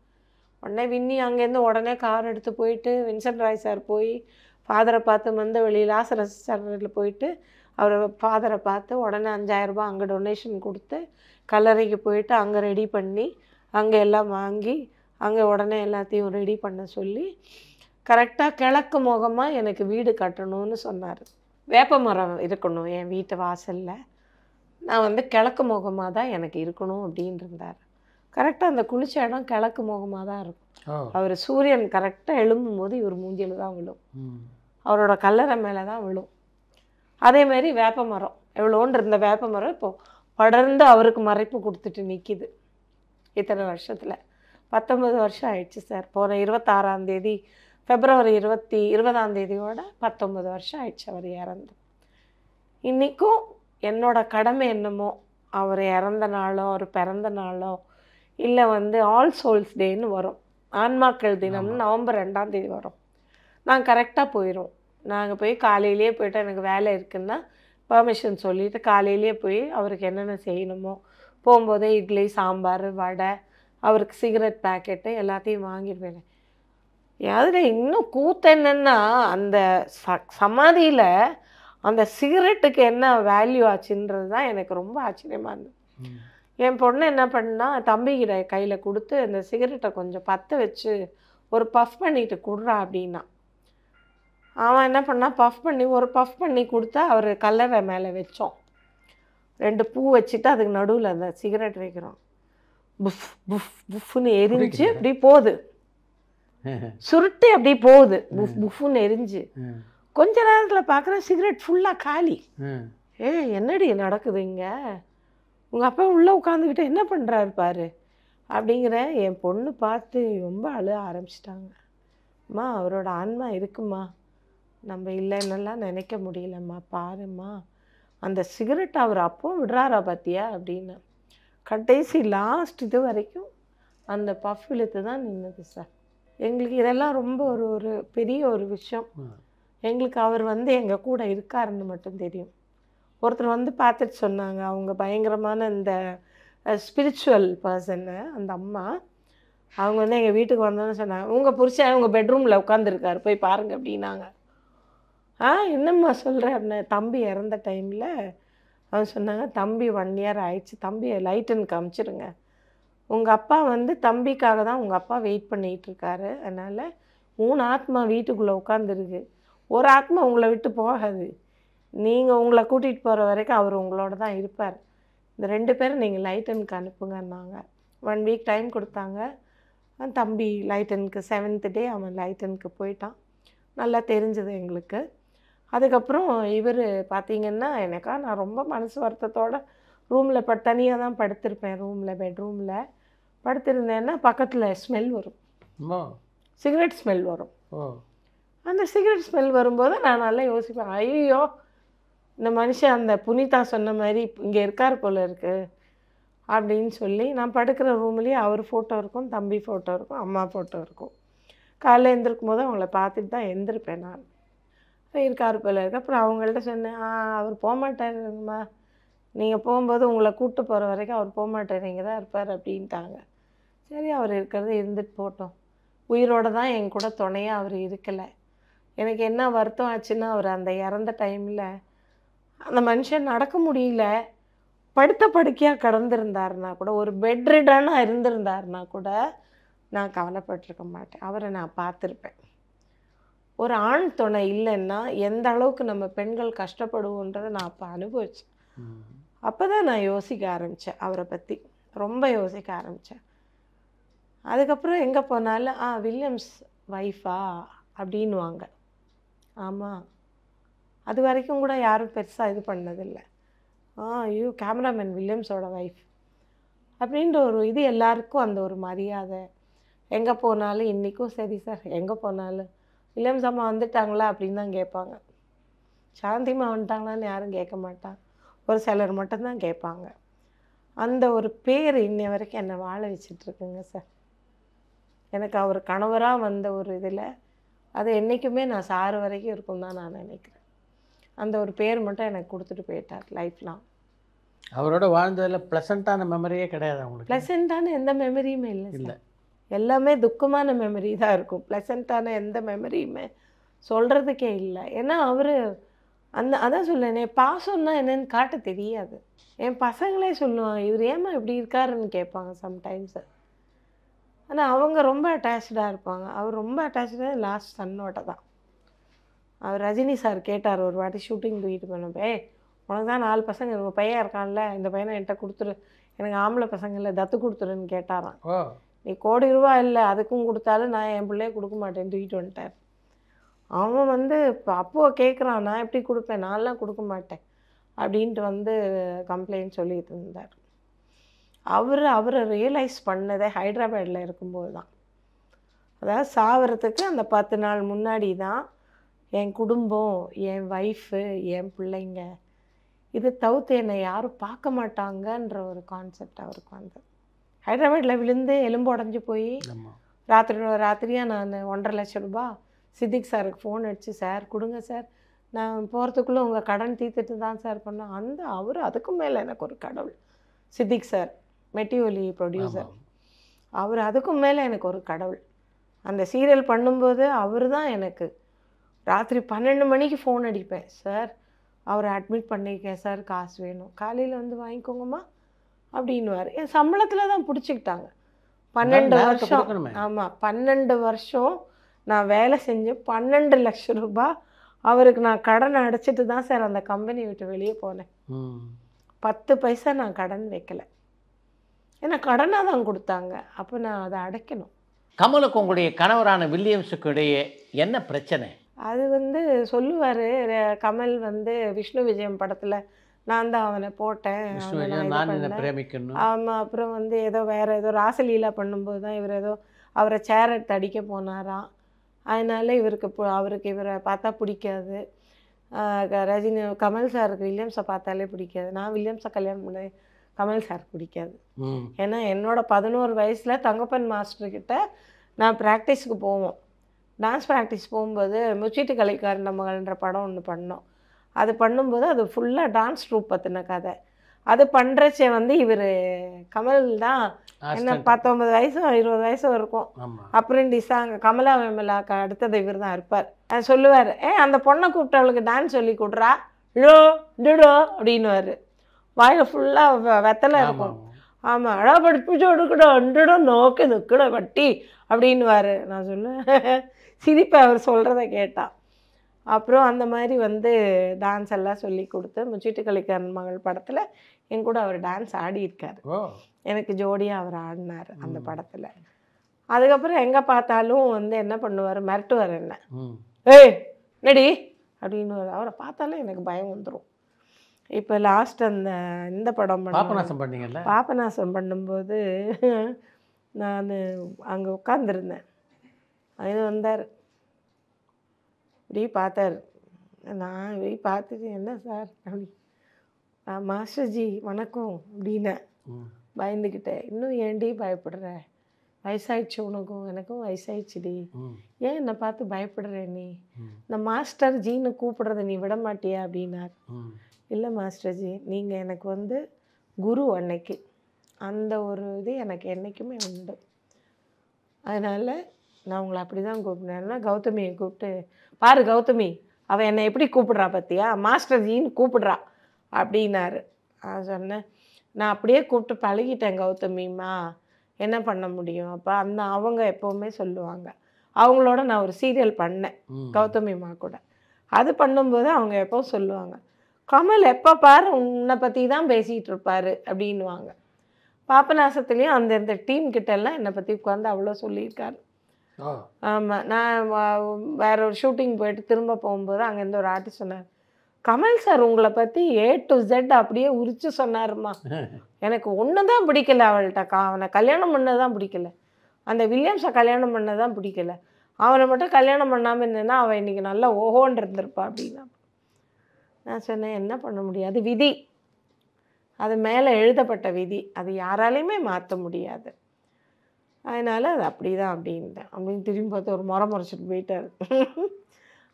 உடனே வின்னி அங்கேருந்து உடனே கார் எடுத்து போயிட்டு வின்சென்ட் ராய் சார் போய் ஃபாதரை பார்த்து மந்தவெளி லாசரஸ் சர்வரில் போயிட்டு அவர் ஃபாதரை பார்த்து உடனே 5000 ரூபாய் அங்கே டொனேஷன் கொடுத்து கல்லறைக்கு போயிட்டு அங்கே ரெடி பண்ணி அங்கே எல்லாம் வாங்கி அங்கே உடனே எல்லாத்தையும் ரெடி பண்ண சொல்லி கரெக்டாக கிழக்கு முகமாக எனக்கு வீடு கட்டணும்னு சொன்னார். வேப்ப மரம் இருக்கணும் என் வீட்டு வாசலில், நான் வந்து கிழக்கு முகமாக தான் எனக்கு இருக்கணும் அப்படின்னு இருந்தார். கரெக்டாக அந்த குளிச்ச இடம் கிழக்கு முகமாக தான் இருக்கும். அவர் சூரியன் கரெக்டாக எழும்பும் போது இவர் மூஞ்சியில் தான் விழும், அவரோட கல்லறை மேலே தான் விழும். அதேமாரி வேப்ப மரம் எவ்வளோன்னு இருந்த வேப்ப மரம் இப்போது படர்ந்து அவருக்கு மறைப்பு கொடுத்துட்டு நிற்கிது. இத்தனை வருஷத்தில் 19 வருஷம் ஆயிடுச்சு சார். போன 26ஆம் தேதி February 20 19 வருஷம் ஆயிடுச்சு அவர் இறந்து. இன்றைக்கும் என்னோட கடமை என்னமோ, அவர் இறந்த நாளோ அவர் பிறந்த நாளோ இல்லை வந்து ஆல் சோல்ஸ் டேன்னு வரும், ஆன்மாக்கள் தினம்னு நவம்பர் 2ஆம் தேதி வரும், நான் கரெக்டாக போயிடும். நாங்கள் போய் காலையிலேயே போய்ட்டு எனக்கு வேலை இருக்குன்னா பர்மிஷன் சொல்லிவிட்டு காலையிலேயே போய் அவருக்கு என்னென்ன செய்யணுமோ போகும்போதே இட்லி சாம்பார் வடை அவருக்கு சிகரெட் பேக்கெட்டு எல்லாத்தையும் வாங்கிடுவேன். அதில் இன்னும் கூத்து என்னென்னா அந்த சமாதியில் அந்த சிகரெட்டுக்கு என்ன வேல்யூ ஆச்சுன்றது தான் எனக்கு ரொம்ப ஆச்சரியமாக இருந்தது. என் பொண்ணு என்ன பண்ணா தம்பிக்கிட்ட கையில் கொடுத்து அந்த சிகரெட்டை கொஞ்சம் பற்ற வச்சு ஒரு பஃப் பண்ணிட்டு கொடுறா அப்படின்னா, அவன் என்ன பண்ணால் ஒரு பஃப் பண்ணி கொடுத்தா அவர் கல்லறை மேலே வச்சோம். 2 பூ வச்சுட்டு அதுக்கு நடுவில் அந்த சிகரெட் வைக்கிறோம். புஃப் புஃப் புஃப்னு எரிஞ்சு அப்படி போகுது, சுருட்டி அப்படி போகுது, புஃப் புஃப்னு எரிஞ்சு. கொஞ்ச நேரத்தில் பார்க்குறேன் சிகரெட் ஃபுல்லாக காலி. என்னடி நடக்குது இங்கே, உங்கள் அப்பா உள்ளே உட்காந்துக்கிட்டு என்ன பண்ணுறாரு பாரு அப்படிங்கிற. என் பொண்ணு பார்த்து ரொம்ப அழுக ஆரம்பிச்சிட்டாங்க. அம்மா அவரோட ஆன்மா இருக்குமா, நம்ம இல்லைன்னெல்லாம் நினைக்க முடியலம்மா, பாரும்மா அந்த சிகரெட் அவர் அப்பவும் விடுறாரா பார்த்தியா அப்படின்னு. கடைசி லாஸ்ட் இது வரைக்கும் அந்த பஃப் இழுத்து தான் நின்றுது சார். எங்களுக்கு இதெல்லாம் ரொம்ப ஒரு பெரிய ஒரு விஷயம். எங்களுக்கு அவர் வந்து எங்கள் கூட இருக்காருன்னு மட்டும் தெரியும். ஒருத்தர் வந்து பார்த்துட்டு சொன்னாங்க, அவங்க பயங்கரமான இந்த ஸ்பிரிச்சுவல் பர்சன்னு அந்த அம்மா, அவங்க வந்து எங்கள் வீட்டுக்கு வந்தோன்னு சொன்னாங்க, உங்கள் புருஷன் உங்கள் பெட்ரூமில் உட்காந்துருக்காரு போய் பாருங்கள் அப்படின்னாங்க. என்னம்மா சொல்கிற அப்படின்னா, தம்பி இறந்த டைமில் அவன் சொன்னாங்க, தம்பி 1 year ஆயிடுச்சு, தம்பியை லைட்டுன்னு காமிச்சிருங்க, உங்கள் அப்பா வந்து தம்பிக்காக தான் உங்கள் அப்பா வெயிட் பண்ணிகிட்டு இருக்காரு, அதனால் 3 ஆத்மா வீட்டுக்குள்ளே உட்காந்துருக்கு, ஒரு ஆத்மா உங்களை விட்டு போகாது, நீங்கள் உங்களை கூட்டிகிட்டு போகிற வரைக்கும் அவர் உங்களோட தான் இருப்பார், இந்த 2 பேரும் நீங்கள் லைட்டனுக்கு அனுப்புங்கன்னாங்க. 1 week டைம் கொடுத்தாங்க. தம்பி லைட்டனுக்கு 7th day அவன் லைட்டனுக்கு போயிட்டான். நல்லா தெரிஞ்சது எங்களுக்கு. அதுக்கப்புறம் இவர் பார்த்திங்கன்னா நான் ரொம்ப மனசு வருத்தத்தோடு ரூமில் தனியாக தான் படுத்திருப்பேன். பெட்ரூமில் படுத்திருந்தேன்னா பக்கத்தில் ஸ்மெல் வரும், சிகரெட் ஸ்மெல் வரும். அந்த சிகரெட் ஸ்மெல் வரும்போது நான் நல்லா யோசிப்பேன், ஐயோ இந்த மனுஷன் அந்த புனிதா சொன்ன மாதிரி இங்கே இருக்கார் போல் இருக்குது அப்படின்னு சொல்லி. நான் படுக்கிற ரூம்லேயே அவர் ஃபோட்டோ இருக்கும், தம்பி ஃபோட்டோ இருக்கும், அம்மா ஃபோட்டோ இருக்கும். காலையில் எழுந்திருக்கும் போது அவங்கள பார்த்துட்டு தான் எழுந்திருப்பேன் நான். இருக்கார் போல் இருக்கு. அப்புறம் அவங்கள்ட்ட சொன்னேன், அவர் போகமாட்டாருங்கம்மா, நீங்கள் போகும்போது உங்களை கூப்பிட்டு போகிற வரைக்கும் அவர் போகமாட்டார், இங்கே தான் இருப்பார் அப்படின்ட்டாங்க. சரி அவர் இருக்கிறது இருந்துட்டு போட்டோம், உயிரோடு தான் என் கூட துணையாக அவர் இருக்கலை. எனக்கு என்ன வருத்தம் ஆச்சுன்னா, அவர் அந்த இறந்த டைமில் அந்த மனுஷன் நடக்க முடியல, படுத்த படுக்கையாக கடந்திருந்தாருன்னா கூட, ஒரு பெட்ரிடனாக இருந்திருந்தாருன்னா கூட நான் கவலைப்பட்டிருக்க மாட்டேன், அவரை நான் பார்த்துருப்பேன். ஒரு ஆண் துணை இல்லைன்னா எந்த அளவுக்கு நம்ம பெண்கள் கஷ்டப்படுவோன்றதை நான் அப்போ அனுபவித்தேன். அப்போ தான் நான் யோசிக்க ஆரம்பித்தேன், அவரை பற்றி ரொம்ப யோசிக்க ஆரம்பித்தேன். அதுக்கப்புறம் எங்கே போனாலும் வில்லியம்ஸ் ஒய்ஃபா அப்படின்வாங்க. ஆமாம், அது வரைக்கும் கூட யாரும் பெருசாக இது பண்ணதில்லை. ஐயோ கேமராமேன் வில்லியம்ஸோட ஒய்ஃப் அப்படின்ற ஒரு இது எல்லாருக்கும் அந்த ஒரு மரியாதை. எங்கே போனாலும் இன்றைக்கும் சரி சார், எங்கே போனாலும் வில்லியம்ஸ் அம்மா வந்துட்டாங்களா அப்படின்னு தான் கேட்பாங்க. சாந்திமா வந்துட்டாங்களான்னு யாரும் கேட்க மாட்டாங்க, ஒரு சிலர் மட்டும்தான் கேட்பாங்க. அந்த ஒரு பேர் இன்னை வரைக்கும் என்னை வாழ வச்சிட்ருக்குங்க சார். எனக்கு அவர் கணவராக வந்த ஒரு இதில் அது என்றைக்குமே நான் சாறு வரைக்கும் இருக்கும் தான் நான் நினைக்கிறேன். அந்த ஒரு பேர் மட்டும் எனக்கு கொடுத்துட்டு போயிட்டார் லைஃப்லாம். அவரோட வாழ்ந்ததில் ப்ளசண்ட்டான மெமரியே கிடையாது அவங்களுக்கு? ப்ளசண்ட்டான எந்த மெமரியுமே இல்லை. எல்லாமே துக்கமான மெமரி தான் இருக்கும். ப்ளசண்ட்டான எந்த மெமரியுமே சொல்கிறதுக்கே இல்லை. ஏன்னா அவர் அதான் சொல்லேனே, பாசம்னா என்னன்னு காட்ட தெரியாது. என் பசங்களே சொல்லுவாங்க, இவர் ஏமா இப்படி இருக்காருன்னு கேட்பாங்க சம்டைம்ஸு. ஆனால் அவங்க ரொம்ப அட்டாச்சாக இருப்பாங்க. அவர் ரொம்ப அட்டாச்சாக லாஸ்ட் சன்னோட தான். அவர் ரஜினி சார் கேட்டார் ஒரு வாட்டி ஷூட்டிங் தூக்கிட்டு போனப்போ, உனக்கு தான் 4 பசங்க, உங்கள் பையன் இருக்கான்ல, இந்த பையனை என்கிட்ட கொடுத்துரு, எனக்கு ஆம்பளை பசங்களை தத்து கொடுத்துருன்னு கேட்டாராம். நீ கோடி ரூபா இல்லை அதுக்கும் கொடுத்தாலும் நான் என் பிள்ளைய கொடுக்க மாட்டேன்னு தூக்கிட்டு வந்துட்டார். அவன் இப்போ அப்போது கேட்குறான், நான் எப்படி கொடுப்பேன், நான்லாம் கொடுக்க மாட்டேன் அப்படின்ட்டு கம்ப்ளைண்ட் சொல்லிட்டு இருந்தார். அவரை ரியலைஸ் பண்ணதே ஹைதராபாடில் இருக்கும்போது தான். அதாவது சாவறதுக்கு அந்த 10 நாள் முன்னாடி தான் என் குடும்பம், என் ஒய்ஃபு, என் பிள்ளைங்க இது தவிர்த்து என்னை யாரும் பார்க்க மாட்டாங்கன்ற ஒரு கான்செப்ட் அவருக்கு வந்தது. ஹைதராபாடில் விழுந்து எலும்பு உடஞ்சி போய் ராத்திரியாக நான் 1.5 லட்சம் ரூபா சித்திக் சாருக்கு ஃபோன் அடித்து, சார் கொடுங்க சார், நான் போகிறதுக்குள்ளே உங்கள் கடன் தீர்த்துட்டு தான் சார் பண்ணேன். அவர் அதுக்கும் மேலே எனக்கு ஒரு கடவுள். சித்திக் சார் மெட்டிஒலி ப்ரொடியூசர், அவர் அதுக்கும் மேலே எனக்கு ஒரு கடவுள். அந்த சீரியல் பண்ணும்போது அவர் தான் எனக்கு ராத்திரி 12 மணிக்கு ஃபோன் அடிப்பேன், சார் அவரை அட்மிட் பண்ணியிருக்கேன் சார், காசு வேணும், காலையில் வாங்கிக்கோங்கம்மா அப்படின்னுவார். என் சம்பளத்தில் தான் பிடிச்சிக்கிட்டாங்க. 12 வருஷம். ஆமாம், 12 வருஷம் நான் வேலை செஞ்சு 12 லட்சம் ரூபாய் அவருக்கு நான் கடன் அடைச்சிட்டு தான் சார் அந்த கம்பெனி விட்டு வெளியே போனேன். 10 பைசா நான் கடன் வைக்கலை. ஏன்னா கடனாக தான் கொடுத்தாங்க, அப்போ நான் அதை அடைக்கணும். கமலுக்கு உங்களுடைய கணவரான வில்லியம்ஸுக்கு இடையே என்ன பிரச்சனை? அது சொல்லுவார், கமல் விஷ்ணு விஜயம் படத்தில் நான் தான் அவனை போட்டேன், பிரேமிக்கணும். ஆமாம். அப்புறம் ஏதோ வேறு ஏதோ ராசலீலா பண்ணும்போது தான் இவர் ஏதோ அவரை சேர் எடுத்து அடிக்க போனாராம். அதனால அவருக்கு இவரை பார்த்தா பிடிக்காது. ரஜினி கமல் சாருக்கு வில்லியம்ஸை பார்த்தாலே பிடிக்காது. நான் வில்லியம்ஸை கல்யாணம் பண்ண கமல் சார் பிடிக்காது. ஏன்னா என்னோட 11 வயசில் தங்கப்பன் மாஸ்டர்கிட்ட நான் ப்ராக்டிஸுக்கு போவோம். டான்ஸ் ப்ராக்டிஸ் போகும்போது முச்சீட்டு கலைக்காரன் மகள்ன்ற படம் ஒன்று பண்ணோம். அது பண்ணும்போது அது ஃபுல்லாக டான்ஸ் ட்ரூப் பற்றின கதை. அது பண்ணுறச்சே இவர் கமல் தான் என்ன 19 வயசோ 20 வயசோ இருக்கும். அப்ரெண்டிஸாக அங்கே கமலா விமலாக்கு அடுத்தது இவர் தான் இருப்பார். சொல்லுவார், அந்த பொண்ணை கூப்பிட்டு அவளுக்கு டான்ஸ் சொல்லி கொடுறா, டோ டிடோ அப்படின்னுவார். வாயில் ஃபுல்லாக வெத்தலை இருக்கும். ஆமாம், அழா படிப்பிச்சு எடுக்கடா அண்டுடோ நோக்கு நிற்கடா வட்டி அப்படின்னுவார். நான் சொல்லுவேன், சிரிப்பேன் அவர் சொல்கிறத கேட்டால். அப்புறம் அந்த மாதிரி டான்ஸ் எல்லாம் சொல்லி கொடுத்து முச்சீட்டு கலைக்காரன் மகள் படத்தில் என் கூட அவர் டான்ஸ் ஆடியிருக்கார். எனக்கு ஜோடியாக அவர் ஆடினார் அந்த படத்தில். அதுக்கப்புறம் எங்கே பார்த்தாலும் என்ன பண்ணுவார், மிரட்டுவார் என்ன, ஏய் நடி அப்படின்னு. அவரை பார்த்தாலும் எனக்கு பயம் வந்துடும். இப்போ லாஸ்ட் இந்த படம் பாபநாசம் பண்ணும்போது நான் அங்கே உட்காந்துருந்தேன். அது வந்தார், இப்படி பார்த்தார். நான் இப்படி பார்த்துட்டு, என்ன சார் அப்படி, மாஸ்டர்ஜி வணக்கம் அப்படின்னேன் பயந்துக்கிட்டேன். இன்னும் ஏன்டி பயப்படுற, வயசாயிடுச்சு உனக்கும் எனக்கும் வயசாயிடுச்சுடி, ஏன் என்னை பார்த்து பயப்படுற நீ, இந்த மாஸ்டர் ஜின்னு கூப்பிடுறத நீ விட மாட்டியா அப்படின்னார். இல்லை மாஸ்டர்ஜி, நீங்கள் எனக்கு குரு அன்னைக்கு, அந்த ஒரு இது எனக்கு என்றைக்குமே உண்டு, அதனால் நான் உங்களை அப்படி தான் கூப்பிடுறேன்னா கௌதமியை கூப்பிட்டு பாரு, கௌதமி அவள் என்னை எப்படி கூப்பிடுறா பார்த்தியா, மாஸ்டர்ஜின்னு கூப்பிடுறா அப்படின்னாரு. நான் சொன்னேன், நான் அப்படியே கூப்பிட்டு பழகிட்டேன் கௌதமிம்மா, என்ன பண்ண முடியும். அப்போ அவங்க எப்போவுமே சொல்லுவாங்க, அவங்களோட நான் ஒரு சீரியல் பண்ணேன் கௌதமிம்மா கூட. அது பண்ணும்போது அவங்க எப்போ சொல்லுவாங்க, கமல் எப்போ பாரு உன்னை பற்றி தான் பேசிகிட்டு இருப்பார் அப்படின்வாங்க. பாபநாசத்துலேயும் அந்த டீம் கிட்டெல்லாம் என்னை பற்றி உட்காந்து அவ்வளோ சொல்லியிருக்காரு. ஆமாம், நான் வேற ஒரு ஷூட்டிங் போயிட்டு திரும்ப போகும்போது அங்கேருந்து ஒரு ஆர்டிஸ்ட் சொன்னார், கமல் சார் உங்களை பற்றி A to Z அப்படியே உரிச்சு சொன்னாருமா, எனக்கு ஒன்று தான் பிடிக்கல அவள்கிட்ட, அவனை கல்யாணம் பண்ணதான் பிடிக்கல, அந்த வில்லியம்ஸை கல்யாணம் பண்ணதான் பிடிக்கல, அவனை மட்டும் கல்யாணம் பண்ணாமல் இருந்தேன்னா அவன் இன்றைக்கி நல்லா ஓஹோன்னு இருந்திருப்பா அப்படின்னா. நான் சொன்னேன், என்ன பண்ண முடியும், அது விதி, அது மேலே எழுதப்பட்ட விதி, அது யாராலையுமே மாற்ற முடியாது, அதனால் அது அப்படி தான் அப்படின்ட்டேன். அப்படின்னு திரும்பி பார்த்து ஒரு முறைச்சிட்டு போயிட்டார்.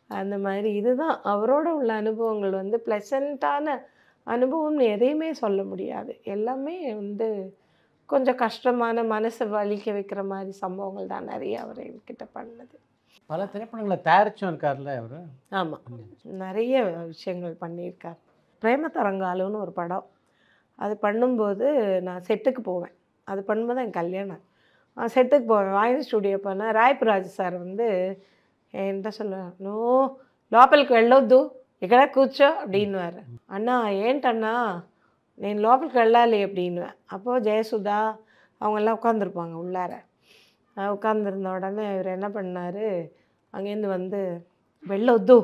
அந்த மாதிரி இதுதான் அவரோட உள்ள அனுபவங்கள் வந்து ப்ளசண்ட்டான அனுபவம்னு எதையுமே சொல்ல முடியாது. எல்லாமே வந்து கொஞ்சம் கஷ்டமான, மனசை வலிக்க வைக்கிற மாதிரி சம்பவங்கள் தான் நிறைய அவர் என்கிட்ட பண்ணது. பல திரைப்படங்களை தயாரிச்சும் இருக்கார்ல அவர். ஆமாம், நிறைய விஷயங்கள் பண்ணியிருக்கார். பிரேமதரங்காலுன்னு ஒரு படம், அது பண்ணும்போது நான் செட்டுக்கு போவேன். அது பண்ணும்போது என் கல்யாணம். செட்டுக்கு போவேன், வாயின் ஸ்டூடியோ போனேன். రాయపురాజు సార్ வந்து என்கிட்ட சொல்லுவார், நோ లోపలికి వెళ్ళొద్దు ఇక్కడ కూర్చో அப்படின்னுவார். அண்ணா ஏன்ட்டண்ணா నేను లోపలికి వెళ్ళాలి அப்படின்னுவேன். அப்போது ஜெயசுதா அவங்கெல்லாம் உட்காந்துருப்பாங்க உள்ளார. உட்காந்துருந்த உடனே இவர் என்ன பண்ணார், அங்கேருந்து வந்து వెళ్ళొద్దు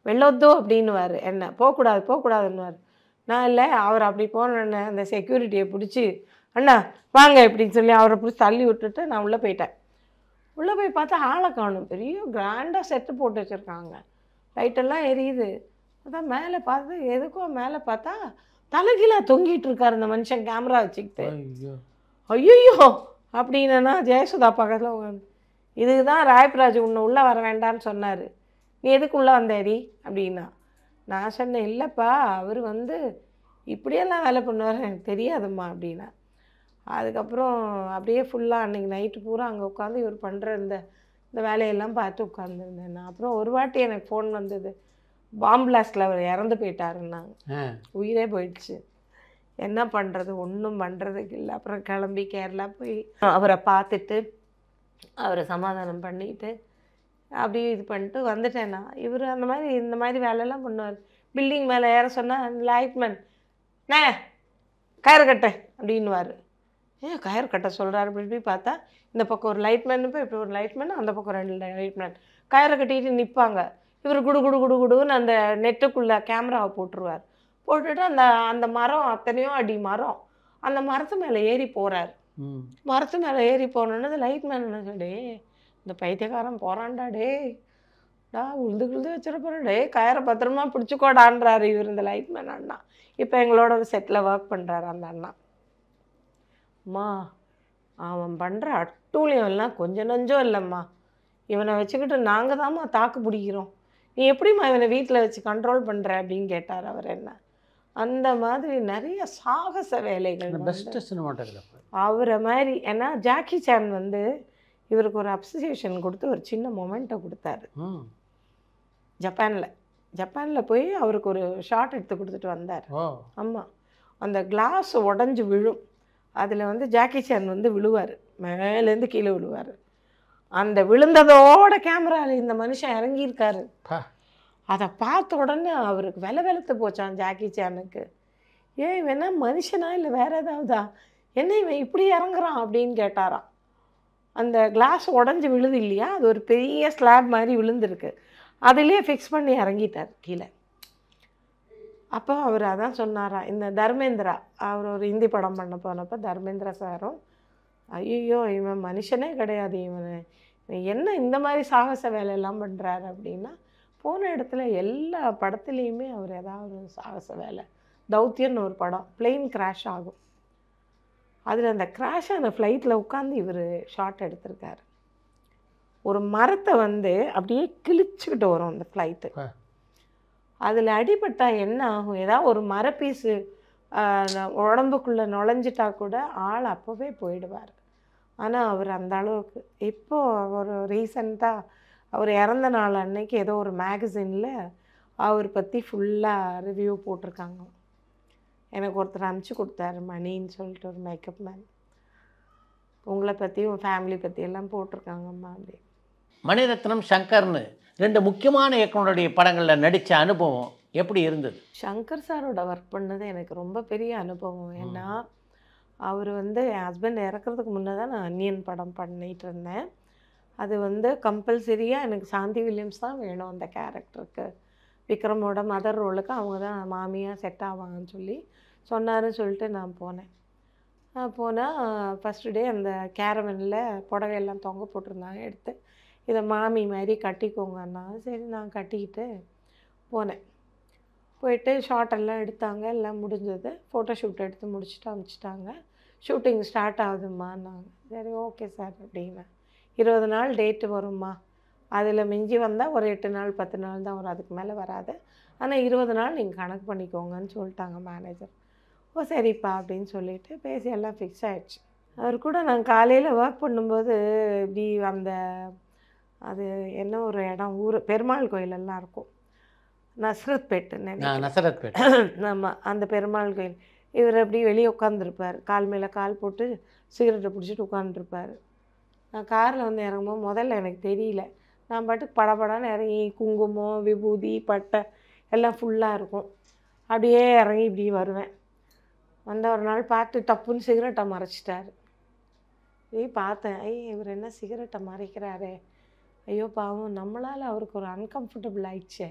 వెళ్ళొద్దు அப்படின்னுவார். என்ன போகக்கூடாதுன்னுவார். நான் இல்லை, அவர் அப்படி போனேன்னு அந்த செக்யூரிட்டியை பிடிச்சி, அண்ணா வாங்க இப்படின்னு சொல்லி அவரை பிடிச்சி தள்ளி விட்டுட்டு நான் உள்ளே போயிட்டேன். உள்ளே போய் பார்த்தா ஆளை காணும். பெரிய கிராண்டாக செட்டு போட்டு வச்சுருக்காங்க, லைட்டெல்லாம் எரியுது. அதான் மேலே பார்த்து எதுக்கோ மேலே பார்த்தா தலைகீழாக தொங்கிட்டு இருக்காரு அந்த மனுஷன் கேமரா வச்சுக்கிட்டு. ஐயோ அப்படின்னா ஜெயசுதா பக்கத்தில் உட்காந்து, இதுக்கு தான் ராயப்ராஜ் உன்னை உள்ளே வர வேண்டான்னு சொன்னார், நீ எதுக்கு உள்ளே வந்தேடி அப்படின்னா. நான் சொன்னேன், இல்லைப்பா அவர் வந்து இப்படியெல்லாம் வேலை பண்ணுவார் எனக்கு தெரியாதும்மா அப்படின்னா. அதுக்கப்புறம் அப்படியே ஃபுல்லாக அன்றைக்கி நைட்டு பூரா அங்கே உட்காந்து இவர் பண்ணுற இந்த வேலையெல்லாம் பார்த்து உட்காந்துருந்தேன் நான். அப்புறம் ஒரு வாட்டி எனக்கு ஃபோன் வந்தது, பாம்பு பிளாஸ்டில் அவர் இறந்து போயிட்டாருன்னாங்க. உயிரே போயிடுச்சு. என்ன பண்ணுறது, ஒன்றும் பண்ணுறதுக்கு இல்லை. அப்புறம் கிளம்பி கேரளா போய் அவரை பார்த்துட்டு அவரை சமாதானம் பண்ணிவிட்டு அப்படியே இது பண்ணிட்டு வந்துட்டேன் நான். இவர் இந்த மாதிரி வேலையெல்லாம் பண்ணுவார். பில்டிங் மேலே ஏற சொன்னால் லைட்மேன் கயிறு கட்ட அப்படின்வார். ஏன் கயிறு கட்ட சொல்கிறாரு அப்படி போய் பார்த்தா இந்த பக்கம் ஒரு லைட்மேன், இப்போ இப்படி ஒரு லைட்மேன், அந்த பக்கம் 2 லைட்மேன் கயிறை கட்டிட்டு நிற்பாங்க. இவர் குடுன்னு அந்த நெட்டுக்குள்ளே கேமராவை போட்டுருவார். போட்டுட்டு அந்த மரம் அத்தனையோ அடி மரம், அந்த மரத்து மேலே ஏறி போகிறார். மரத்து மேலே ஏறி போனோன்னு லைட்மேன் என்ன சொல்லி, இந்த பைத்தியக்காரன் போகிறான்டா டா உழுது வச்சிருப்போம் டே, கயிறை பத்திரமா பிடிச்சிக்கோடான்றாரு இவர் இந்த லைட்மேன் அண்ணா. இப்போ எங்களோட செட்டில் ஒர்க் பண்ணுறாரு அந்த அண்ணா. அம்மா அவன் பண்ணுற அட்டூழியம் எல்லாம் கொஞ்சம் நஞ்சம் இல்லைம்மா, இவனை வச்சுக்கிட்டு நாங்கள் தாம்மா தாக்கு பிடிக்கிறோம், நீ எப்படிம்மா இவனை வீட்டில் வச்சு கண்ட்ரோல் பண்ணுற அப்படின்னு கேட்டார் அவர் என்ன. அந்த மாதிரி நிறைய சாகச வேலைகள். பெஸ்ட் சினிமாட்டோகிராஃபர் அவரை மாதிரி. ஏன்னா ஜாக்கி சான் வந்து இவருக்கு ஒரு அப்ரிசியேஷன் கொடுத்து ஒரு சின்ன மொமெண்ட்டை கொடுத்தாரு. ஜப்பானில் போய் அவருக்கு ஒரு ஷாட் எடுத்து கொடுத்துட்டு வந்தார். ஆமாம், அந்த கிளாஸ் உடஞ்சி விழும், அதில் வந்து ஜாக்கி சான் வந்து விழுவார், மேலேருந்து கீழே விழுவார். அந்த விழுந்ததோட கேமராவில் இந்த மனுஷன் இறங்கியிருக்காரு. அதை பார்த்த உடனே அவருக்கு வெளுத்து போச்சான் ஜாக்கி சானுக்கு. ஏன் இவன் மனுஷனா இல்லை வேறு ஏதாவதா, என்ன இவன் இப்படி இறங்குறான் அப்படின்னு கேட்டாராம். அந்த கிளாஸ் உடஞ்சி விழுது இல்லையா, அது ஒரு பெரிய ஸ்லாப் மாதிரி விழுந்திருக்கு, அதிலே ஃபிக்ஸ் பண்ணி இறங்கிட்டார் கீழே. அப்போ அவர் அதான் சொன்னாராம், இந்த தர்மேந்திரா அவர் ஒரு ஹிந்தி படம் பண்ண போனப்போ தர்மேந்திரா சாரும், ஐயோ இவன் மனுஷனே கிடையாது, இவன் என்ன இந்த மாதிரி சாகச வேலையெல்லாம் பண்ணுறாரு அப்படின்னா, போன இடத்துல எல்லா படத்துலேயுமே அவர் ஏதாவது ஒரு சாகச வேலை. தௌத்தியன்னு ஒரு படம், பிளெயின் கிராஷ் ஆகும், அதில் அந்த கிராஷ் ஆன ஃப்ளைட்டில் உட்காந்து இவர் ஷாட் எடுத்திருக்காரு. ஒரு மரத்தை வந்து அப்படியே கிழிச்சுக்கிட்டு வரும் அந்த ஃப்ளைட்டு, அதில் அடிபட்டால் என்ன ஆகும், ஏதாவது ஒரு மரப்பீஸு உடம்புக்குள்ளே நுழைஞ்சிட்டா கூட ஆள் அப்போவே போயிடுவார். ஆனால் அவர் அந்த அளவுக்கு. இப்போது ஒரு ரீசண்டாக அவர் இறந்த நாள் அன்னைக்கு ஏதோ ஒரு மேகசினில் அவர் பற்றி ஃபுல்லாக ரிவ்யூ போட்டிருக்காங்க. எனக்கு ஒருத்தர் அனுப்பிச்சி கொடுத்தாரு, மணின்னு சொல்லிட்டு ஒரு மேக்கப் மேன், உங்களை பற்றி உன் ஃபேமிலி பற்றி எல்லாம் போட்டிருக்காங்கம்மா அப்படி. மணிரத்னம் சங்கர்னு 2 முக்கியமான இயக்குனருடைய படங்களில் நடித்த அனுபவம் எப்படி இருந்தது? சங்கர் சாரோட ஒர்க் பண்ணது எனக்கு ரொம்ப பெரிய அனுபவம். ஏன்னா அவர் வந்து என் ஹஸ்பண்ட் இறக்குறதுக்கு முன்னே தான் நான் அன்னியன் படம் பண்ணிகிட்டு இருந்தேன். அது வந்து கம்பல்சரியாக எனக்கு சாந்தி வில்லியம்ஸ் தான் வேணும் அந்த கேரக்டருக்கு, விக்ரமோட மதர் ரோலுக்கு அவங்க தான் மாமியாக செட் ஆவாங்கன்னு சொல்லி சொன்னாருன்னு சொல்லிட்டு நான் போனேன். போனால் ஃபஸ்ட்டு டே அந்த கேரவனில் புடவையெல்லாம் தொங்க போட்டிருந்தாங்க, எடுத்து இதை மாமி மாதிரி கட்டிக்கோங்கன்னா, சரி நான் கட்டிக்கிட்டு போனேன். போயிட்டு ஷார்ட் எல்லாம் எடுத்தாங்க, எல்லாம் முடிஞ்சது. ஃபோட்டோ ஷூட் எடுத்து முடிச்சுட்டு அனுப்பிச்சிட்டாங்க. Shooting start ஆகுதும்மான்னாங்க. சரி ஓகே சார் அப்படின்னேன். 20 நாள் டேட்டு வரும்மா, அதில் மிஞ்சி வந்தால் ஒரு 8 நாள் 10 நாள் தான் வரும், அதுக்கு மேலே வராது. ஆனால் 20 நாள் நீங்கள் கணக்கு பண்ணிக்கோங்கன்னு சொல்லிட்டாங்க மேனேஜர். ஓ சரிப்பா அப்படின்னு சொல்லிட்டு பேசி எல்லாம் ஃபிக்ஸ் ஆகிடுச்சு. அவர் கூட நான் காலையில் ஒர்க் பண்ணும்போது இப்படி அது என்ன ஒரு இடம், ஊர் பெருமாள் கோயிலெல்லாம் இருக்கும், நஸ்ரத்பேட்டுன்னு நசரத்பேட். ஆமாம், அந்த பெருமாள் கோயில். இவர் அப்படி வெளியே உட்காந்துருப்பார், கால் மேலே கால் போட்டு சிகரெட்டை பிடிச்சிட்டு உட்காந்துருப்பார். நான் காரில் வந்து இறங்கும்போது முதல்ல எனக்கு தெரியல, நான் பாட்டுக்கு படபடான்னு இறங்கி குங்குமம் விபூதி பட்டை எல்லாம் ஃபுல்லாக இருக்கும், அப்படியே இறங்கி இப்படி வருவேன். வந்த ஒரு நாள் பார்த்து டப்புன்னு சிகரெட்டை மறைச்சிட்டாரு. இப்படி பார்த்தேன், இவர் என்ன சிகரெட்டை மறைக்கிறாரே, ஐயோ பாவம், நம்மளால் அவருக்கு ஒரு அன்கம்ஃபர்டபுள் ஆயிடுச்சே,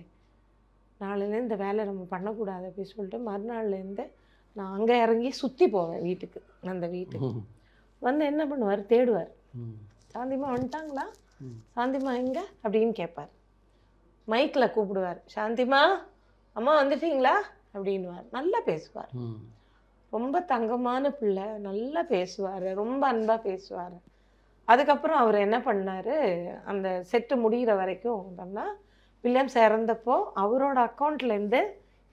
நாளையிலேருந்து இந்த வேலை நம்ம பண்ணக்கூடாது அப்படின்னு சொல்லிட்டு மறுநாள்லேருந்து நான் அங்கே இறங்கி சுற்றி போவேன் வீட்டுக்கு. அந்த வீட்டுக்கு வந்து என்ன பண்ணுவார், தேடுவார், சாந்திமா வந்துட்டாங்களா, சாந்திமா எங்கே அப்படின்னு கேட்பார். மைக்கில் கூப்பிடுவார், சாந்திமா அம்மா வந்துட்டீங்களா அப்படின்வார். நல்லா பேசுவார், ரொம்ப தங்கமான பிள்ளை, நல்லா பேசுவார், ரொம்ப அன்பாக பேசுவார். அதுக்கப்புறம் அவர் என்ன பண்ணார், அந்த செட்டு முடிகிற வரைக்கும் பண்ணால் வில்லியம்ஸ் இறந்தப்போ அவரோட அக்கௌண்ட்லேருந்து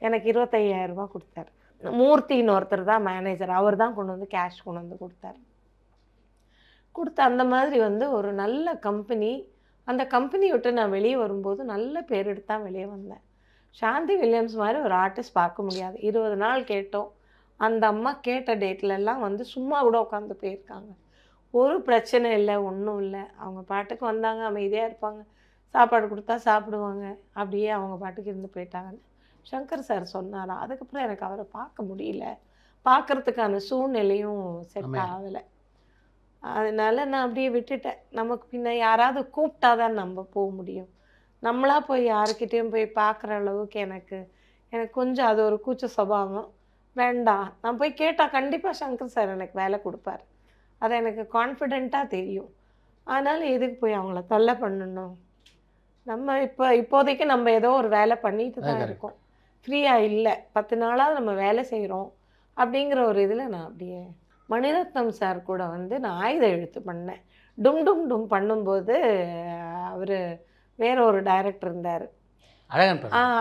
எனக்கு 25,000 ரூபா கொடுத்தாரு. மூர்த்தின்னு ஒருத்தர் தான் மேனேஜர், அவர் தான் கொண்டு வந்து கேஷ் கொண்டு வந்து கொடுத்தாரு. கொடுத்து அந்த மாதிரி வந்து ஒரு நல்ல கம்பெனி, அந்த கம்பெனி விட்டு நான் வெளியே வரும்போது நல்ல பேர் எடுத்து தான் வெளியே வந்தேன். சாந்தி வில்லியம்ஸ் மாதிரி ஒரு ஆர்டிஸ்ட் பார்க்க முடியாது. 20 நாள் கேட்டோம், அந்த அம்மா கேட்ட டேட்லெல்லாம் வந்து சும்மா கூட உட்காந்து போயிருக்காங்க, ஒரு பிரச்சனை இல்லை, ஒன்றும் இல்லை. அவங்க பாட்டுக்கு வந்தாங்க, அமைதியாக இருப்பாங்க, சாப்பாடு கொடுத்தா சாப்பிடுவாங்க, அப்படியே அவங்க பாட்டுக்கு இருந்து போயிட்டாங்கன்னு சங்கர் சார் சொன்னாராம். அதுக்கப்புறம் எனக்கு அவரை பார்க்க முடியல, பார்க்குறதுக்கான சூழ்நிலையும் செட் ஆகலை. அதனால நான் அப்படியே விட்டுட்டேன். நமக்கு பின்ன யாராவது கூப்பிட்டா தான் நம்ம போக முடியும், நம்மளாக போய் யாருக்கிட்டேயும் போய் பார்க்குற அளவுக்கு எனக்கு கொஞ்சம் அது ஒரு கூச்ச சுபாவம். வேண்டாம், நான் போய் கேட்டால் கண்டிப்பாக சங்கர் சார் எனக்கு வேலை கொடுப்பார், அது எனக்கு கான்ஃபிடெண்ட்டாக தெரியும். அதனால் எதுக்கு போய் அவங்கள தொல்லை பண்ணணும், நம்ம இப்போதைக்கு நம்ம ஏதோ ஒரு வேலை பண்ணிட்டு தான் இருக்கோம், ஃப்ரீயாக இல்லை, 10 நாளாவது நம்ம வேலை செய்கிறோம் அப்படிங்கிற ஒரு இதில் நான் அப்படியே. மணிரத்னம் சார் கூட வந்து நான் ஆயுத எழுத்து பண்ணேன். டும் டும் டும் பண்ணும்போது அவர் வேற ஒரு டைரக்டர் இருந்தார்,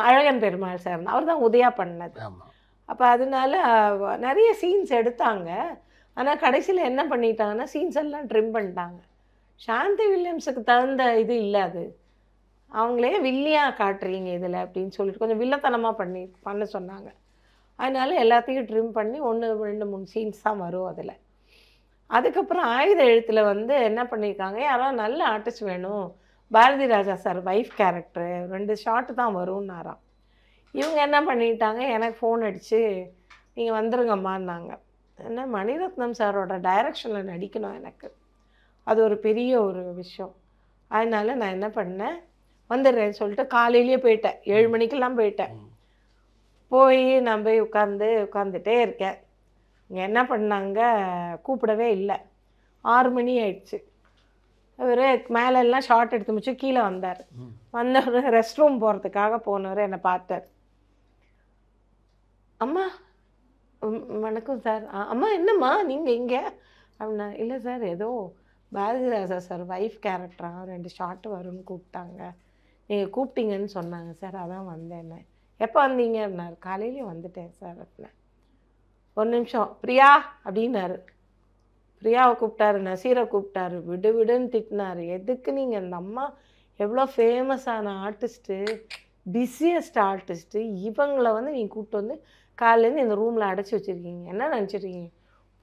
அழகன் பெருமாள் சார், அவர் தான் உதயா பண்ணது. அப்போ அதனால நிறைய சீன்ஸ் எடுத்தாங்க. ஆனால் கடைசியில் என்ன பண்ணிட்டாங்கன்னா சீன்ஸ் எல்லாம் ட்ரிம் பண்ணிட்டாங்க. சாந்தி வில்லியம்ஸுக்கு தகுந்த இது இல்லை, அது அவங்களே வில்லியாக காட்டுறீங்க இதில் அப்படின்னு சொல்லிட்டு கொஞ்சம் வில்லத்தனமாக பண்ண சொன்னாங்க. அதனால எல்லாத்தையும் ட்ரிம் பண்ணி 1 2 3 சீன்ஸ் தான் வரும் அதில். அதுக்கப்புறம் ஆயுத எழுத்தில் வந்து என்ன பண்ணியிருக்காங்க, யாராவது நல்ல ஆர்டிஸ்ட் வேணும், Bharathi Raja sir wife character 2 shot தான் வரும்னாராம். இவங்க என்ன பண்ணிட்டாங்க, எனக்கு ஃபோன் அடித்து நீங்கள் வந்துருங்கம்மான்னாங்க. ஏன்னா மணிரத்னம் சாரோட டைரக்ஷனில் நடிக்கணும் எனக்கு, அது ஒரு பெரிய ஒரு விஷயம். அதனால நான் என்ன பண்ணேன், வந்துடுறேன்னு சொல்லிட்டு காலையிலேயே போயிட்டேன், 7 மணிக்கெல்லாம் போயிட்டேன். போய் நான் போய் உட்காந்துட்டே இருக்கேன். இங்கே என்ன பண்ணாங்க, கூப்பிடவே இல்லை. 6 மணி ஆயிடுச்சு. அவர் மேலெல்லாம் ஷார்ட் எடுத்து முடிச்சு கீழே வந்தார். வந்தவர் ரெஸ்ட் ரூம் போகிறதுக்காக போனவர் என்னை பார்த்தார். அம்மா வணக்கம் சார். அம்மா என்னம்மா நீங்கள் இங்கே அப்படின்னா, இல்லை சார் ஏதோ பாரதி ராஜா சார் வைஃப் கேரக்டராக 2 ஷார்ட் வரும்னு கூப்பிட்டாங்க, நீங்கள் கூப்பிட்டீங்கன்னு சொன்னாங்க சார், அதான் வந்தேன். எப்போ வந்தீங்க அப்படின்னாரு. காலையிலேயே வந்துட்டேன் சார் அப்படின்னா. 1 நிமிஷம் பிரியா அப்படின்னாரு. பிரியாவை கூப்பிட்டாரு, நசீரை கூப்பிட்டாரு, விடு விடுன்னு திட்டினாரு. எதுக்கு நீங்கள் இந்த அம்மா எவ்வளோ ஃபேமஸான ஆர்டிஸ்ட்டு, பிஸியஸ்ட் ஆர்டிஸ்ட்டு, இவங்களை வந்து நீங்கள் கூப்பிட்டு வந்து காலையிலேருந்து இந்த ரூமில் அடைச்சி வச்சுருக்கீங்க, என்ன நினச்சிருக்கீங்க,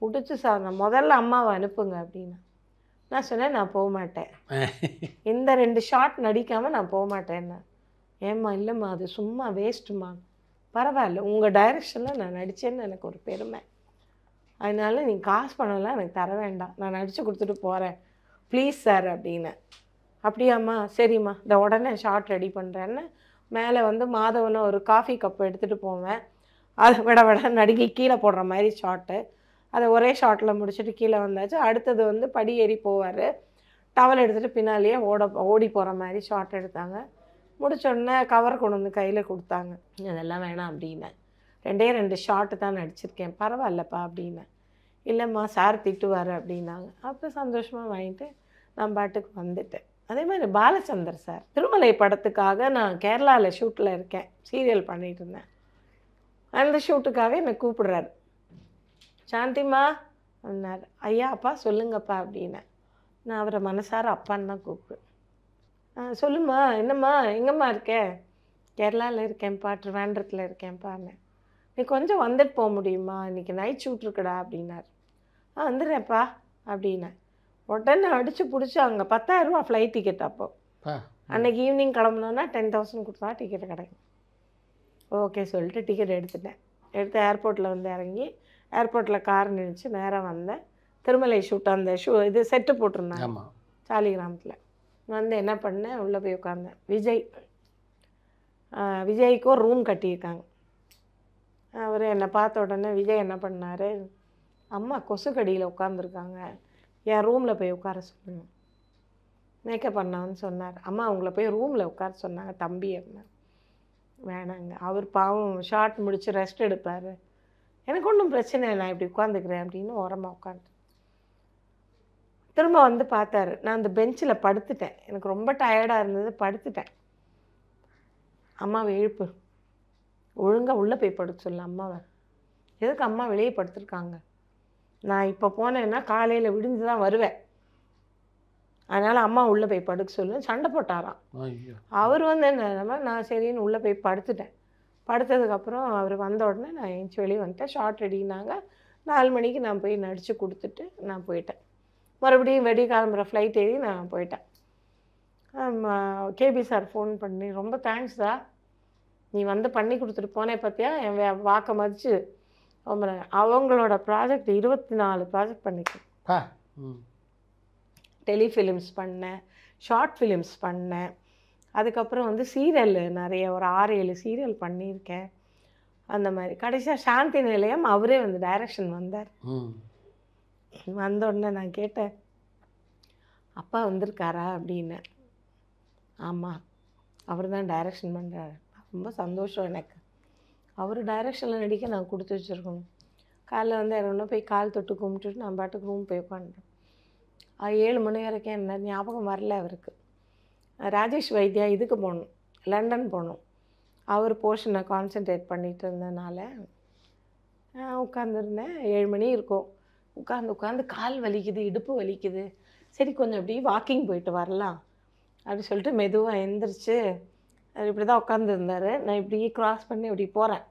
பிடிச்சி சார் நான் முதல்ல அம்மாவை அனுப்புங்க அப்படின்னா. நான் சொன்னேன் நான் போக மாட்டேன், இந்த 2 ஷாட் நடிக்காமல் நான் போக மாட்டேன்னா. ஏம்மா இல்லைம்மா அது சும்மா வேஸ்ட்டுமா, பரவாயில்ல உங்கள் டைரக்ஷனில் நான் நடித்தேன்னு எனக்கு ஒரு பெருமை, அதனால நீங்கள் காசு பணம்லாம் எனக்கு தர வேண்டாம், நான் நடித்து கொடுத்துட்டு போகிறேன் ப்ளீஸ் சார் அப்படின்னு. அப்படியாம்மா சரிம்மா இந்த உடனே ஷார்ட் ரெடி பண்ணுறேன்னு மேலே வந்து மாதவனை ஒரு காஃபி கப் எடுத்துகிட்டு போவேன், அதை விட நடுங்கி கீழே போடுற மாதிரி ஷார்ட்டு, அதை ஒரே ஷார்ட்டில் முடிச்சுட்டு கீழே வந்தாச்சு. அடுத்தது வந்து படி ஏறி போவார், டவல் எடுத்துகிட்டு பின்னாலேயே ஓடி போகிற மாதிரி ஷார்ட் எடுத்தாங்க. முடிச்சோடனே கவர் கொண்டு வந்து கையில் கொடுத்தாங்க. அதெல்லாம் வேணாம் அப்படின்னேன். 2 ஷாட்டு தான் நடிச்சிருக்கேன், பரவாயில்லப்பா அப்படின்னேன். இல்லைம்மா சார் திட்டுவார் அப்படின்னாங்க. அப்போ சந்தோஷமாக வாங்கிட்டு நான் பாட்டுக்கு வந்துட்டேன். அதே மாதிரி பாலச்சந்தர் சார் திருமலை படத்துக்காக நான் கேரளாவில் ஷூட்டில் இருக்கேன், சீரியல் பண்ணிகிட்டு இருந்தேன். அந்த ஷூட்டுக்காக என்னை கூப்பிடுறாரு. சாந்திமா அப்படின்னாரு. ஐயா அப்பா சொல்லுங்கப்பா அப்படின்னேன். நான் அவரை மனசார அப்பான்னு தான் கூப்பிடுவேன். சொல்லும்மா, என்னம்மா, எங்கம்மா இருக்கேன்? கேரளாவில் இருக்கேன்ப்பா, ட்ரிவாண்ட்ரத்தில் இருக்கேன்ப்பான்னு. நீ கொஞ்சம் வந்துட்டு போக முடியுமா, இன்றைக்கி நைட் ஷூட் இருக்குடா அப்படின்னாரு. வந்துடுறேன்ப்பா அப்படின்னேன். உடனே அடித்து பிடிச்சி அங்கே 10,000 ரூபா ஃப்ளைட் டிக்கெட். அப்போ அன்றைக்கி ஈவினிங் கிளம்புனோன்னா 10,000 கொடுத்தா டிக்கெட் கிடைக்கும். ஓகே சொல்லிட்டு டிக்கெட் எடுத்து ஏர்போர்ட்டில் வந்து இறங்கி ஏர்போர்ட்டில் கார் நினச்சி நேராக வந்தேன். திருமலை ஷூட் அந்த இது செட்டு போட்டிருந்தாங்க சாலிகிராமத்தில். வந்து என்ன பண்ணேன், உள்ளே போய் உட்காந்தேன். விஜய்க்கு ஒரு ரூம் கட்டியிருக்காங்க. அவர் என்னை பார்த்த உடனே விஜய் என்ன பண்ணார், அம்மா கொசுக்கடியில் உட்காந்துருக்காங்க, என் ரூமில் போய் உட்கார சொல்லுங்க. மேக்கப் பண்ணான்னு சொன்னார். அம்மா அவங்கள போய் ரூமில் உட்கார சொன்னாங்க தம்பி அப்படின்னார். வேணாங்க, அவர் பாவம் ஷார்ட் முடித்து ரெஸ்ட் எடுப்பார், எனக்கு ஒன்றும் பிரச்சனை இல்லை, நான் இப்படி உட்காந்துக்கிறேன் அப்படின்னு ஓரமாக உட்காந்து திரும்ப வந்து பார்த்தாரு. நான் அந்த பெஞ்சில் படுத்துட்டேன், எனக்கு ரொம்ப டயர்டாக இருந்தது, படுத்துட்டேன். அம்மாவை எழுப்பு, ஒழுங்காக உள்ளே போய் படுக்க சொல்லு அம்மாவை. எதுக்கு அம்மா வெளியே படுத்துருக்காங்க, நான் இப்போ போனேன்னா காலையில் விடிஞ்சு தான் வருவேன், அதனால் அம்மா உள்ளே போய் படுக்க சொல்லு. சண்டை போட்டாராம். அவர் வந்து என்ன, நான் சரின்னு உள்ளே போய் படுத்துட்டேன். படுத்ததுக்கப்புறம் அவர் வந்த உடனே நான் எழுந்துச்சி வெளியே வந்துட்டேன். ஷார்ட் ரெடினாங்க. 4 மணிக்கு நான் போய் நடித்து கொடுத்துட்டு நான் போயிட்டேன். மறுபடியும் வெடி கிளம்புற ஃப்ளைட் ஏறி நான் போயிட்டேன். கேபி சார் ஃபோன் பண்ணி, ரொம்ப தேங்க்ஸ்டா, நீ வந்து பண்ணி கொடுத்துட்டு போனே பார்த்தியா, என் வாக்க மதிச்சு ரொம்ப. அவங்களோட ப்ராஜெக்ட் 24 ப்ராஜெக்ட் பண்ணிக்கிறேன். டெலிஃபிலிம்ஸ் பண்ணேன், ஷார்ட் ஃபிலிம்ஸ் பண்ணேன். அதுக்கப்புறம் வந்து சீரியல் நிறைய ஒரு 6-7 சீரியல் பண்ணியிருக்கேன். அந்த மாதிரி கடைசியாக சாந்தி நிலையம் அவரே வந்து டைரக்ஷன் வந்தார். வந்த உடனே நான் கேட்டேன், அப்பா வந்திருக்காரா அப்படின்னு. ஆமாம், அவர் தான் டைரக்ஷன் பண்ணுறாரு. ரொம்ப சந்தோஷம் எனக்கு. அவர் டைரக்ஷனில் நடிக்க நான் கொடுத்து வச்சுருக்கணும். காலைல வந்து இறங்கணும், போய் கால் தொட்டு கும்பிட்டுட்டு நான் பாட்டுக்கு ரூம் போய் உட்காந்துட்டேன். 7 மணி வரைக்கும் என்ன ஞாபகம் வரல அவருக்கு. ராஜேஷ் வைத்தியா இதுக்கு போகணும், லண்டன் போகணும். அவர் போர்ஷனை கான்சென்ட்ரேட் பண்ணிகிட்டு இருந்ததுனால உட்காந்துருந்தேன். 7 மணி இருக்கும். உட்காந்து கால் வலிக்குது, இடுப்பு வலிக்குது, சரி கொஞ்சம் அப்படி வாக்கிங் போயிட்டு வரலாம் அப்படி சொல்லிட்டு மெதுவாக எழுந்திரிச்சு அவர் இப்படி தான் உட்காந்துருந்தார். நான் இப்படி க்ராஸ் பண்ணி இப்படி போகிறேன்.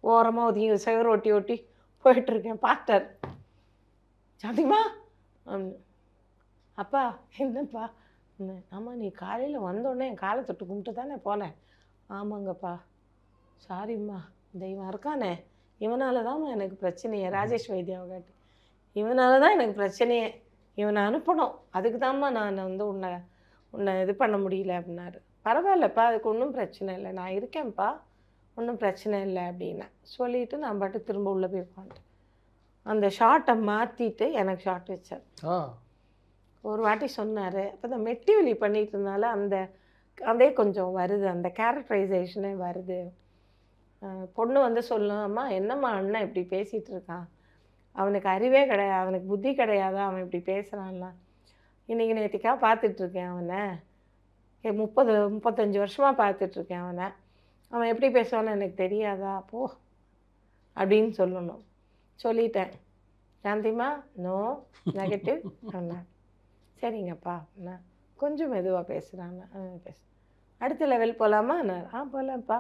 ஓரமாக ஒதுங்கி செவரு ஒட்டி போயிட்டுருக்கேன். பார்த்தார். சாந்திமா, அப்பா என்னப்பா? ஆமாம், நீ காலையில் வந்தோடனே என் காலை தொட்டு கும்பிட்டு தானே போனேன். ஆமாங்கப்பா, சாரிம்மா, இந்த இவன் இருக்கானே இவனால தான் எனக்கு பிரச்சனையே, ராஜேஷ் வைத்தியாவை காட்டி இவனால தான் எனக்கு பிரச்சனையே, இவனை அனுப்பணும், அதுக்கு தான்மா நான் வந்து உன்னை இது பண்ண முடியல அப்படின்னாரு. பரவாயில்லப்பா, அதுக்கு ஒன்றும் பிரச்சனை இல்லை, நான் இருக்கேன்ப்பா, ஒன்றும் பிரச்சனை இல்லை அப்படின்னேன். சொல்லிவிட்டு நான் பாட்டு திரும்ப உள்ளே போய் உட்காந்துட்டேன். அந்த ஷார்ட்டை மாற்றிட்டு எனக்கு ஷார்ட் வச்சார். ஒரு வாட்டி சொன்னார். அப்போ தான் மெட்டிவலி பண்ணிட்டு இருந்தால அதே கொஞ்சம் வருது, அந்த கேரக்டரைசேஷனே வருது. பொண்ணு வந்து சொல்லும், அம்மா என்னம்மா அண்ணன் இப்படி பேசிகிட்டு இருக்கான், அவனுக்கு அறிவே கிடையாது, அவனுக்கு புத்தி கிடையாதா, அவன் இப்படி பேசுகிறான்லாம். இன்றைக்கி நேற்றுக்காக பார்த்துட்ருக்கேன் அவனை, 30-35 வருஷமாக பார்த்துட்ருக்கேன் அவனை, அவன் எப்படி பேசுவான்னு எனக்கு தெரியாதா, போ அப்படின்னு சொல்லணும். சொல்லிட்டேன். சாந்திமா, நோ நெகட்டிவ் அண்ணா. சரிங்கப்பா, நான் கொஞ்சம் மெதுவாக பேசுகிறான்னு பேசு. அடுத்த லெவல் போகலாமா? நான் போகலாம்ப்பா.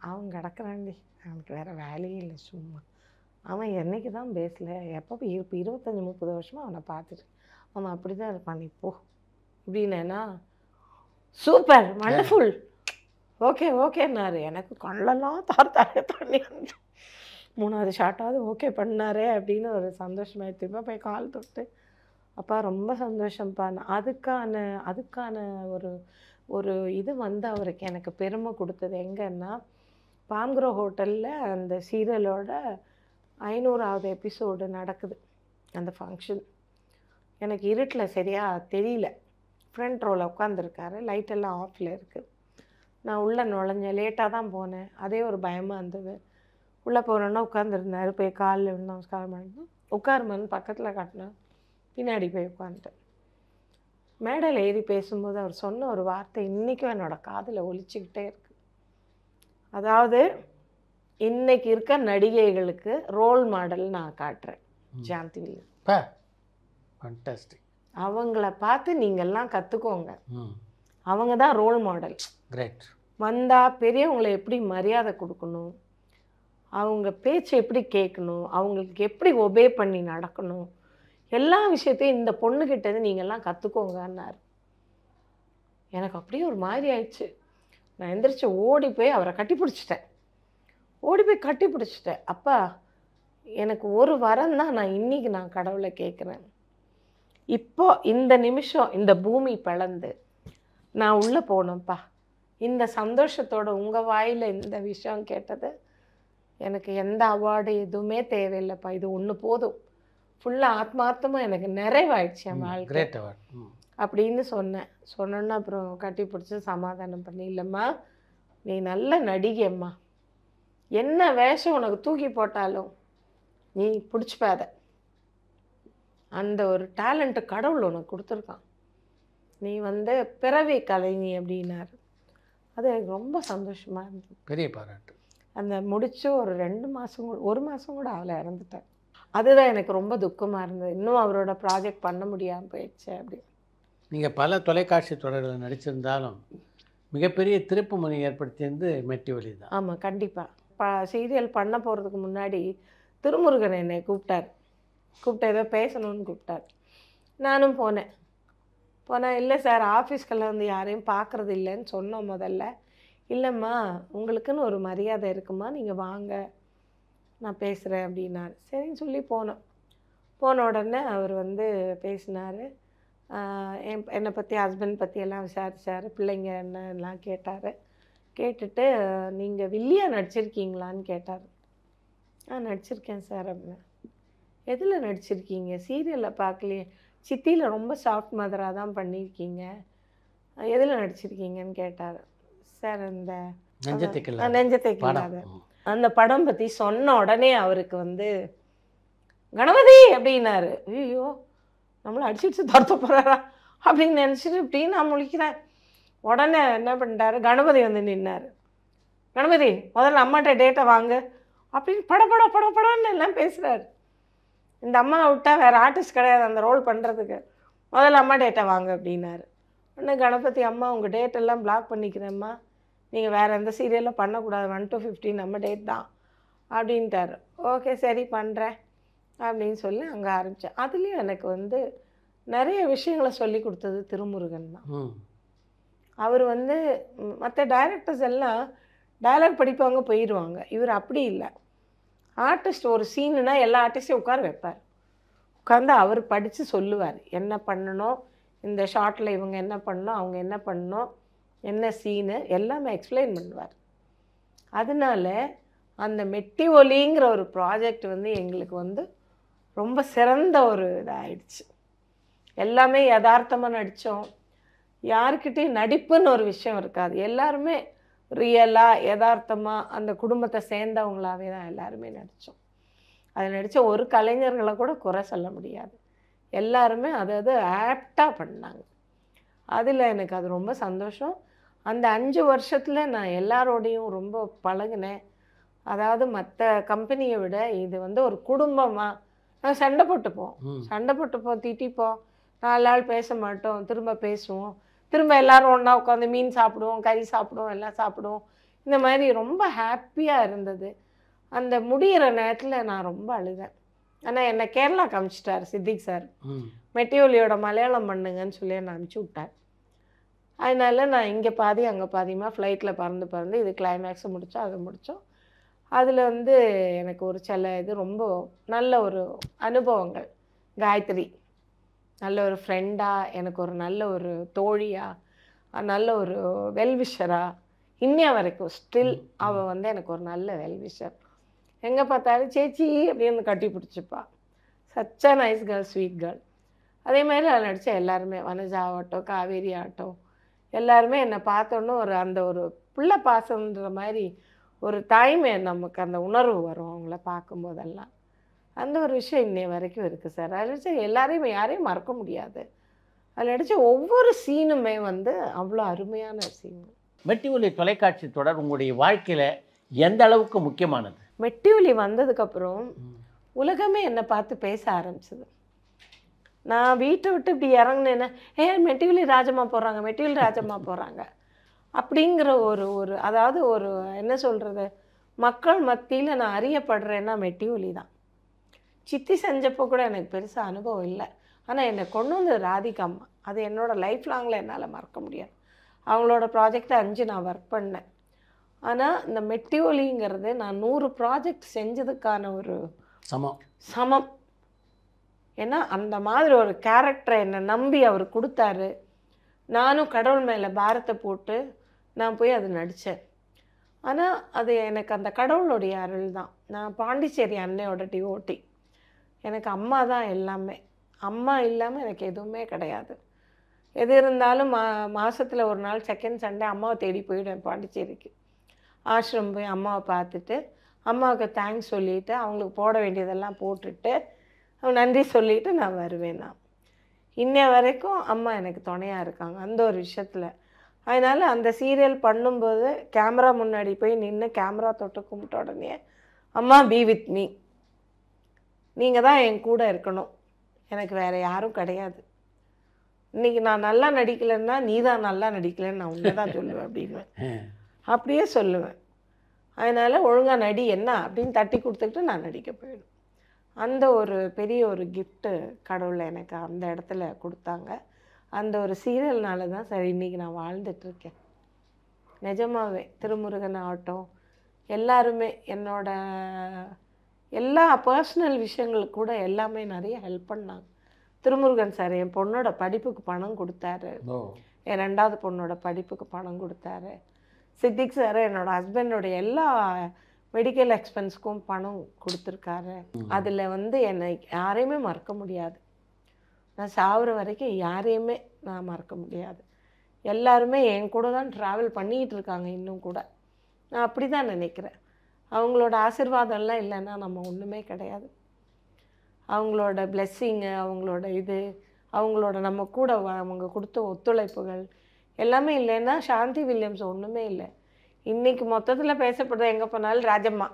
அவன் கிடக்குறாண்டி, அவனுக்கு வேறு வேலையே இல்லை, சும்மா அவன் என்றைக்கு தான் பேசல, எப்போ 25-30 வருஷமாக அவனை பார்த்துட்டு அவன் அப்படி தான் இருப்பான், இப்போ இப்படின்னா சூப்பர் வண்டர்ஃபுல் ஓகேன்னாரு. எனக்கு கண்ணெல்லாம் தார தண்ணி வந்து 3வது ஷார்ட்டாவது ஓகே பண்ணாரே அப்படின்னு ஒரு சந்தோஷமாக திரும்ப போய் கால் தொட்டு, அப்பா ரொம்ப சந்தோஷம்ப்பா. அதுக்கான ஒரு இது வந்து அவருக்கு எனக்கு பெருமை கொடுத்தது எங்கன்னா, பாம்க்ரோ ஹோட்டலில் அந்த சீரியலோட 500வது எபிசோடு நடக்குது. அந்த ஃபங்க்ஷன் எனக்கு இருட்டில் சரியாக தெரியல. ஃப்ரண்ட் ரோவில் உட்காந்துருக்காரு, லைட்டெல்லாம் ஆஃபில் இருக்குது. நான் உள்ளே நுழைஞ்சேன், லேட்டாக தான் போனேன். அதே ஒரு பயமாக இருந்தது. உள்ளே போனோன்னா உட்காந்துருந்தாரு. போய் காலில் விழுந்து நமஸ்காரம் பண்ணிட்டு உட்காருமான்னு பக்கத்தில் காட்டினேன். பின்னாடி போய் உட்காந்துட்டேன். மேடையில் ஏறி பேசும்போது அவர் சொன்ன ஒரு வார்த்தை இன்றைக்கும் என்னோடய காதில் ஒலிச்சுக்கிட்டே இருக்குது. அதாவது இன்னைக்கு இருக்க நடிகைகளுக்கு ரோல் மாடல் நான் காட்டுறேன் சாந்தி வில்லியம். ஃபண்டாஸ்டிக். அவங்கள பார்த்து நீங்கள்லாம் கற்றுக்கோங்க. அவங்க தான் ரோல் மாடல். கிரேட். வந்தால் பெரியவங்களை எப்படி மரியாதை கொடுக்கணும், அவங்க பேச்சை எப்படி கேட்கணும், அவங்களுக்கு எப்படி ஒபே பண்ணி நடக்கணும், எல்லா விஷயத்தையும் இந்த பொண்ணுக்கிட்டேருந்து நீங்கள்லாம் கற்றுக்கோங்கன்னார். எனக்கு அப்படியே ஒரு மாதிரி ஆயிடுச்சு. நான் எந்திரிச்சு ஓடி போய் அவரை கட்டி பிடிச்சிட்டேன். அப்பா எனக்கு ஒரு வரம் தான் நான் கடவுளை கேட்குறேன். இப்போ இந்த நிமிஷம் இந்த பூமி பிளந்து நான் உள்ளே போனேன்ப்பா. இந்த சந்தோஷத்தோட உங்கள் வாயில் இந்த விஷயம் கேட்டது எனக்கு எந்த அவார்டு எதுவுமே தேவையில்லைப்பா. இது ஒன்று போதும். ஃபுல்லாக ஆத்மார்த்தமாக எனக்கு நிறைவாயிடுச்சு என் வாழ்க்கை. கிரேட் அவார்ட் அப்படின்னு சொன்னேன்னா அப்புறம் கட்டி பிடிச்சி சமாதானம் பண்ணி, இல்லைம்மா நீ நல்ல நடிகைம்மா, என்ன வேஷம் உனக்கு தூக்கி போட்டாலும் நீ பிடிச்சிப்பாத, அந்த ஒரு டேலண்ட்டு கடவுள் உனக்கு கொடுத்துருக்கான், நீ பிறவி கலைஞி அப்படின்னாரு. அது எனக்கு ரொம்ப சந்தோஷமாக இருந்தது. பெரிய பாராட்டு. அந்த முடிச்சு ஒரு 2 மாதம் ஒரு மாதம் கூட அவளை இறந்துட்டேன். அதுதான் எனக்கு ரொம்ப துக்கமாக இருந்தது. இன்னும் அவரோட ப்ராஜெக்ட் பண்ண முடியாமல் போயிடுச்சு. அப்படி நீங்கள் பல தொலைக்காட்சி தொடர்களில் நடிச்சிருந்தாலும் மிகப்பெரிய திருப்பு முனை ஏற்படுத்தியது மெட்டி ஒலி தான். ஆமாம், கண்டிப்பாக. சீரியல் பண்ண போகிறதுக்கு முன்னாடி திருமுருகன் என்னை கூப்பிட்டு ஏதோ பேசணும்னு கூப்பிட்டார். நானும் போனேன். இல்லை சார் ஆஃபீஸ்க்கெல்லாம் யாரையும் பார்க்குறது இல்லைன்னு சொன்னோம் முதல்ல. இல்லைம்மா உங்களுக்குன்னு ஒரு மரியாதை இருக்குமா, நீங்கள் வாங்க நான் பேசுகிறேன் அப்படின்னாரு. சரின்னு சொல்லி போன உடனே அவர் பேசினார். என்னை பற்றி ஹஸ்பண்ட் பற்றி எல்லாம் விசாரித்தார். பிள்ளைங்க என்னெல்லாம் கேட்டுட்டு நீங்கள் வில்லியா நடிச்சிருக்கீங்களான்னு கேட்டார். நடிச்சிருக்கேன் சார் அப்படின்னா. எதில் நடிச்சிருக்கீங்க? சீரியலில் பார்க்கலையே, சித்தியில் ரொம்ப சாஃப்ட் மதராக தான் பண்ணியிருக்கீங்க, எதில் நடிச்சிருக்கீங்கன்னு கேட்டார். சார் இந்த நெஞ்சத்தைக்கில்லாத அந்த படம் பற்றி சொன்ன உடனே அவருக்கு கணபதி அப்படின்னாரு. ஐயோ நம்மளை அடிச்சுட்டு துரத்த போகிறாரா அப்படின்னு நினச்சிட்டு இப்படின்னு நான் முழிக்கிறேன். உடனே என்ன பண்ணிட்டாரு, கணபதி நின்னார். கணபதி முதல்ல அம்மாட்ட டேட்டை வாங்க அப்படின்னு படன்னு எல்லாம் பேசுகிறாரு. இந்த அம்மா விட்டால் வேறு ஆர்டிஸ்ட் கிடையாது அந்த ரோல் பண்ணுறதுக்கு, முதல்ல அம்மா டேட்டை வாங்க அப்படின்னாரு. உடனே கணபதி, அம்மா உங்கள் டேட்டெல்லாம் பிளாக் பண்ணிக்கிறேம்மா, நீங்கள் வேறு எந்த சீரியலும் பண்ணக்கூடாது, 1 to 15 நம்ம டேட் தான் அப்படின்ட்டார். ஓகே சரி பண்ணுறேன் அப்படின்னு சொல்லி அங்கே ஆரம்பித்தேன். அதுலேயும் எனக்கு நிறைய விஷயங்களை சொல்லி கொடுத்தது திருமுருகன் தான். அவர் மற்ற டைரக்டர்ஸ் எல்லாம் டைலாக் படிப்பாங்க போயிடுவாங்க. இவர் அப்படி இல்லை. ஆர்டிஸ்ட் ஒரு சீனுனா எல்லா ஆர்டிஸ்டையும் உட்கார வைப்பார். உட்காந்து அவர் படித்து சொல்லுவார், என்ன பண்ணணும், இந்த ஷார்ட்டில் இவங்க என்ன பண்ணணும், அவங்க என்ன பண்ணணும், என்ன சீனு எல்லாமே எக்ஸ்பிளைன் பண்ணுவார். அதனால அந்த மெட்டி ஒலிங்கிற ஒரு ப்ராஜெக்ட் எங்களுக்கு ரொம்ப சிறந்த ஒரு இதாகிடுச்சு. எல்லாமே யதார்த்தமாக நடித்தோம். யாருக்கிட்டையும் நடிப்புன்னு ஒரு விஷயம் இருக்காது. எல்லாருமே ரியலாக யதார்த்தமாக அந்த குடும்பத்தை சேர்ந்தவங்களாவே தான் எல்லாருமே நடித்தோம். அதில் நடித்த ஒரு கலைஞர்களை கூட குறை சொல்ல முடியாது. எல்லாருமே அது ஆப்டாக பண்ணாங்க. அதில் எனக்கு அது ரொம்ப சந்தோஷம். அந்த 5 வருஷத்தில் நான் எல்லாரோடையும் ரொம்ப பழகினேன். அதாவது மற்ற கம்பெனியை விட இது ஒரு குடும்பமாக நாங்கள் சண்டை போட்டுப்போம், திட்டிப்போம், 4 நாள் பேச மாட்டோம், திரும்ப பேசுவோம், திரும்ப எல்லோரும் ஒன்றா உட்காந்து மீன் சாப்பிடுவோம், கறி சாப்பிடுவோம், எல்லாம் சாப்பிடுவோம். இந்த மாதிரி ரொம்ப ஹாப்பியாக இருந்தது. அந்த முடிகிற நேரத்தில் நான் ரொம்ப அழுதேன். ஆனால் என்னை கேரளா காமிச்சிட்டார் சித்திக் சார். மெட்டி ஒலியோட மலையாளம் பண்ணுங்கன்னு சொல்லி என்னை அனுப்பிச்சி விட்டார். அதனால நான் இங்கே பாதி அங்கே பாதியமாக ஃப்ளைட்டில் பறந்து இது கிளைமேக்ஸை முடித்தோம், அதை முடித்தோம். அதில் எனக்கு ஒரு சில இது ரொம்ப நல்ல ஒரு அனுபவங்கள். காயத்ரி நல்ல ஒரு ஃப்ரெண்டாக, எனக்கு ஒரு நல்ல ஒரு தோழியாக, நல்ல ஒரு வெல்விஷராக, இன்னைய வரைக்கும் ஸ்டில் அவள் எனக்கு ஒரு நல்ல வெல்விஷர். எங்கே பார்த்தாலும் சேச்சி அப்படின்னு கட்டி பிடிச்சிப்பா. Such a nice girl, sweet girl. அதே மாதிரி அதில் நடித்த எல்லாருமே, வனஜா ஆகட்டும், காவேரி ஆகட்டும், எல்லாருமே என்னை பார்த்தோன்னு அந்த ஒரு பிள்ளை பாசம்ன்ற மாதிரி ஒரு தாய்மை நமக்கு அந்த உணர்வு வரும் அவங்கள பார்க்கும்போதெல்லாம். அந்த ஒரு விஷயம் இன்னைய வரைக்கும் இருக்குது சார். அதில் வச்சு எல்லாரையும் யாரையும் மறக்க முடியாது. அதில் நடித்த ஒவ்வொரு சீனுமே வந்து அவ்வளோ அருமையான சீன். மெட்டி ஒலி தொலைக்காட்சி தொடர் உங்களுடைய வாழ்க்கையில் எந்த அளவுக்கு முக்கியமானது? மெட்டி ஒலி வந்ததுக்கப்புறம் உலகமே என்னை பார்த்து பேச ஆரம்பிச்சது. நான் வீட்டை விட்டு இப்படி இறங்கினேன்னா, மெட்டி ஒலி ராஜம்மா போகிறாங்க, மெட்டி ஒலி ராஜம்மா போகிறாங்க அப்படிங்கிற ஒரு அதாவது ஒரு என்ன சொல்கிறது, மக்கள் மத்தியில் நான் அறியப்படுறேன்னா மெட்டி ஒலி தான். சித்தி செஞ்சப்போ கூட எனக்கு பெருசாக அனுபவம் இல்லை. ஆனால் என்னை கொண்டு வந்தது ராதிகா அம்மா. அது என்னோடய லைஃப் லாங்கில் என்னால் மறக்க முடியாது. அவங்களோட ப்ராஜெக்டை 5 நான் ஒர்க் பண்ணேன். ஆனால் இந்த மெட்டி ஒலிங்கிறது நான் 100 ப்ராஜெக்ட் செஞ்சதுக்கான ஒரு சமம். ஏன்னா அந்த மாதிரி ஒரு கேரக்டரை என்னை நம்பி அவர் கொடுத்தாரு. நானும் கடவுள் மேலே பாரத்தை போட்டு நான் போய் அது நடித்தேன். ஆனால் அது எனக்கு அந்த கடவுளுடைய அருள் தான். நான் பாண்டிச்சேரி அன்னையோட டிவோட்டி. எனக்கு அம்மா தான் எல்லாமே. அம்மா இல்லாமல் எனக்கு எதுவுமே கிடையாது. எது இருந்தாலும் மாதத்தில் ஒரு நாள் செகண்ட் சண்டே அம்மாவை தேடி போயிடுவேன் பாண்டிச்சேரிக்கு. ஆசிரமம் போய் அம்மாவை பார்த்துட்டு அம்மாவுக்கு தேங்க்ஸ் சொல்லிவிட்டு அவங்களுக்கு போட வேண்டியதெல்லாம் போட்டுட்டு நன்றி சொல்லிவிட்டு நான் வருவேன். நான் இன்னைய வரைக்கும் அம்மா எனக்கு துணையாக இருக்காங்க அந்த ஒரு விஷயத்தில். அதனால் அந்த சீரியல் பண்ணும்போது கேமரா முன்னாடி போய் நின்று கேமரா தொட்டு கும்பிட்ட உடனே, அம்மா பி வித் மீ, நீங்கள் தான் என் கூட இருக்கணும், எனக்கு வேறு யாரும் கிடையாது. இன்றைக்கி நான் நல்லா நடிக்கலைன்னா நீ தான் நல்லா நடிக்கலைன்னு நான் உன்னை தான் சொல்லுவேன் அப்படின்வேன். அப்படியே சொல்லுவேன். அதனால் ஒழுங்காக நடி என்ன அப்படின்னு தட்டி கொடுத்துக்கிட்டு நான் நடிக்க போயிடுவேன். அந்த ஒரு பெரிய ஒரு கிஃப்ட்டு கடவுளை எனக்கு அந்த இடத்துல கொடுத்தாங்க. அந்த ஒரு சீரியல்னால தான் சரி இன்றைக்கி நான் வாழ்ந்துட்டுருக்கேன். நிஜமாகவே திருமுருகன் ஆகட்டும், எல்லாருமே என்னோட எல்லா பர்சனல் விஷயங்களுக்கு கூட எல்லாமே நிறைய ஹெல்ப் பண்ணாங்க. திருமுருகன் சார் என் பொண்ணோட படிப்புக்கு பணம் கொடுத்தாரு. என் 2வது பொண்ணோட படிப்புக்கு பணம் கொடுத்தாரு. சித்திக் சார் என்னோடய ஹஸ்பண்டோடைய எல்லா மெடிக்கல் எக்ஸ்பென்ஸ்க்கும் பணம் கொடுத்துருக்காரு. அதில் வந்து என்னை யாரையுமே மறக்க முடியாது. நான் சாகுற வரைக்கும் யாரையுமே நான் மறக்க முடியாது. எல்லாருமே என் கூட தான் ட்ராவல் பண்ணிகிட்டு இருக்காங்க இன்னும் கூட. நான் அப்படி தான் நினைக்கிறேன். அவங்களோட ஆசீர்வாதம்லாம் இல்லைன்னா நம்ம ஒன்றுமே கிடையாது. அவங்களோட பிளெஸ்ஸிங்கு, அவங்களோட அவங்களோட நம்ம கூட அவங்க கொடுத்த ஒத்துழைப்புகள் எல்லாமே இல்லைன்னா சாந்தி வில்லியம்ஸ் ஒன்றுமே இல்லை. இன்றைக்கி மொத்தத்தில் பேசப்படுறது எங்கே போனாலும் ராஜம்மா.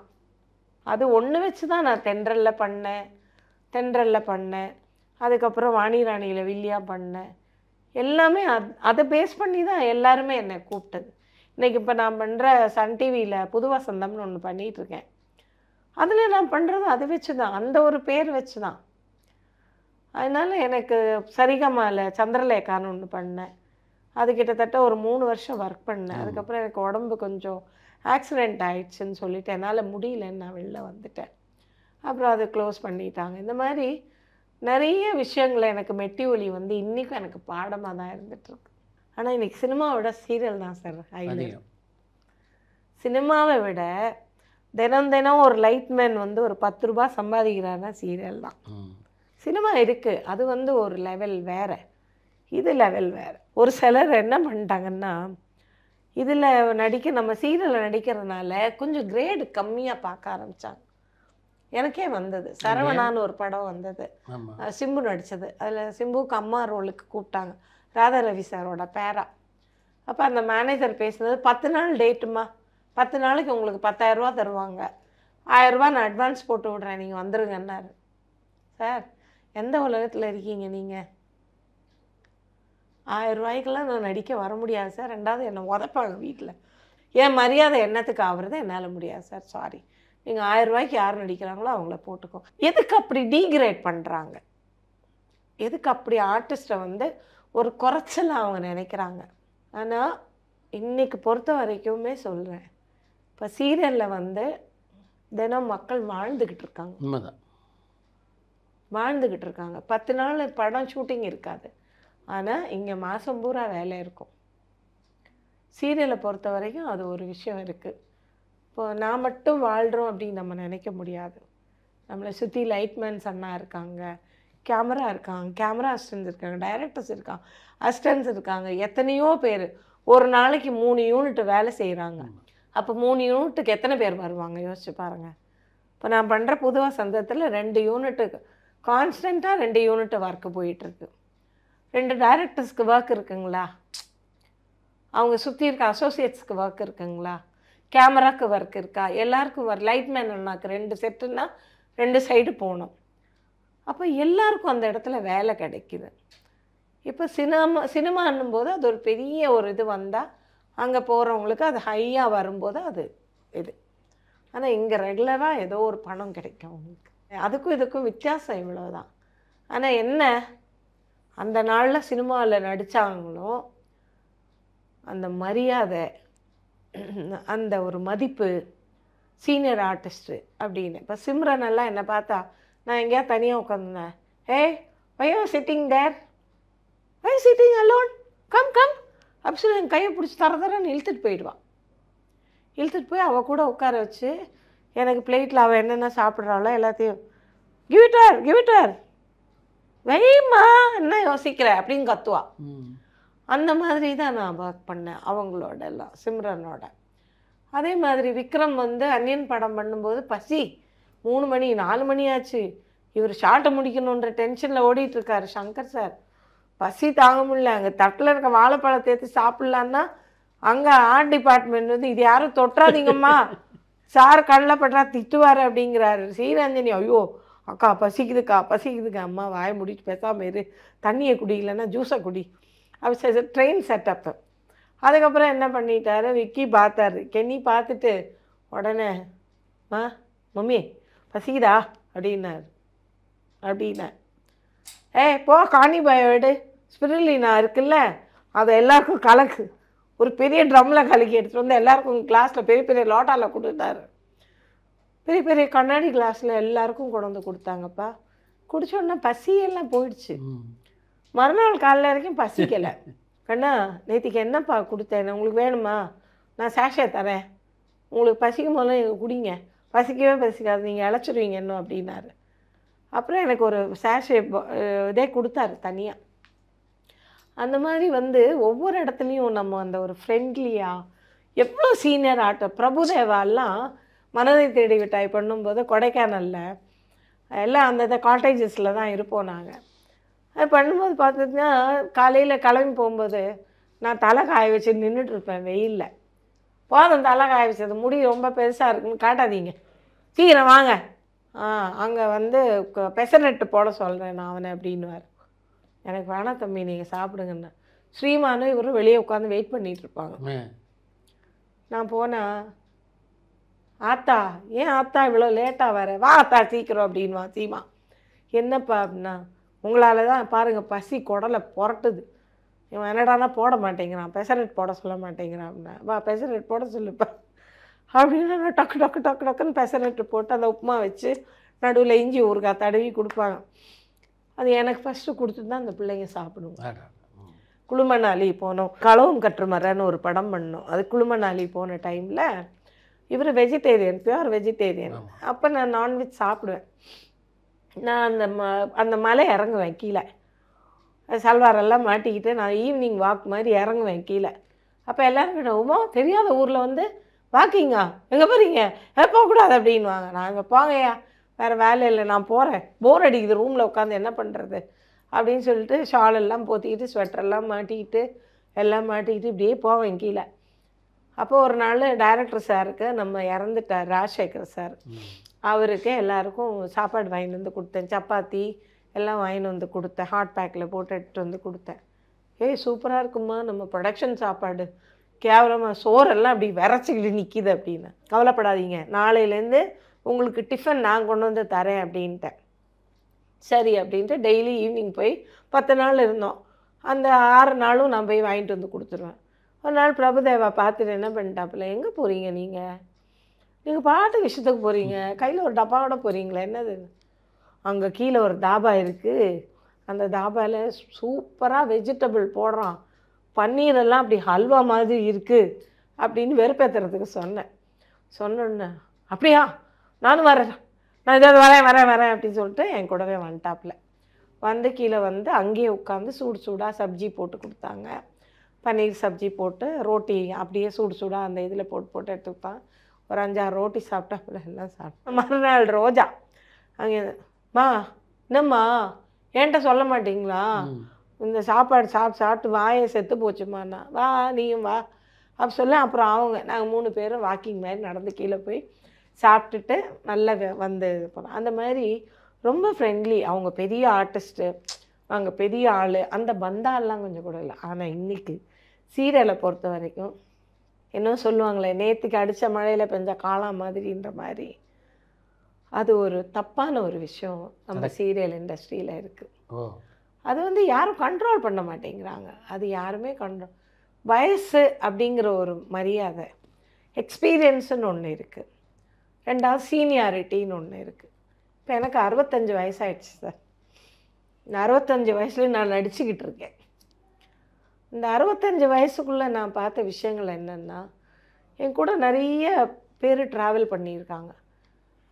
அது ஒன்று வச்சு தான் நான் தென்றலில் பண்ணேன். அதுக்கப்புறம் வாணி ராணியில் வில்லியா பண்ணேன். எல்லாமே அதை பேஸ் பண்ணி தான் எல்லாருமே என்னை கூப்பிட்டது. இன்றைக்கி இப்போ நான் பண்ணுற சன் டிவியில் புது வசந்தம்னு ஒன்று பண்ணிகிட்ருக்கேன். அதில் நான் பண்ணுறது அதை வச்சு தான், அந்த ஒரு பேர் வச்சு தான். அதனால் எனக்கு சரிகமாவில் சந்திரலேகான்னு ஒன்று பண்ணேன். அது கிட்டத்தட்ட ஒரு 3 வருஷம் ஒர்க் பண்ணேன். அதுக்கப்புறம் எனக்கு உடம்பு கொஞ்சம் ஆக்சிடெண்ட் ஆயிடுச்சுன்னு சொல்லிட்டு என்னால் முடியலன்னு நான் வெளில வந்துட்டேன். அப்புறம் அதை க்ளோஸ் பண்ணிட்டாங்க. இந்த மாதிரி நிறைய விஷயங்களை எனக்கு மெட்டி ஒலி வந்து இன்றைக்கும் எனக்கு பாடமாக தான் இருந்துகிட்ருக்கு. ஆனால் இன்றைக்கி சினிமாவை விட சீரியல் தான் சார் ஹைலைட். சினிமாவை விட தினம் ஒரு லைட்மேன் வந்து ஒரு 10 ரூபா சம்பாதிக்கிறாருன்னா சீரியல் தான். சினிமா இருக்குது, அது வந்து ஒரு லெவல் வேறு, இது லெவல் வேறு. ஒரு சிலர் என்ன பண்ணிட்டாங்கன்னா, இதில் நம்ம சீரியலில் நடிக்கிறதுனால கொஞ்சம் கிரேடு கம்மியாக பார்க்க ஆரம்பித்தாங்க. எனக்கே வந்தது. சரவணான்னு ஒரு படம் வந்தது, சிம்பு நடித்தது. அதில் சிம்புவுக்கு அம்மா ரோலுக்கு கூப்பிட்டாங்க, ராதா ரவி சாரோட பேரா. அப்போ அந்த மேனேஜர் பேசுனது 10 நாள் டேட்டுமா, 10 நாளைக்கு உங்களுக்கு 10,000 ரூபா தருவாங்க, 1000 ரூபா நான் அட்வான்ஸ் போட்டு விட்றேன், நீங்கள் வந்துருங்கன்னாரு. சார் எந்த உலகத்தில் இருக்கீங்க நீங்கள்? 1000 ரூபாய்க்கெல்லாம் நான் நடிக்க வர முடியாது சார். 2வது என்னை உதப்பாங்க வீட்டில். என் மரியாதை என்னத்துக்கு ஆகுறது என்னால் முடியாது சார், சாரி. நீங்கள் 1000 ரூபாய்க்கு யார் நடிக்கிறாங்களோ அவங்கள போட்டுக்கோ. எதுக்கு அப்படி டீக்ரேட் பண்ணுறாங்க? எதுக்கு அப்படி ஆர்டிஸ்ட்டை வந்து ஒரு குறைச்சலாக அவங்க நினைக்கிறாங்க? ஆனால் இன்றைக்கி பொறுத்த வரைக்குமே சொல்கிறேன், இப்போ சீரியலில் வந்து தினம் மக்கள் வாழ்ந்துக்கிட்டு இருக்காங்க. உண்மைதான், வாழ்ந்துக்கிட்டு இருக்காங்க. 10 நாள் படம் ஷூட்டிங் இருக்காது, ஆனால் இங்கே மாதம் பூரா வேலை இருக்கும். சீரியலை பொறுத்த வரைக்கும் அது ஒரு விஷயம் இருக்குது. இப்போ நான் மட்டும் வாழ்கிறோம் அப்படின்னு நம்ம நினைக்க முடியாது. நம்மளை சுற்றி லைட்மேன்ஸ் அண்ணா இருக்காங்க, கேமரா இருக்காங்க, கேமரா அசிஸ்டன்ஸ் இருக்காங்க, டைரக்டர்ஸ் இருக்காங்க, அசிஸ்டன்ஸ் இருக்காங்க, எத்தனையோ பேர். ஒரு நாளைக்கு 3 யூனிட் வேலை செய்கிறாங்க. அப்போ 3 யூனிட்டுக்கு எத்தனை பேர் வருவாங்க யோசிச்சு பாருங்கள். இப்போ நான் பண்ணுற புது வசந்தத்தில் 2 யூனிட்டுக்கு கான்ஸ்டண்ட்டாக 2 யூனிட் ஒர்க்கு போயிட்டுருக்கு. 2 டைரக்டர்ஸ்க்கு ஒர்க் இருக்குங்களா, அவங்க சுற்றி இருக்க அசோசியேட்ஸ்க்கு ஒர்க் இருக்குங்களா, கேமராக்கு ஒர்க் இருக்கா, எல்லாருக்கும் லைட்மேன் அண்ணாக்கு 2 செட்டுன்னா 2 சைடு போகணும். அப்போ எல்லாருக்கும் அந்த இடத்துல வேலை கிடைக்கிது. இப்போ சினிமான்னும் போது அது ஒரு பெரிய ஒரு இது வந்தால் அங்கே போகிறவங்களுக்கு அது ஹையாக வரும்போது அது இது. ஆனால் இங்கே ரெகுலராக ஏதோ ஒரு பணம் கிடைக்கும் அவங்களுக்கு. அதுக்கும் இதுக்கும் வித்தியாசம் இவ்வளோ தான். ஆனால் என்ன, அந்த நாளில் சினிமாவில் நடித்தாங்களோ அந்த மரியாதை, அந்த ஒரு மதிப்பு, சீனியர் ஆர்டிஸ்ட்டு அப்படின்னு. இப்போ சிம்ரன் எல்லாம் என்னை பார்த்தா நான் எங்கேயா தனியாக உட்காந்துனேன், why you sitting there, why you sitting alone, come அப்படி சொல்லி என் கையை பிடிச்சி தரன்னு இழுத்துட்டு போயிடுவான். இழுத்துட்டு போய் அவள் கூட உட்கார வச்சு எனக்கு பிளேட்டில் அவள் என்னென்ன சாப்பிட்றாளோ எல்லாத்தையும் give it her வைமா, என்ன யோசிக்கிற அப்படின்னு கத்துவா. அந்த மாதிரி தான் நான் ஒர்க் பண்ணேன் அவங்களோட எல்லாம், சிம்ரனோட. அதே மாதிரி விக்ரம் வந்து அன்னியன் படம் பண்ணும்போது பசி 3 மணி 4 மணி ஆச்சு, இவர் ஷார்ட்டை முடிக்கணுன்ற டென்ஷனில் ஓடிட்டுருக்காரு சங்கர் சார். பசி தாங்க முடியல, அங்கே தட்டில் இருக்க வாழைப்பழத்தை ஏற்றி சாப்பிட்லான்னா அங்கே ஆர்ட் டிபார்ட்மெண்ட் வந்து இது யாரும் தொட்டுறாதீங்கம்மா, சார் கண்ணில் பட்டா திட்டுவார் அப்படிங்கிறாரு. ஸ்ரீரஞ்சனி ஐயோ அக்கா பசிக்குதுக்கா, அம்மா வாயை முடிட்டு பேசாமல் இரு, தண்ணியை குடிக்கலன்னா ஜூஸை குடி. அப்படி ட்ரெயின் செட்டப்பு. அதுக்கப்புறம் என்ன பண்ணிட்டாரு, விக்கி பார்த்தாரு, கென்னி பார்த்துட்டு உடனே மம்மி பசிக்குதா அப்படின்னாரு. போ காணி பயோடு ஸ்பிருலினா இருக்குல்ல, அதை எல்லாருக்கும் கலக்கு, ஒரு பெரிய ட்ரம்மில் கலக்கி எடுத்துகிட்டு வந்து எல்லாருக்கும் கிளாஸில் பெரிய பெரிய லோட்டாவில் கொடுத்தாரு. பெரிய பெரிய கண்ணாடி கிளாஸில் எல்லாருக்கும் கொண்டு வந்து கொடுத்தாங்கப்பா. குடிச்சோடனே பசியெல்லாம் போயிடுச்சு. மறுநாள் காலையில் வரைக்கும் பசிக்கலை. கண்ணா நேற்றுக்கு என்னப்பா கொடுத்தேன், உங்களுக்கு வேணுமா, நான் சேஷே தரேன், உங்களுக்கு பசிக்கும் போதெல்லாம் எங்கள் குடிங்க, பசிக்கவே பசிக்காது, நீங்கள் இழைச்சிருவீங்க இன்னும் அப்படின்னாரு. அப்புறம் எனக்கு ஒரு சேஷே இதே கொடுத்தாரு தனியாக. அந்த மாதிரி வந்து ஒவ்வொரு இடத்துலையும் நம்ம அந்த ஒரு ஃப்ரெண்ட்லியாக எவ்வளோ சீனியர் ஆர்டர் பிரபுதேவாலாம் மனதை தேடி விட்டாய் பண்ணும்போது கொடைக்கானலில் எல்லாம் அந்த காட்டேஜஸில் தான் இருப்போம் நாங்கள். அது பண்ணும்போது பார்த்துட்டிங்கன்னா காலையில் கிளம்பி போகும்போது நான் தலை காய வச்சு நின்றுட்டுருப்பேன் வெயிலில். போதும் தலை காய வச்சது, முடி ரொம்ப பெருசாக இருக்குன்னு காட்டாதீங்க, சீக்கிரம் வாங்க, அங்கே வந்து பெசரட்டு போட சொல்கிறேன் நான் அவனை அப்படின்னுவார். எனக்கு வேணாம் தம்பி நீங்கள் சாப்பிடுங்கண்ணா. ஸ்ரீமானும் இவரும் வெளியே உட்காந்து வெயிட் பண்ணிகிட்ருப்பாங்க. நான் போனால் ஆத்தா ஏன் ஆத்தா இவ்வளோ லேட்டாக வர, வா ஆத்தா சீக்கிரம் அப்படின்வா சீமா. என்னப்பா அப்படின்னா, உங்களால் தான் பாருங்கள் பசி குடலை புரட்டுது, இவன் என்னடானா போட மாட்டேங்கிறான், பெசரட் போட சொல்ல மாட்டேங்கிறான் அப்படின்னா, வா பெசரட் போட சொல்லுப்பா அப்படின்னா நான் டக்குன்னு பெசரட்டு போட்டு அந்த உப்புமா வச்சு நடுவில் இஞ்சி ஊறுகாய் தடவி கொடுப்பாங்க. அது எனக்கு ஃபஸ்ட்டு கொடுத்துட்டு தான் அந்த பிள்ளைங்க சாப்பிடுவோம். குளுமணாலி போனோம், களவும் கற்று மரன்னு ஒரு படம் பண்ணோம். அது குளுமணாலி போன டைமில் இவர் வெஜிடேரியன், பியூர் வெஜிடேரியன். அப்போ நான் நான்வெஜ் சாப்பிடுவேன். நான் அந்த மலை இறங்குவேன் கீழே, சல்வாரெல்லாம் மாட்டிக்கிட்டு நான் ஈவினிங் வாக் மாதிரி இறங்குவேன் கீழே. அப்போ எல்லோரும் கிட்ட தெரியாத ஊரில் வந்து வாக்கிங்கா எங்கே போகிறீங்க, போகக்கூடாது அப்படின்வாங்க. நான் இங்கே போங்கய்யா, வேறு வேலை இல்லை, நான் போகிறேன், போர் அடிக்குது ரூமில் உட்காந்து என்ன பண்ணுறது அப்படின்னு சொல்லிட்டு ஷாலெல்லாம் போத்திக்கிட்டு ஸ்வெட்டரெல்லாம் மாட்டிக்கிட்டு எல்லாம் மாட்டிக்கிட்டு இப்படியே போவேன் கீழே. அப்போ ஒரு நாள் டைரக்டர் சாருக்கு நம்ம இறந்துட்டார் ராஜசேகர் சார், அவருக்கு எல்லாருக்கும் சாப்பாடு வாங்கிட்டு வந்து கொடுத்தேன், சப்பாத்தி எல்லாம் வாங்கிட்டு வந்து கொடுத்தேன், ஹாட் பேக்கில் போட்டு எடுத்துகிட்டு வந்து கொடுத்தேன். சூப்பராக இருக்குமா நம்ம ப்ரொடக்ஷன் சாப்பாடு, கேவலமாக சோறெல்லாம் அப்படி விரைச்சிக்கிட்டு நிற்கிது அப்படின்னு. கவலைப்படாதீங்க, நாளையிலேருந்து உங்களுக்கு டிஃபன் நான் கொண்டு வந்து தரேன் அப்படின்ட்டேன். சரி அப்படின்ட்டு டெய்லி ஈவினிங் போய் 10 நாள் இருந்தோம். அந்த 6 நாளும் நான் போய் வாங்கிட்டு வந்து கொடுத்துருவேன். ஒரு நாள் பிரபுதேவா பார்த்துட்டு என்ன பண்ணிட்டாப்புல, எங்கே போகிறீங்க நீங்கள் பாட்டு விஷயத்துக்கு போகிறீங்க, கையில் ஒரு டப்பாவோட போகிறீங்களே என்னது, அங்கே கீழே ஒரு தாபா இருக்குது, அந்த தாபாவில் சூப்பராக வெஜிடபிள் போடுறான், பன்னீரெல்லாம் அப்படி ஹல்வா மாதிரி இருக்குது அப்படின்னு வெறுப்பேற்றுறதுக்கு சொன்னேன்னு அப்படியா நானும் வரேன், நான் இதாவது வரேன் அப்படின்னு சொல்லிட்டு என் கூடவே வந்துட்டாப்புல. வந்து கீழே வந்து அங்கேயே உட்காந்து சூடாக சப்ஜி போட்டு கொடுத்தாங்க, பன்னீர் சப்ஜி போட்டு ரோட்டி அப்படியே சூடாக அந்த இதில் போட்டு எடுத்துப்பான். ஒரு 5-6 ரோட்டி சாப்பிட்டா அப்புறம் எல்லாம் சாப்பிட்டேன். மறுநாள் ரோஜா அங்கே, மா என்னம்மா என்கிட்ட சொல்ல மாட்டிங்களா, இந்த சாப்பாடு சாப்பிட்டு வாயை செத்து போச்சுமாண்ணா, வா நீயும் வா அப்படி சொல்ல. அப்புறம் நாங்கள் 3 பேரும் வாக்கிங் மாதிரி நடந்து கீழே போய் சாப்பிட்டுட்டு நல்லா வந்து போனோம். அந்த மாதிரி ரொம்ப ஃப்ரெண்ட்லி. அவங்க பெரிய ஆர்டிஸ்ட்டு, அவங்க பெரிய ஆள், அந்த பந்தாலெலாம் கொஞ்சம் கூட இல்லை. ஆனால் இன்றைக்கி சீரியலை பொறுத்த வரைக்கும் இன்னும் சொல்லுவாங்களே, நேற்றுக்கு அடித்த மழையில் பெஞ்ச காளான் மாதிரின்ற மாதிரி, அது ஒரு தப்பான ஒரு விஷயம் நம்ம சீரியல் இண்டஸ்ட்ரியில் இருக்குது. அது வந்து யாரும் கண்ட்ரோல் பண்ண மாட்டேங்கிறாங்க. அது யாருமே வயசு அப்படிங்கிற ஒரு மரியாதை, எக்ஸ்பீரியன்ஸுன்னு ஒன்று இருக்குது. 2வது சீனியாரிட்டின்னு ஒன்று இருக்குது. இப்போ எனக்கு 65 வயசாகிடுச்சு சார். இந்த 65 வயசுல நான் நடிச்சுக்கிட்டு இருக்கேன். இந்த 65 வயசுக்குள்ளே நான் பார்த்த விஷயங்கள் என்னென்னா, என் கூட நிறைய பேர் ட்ராவல் பண்ணியிருக்காங்க.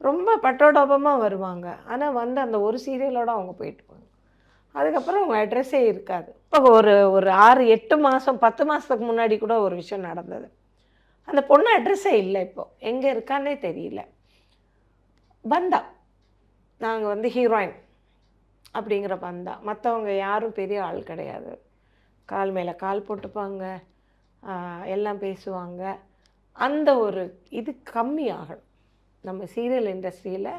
ரொம்ப பட்டோடோபமாக வருவாங்க. ஆனால் வந்து அந்த ஒரு சீரியலோடு அவங்க போயிட்டுவாங்க. அதுக்கப்புறம் அவங்க அட்ரெஸ்ஸே இருக்காது. இப்போ ஒரு 6-8 மாதம் 10 மாதத்துக்கு முன்னாடி கூட ஒரு விஷயம் நடந்தது. அந்த பொண்ணு அட்ரெஸ்ஸே இல்லை. இப்போ எங்கே இருக்கான்னே தெரியல. பந்தா, நாங்கள் வந்து ஹீரோயின் அப்படிங்கிற பந்தா. மற்றவங்க யாரும் பெரிய ஆள் கிடையாது. கால் மேலே கால் போட்டுப்பாங்க, எல்லாம் பேசுவாங்க. அந்த ஒரு இது கம்மியாகணும். நம்ம சீரியல் இண்டஸ்ட்ரியில்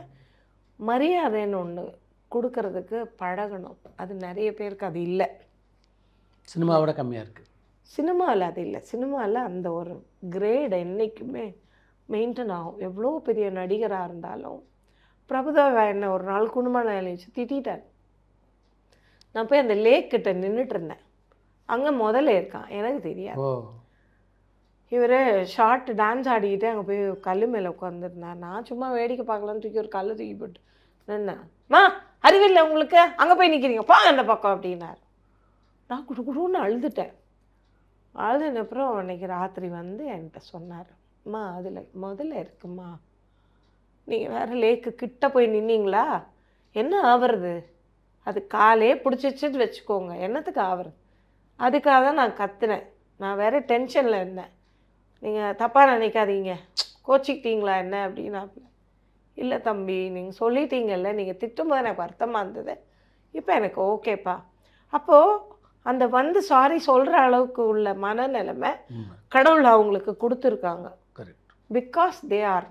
மரியாதைன்னு ஒன்று கொடுக்கறதுக்கு பழகணும். அது நிறைய பேருக்கு அது இல்லை. சினிமாவோட கம்மியாக இருக்குது. சினிமாவில் அது இல்லை. சினிமாவில் அந்த ஒரு கிரேட் என்றைக்குமே மெயின்டைன் ஆகும். எவ்வளோ பெரிய நடிகராக இருந்தாலும். பிரபுதேவா என்ன ஒரு நாள் குடும்பம் வச்சு திட்டார். நான் போய் அந்த லேக் கிட்ட நின்றுட்டு இருந்தேன். அங்கே முதல்ல இருக்கான், எனக்கு தெரியாது. இவர் ஷார்ட் டான்ஸ் ஆடிக்கிட்டே அங்கே போய் கல் மேலே உட்காந்துருந்தார். நான் சும்மா வேடிக்கை பார்க்கலான்னு தூக்கி ஒரு கல் தூக்கி போட்டு நின்னேன். மா அறிவில்லை உங்களுக்கு, அங்கே போய் நிற்கிறீங்க, போங்க அந்த பக்கம் அப்படின்னார். நான் குடுன்னு அழுதுட்டேன். அழுதுன அப்புறம் அன்றைக்கி ராத்திரி வந்து என்கிட்ட சொன்னார், அம்மா அதில் முதல்ல இருக்குமா, நீங்கள் வேறு லேக்கு கிட்ட போய் நின்னீங்களா, என்ன ஆவறது, அது காலே பிடிச்சிச்சிட்டு வச்சுக்கோங்க, என்னத்துக்கு ஆவறது. அதுக்காக தான் நான் கத்துனேன். நான் வேறு டென்ஷனில் இருந்தேன். நீங்கள் தப்பாக நினைக்காதீங்க, கோச்சிக்கிட்டீங்களா என்ன அப்படின்னாப்புல. இல்லை தம்பி, நீங்கள் சொல்லிட்டீங்கல்ல, நீங்கள் திட்டும்போது எனக்கு வருத்தமாக இருந்தது, இப்போ எனக்கு ஓகேப்பா. அப்போது அந்த வந்து சாரி சொல்கிற அளவுக்கு உள்ள மனநிலைமை கடவுள் அவங்களுக்கு கொடுத்துருக்காங்க. பிகாஸ் தே ஆர்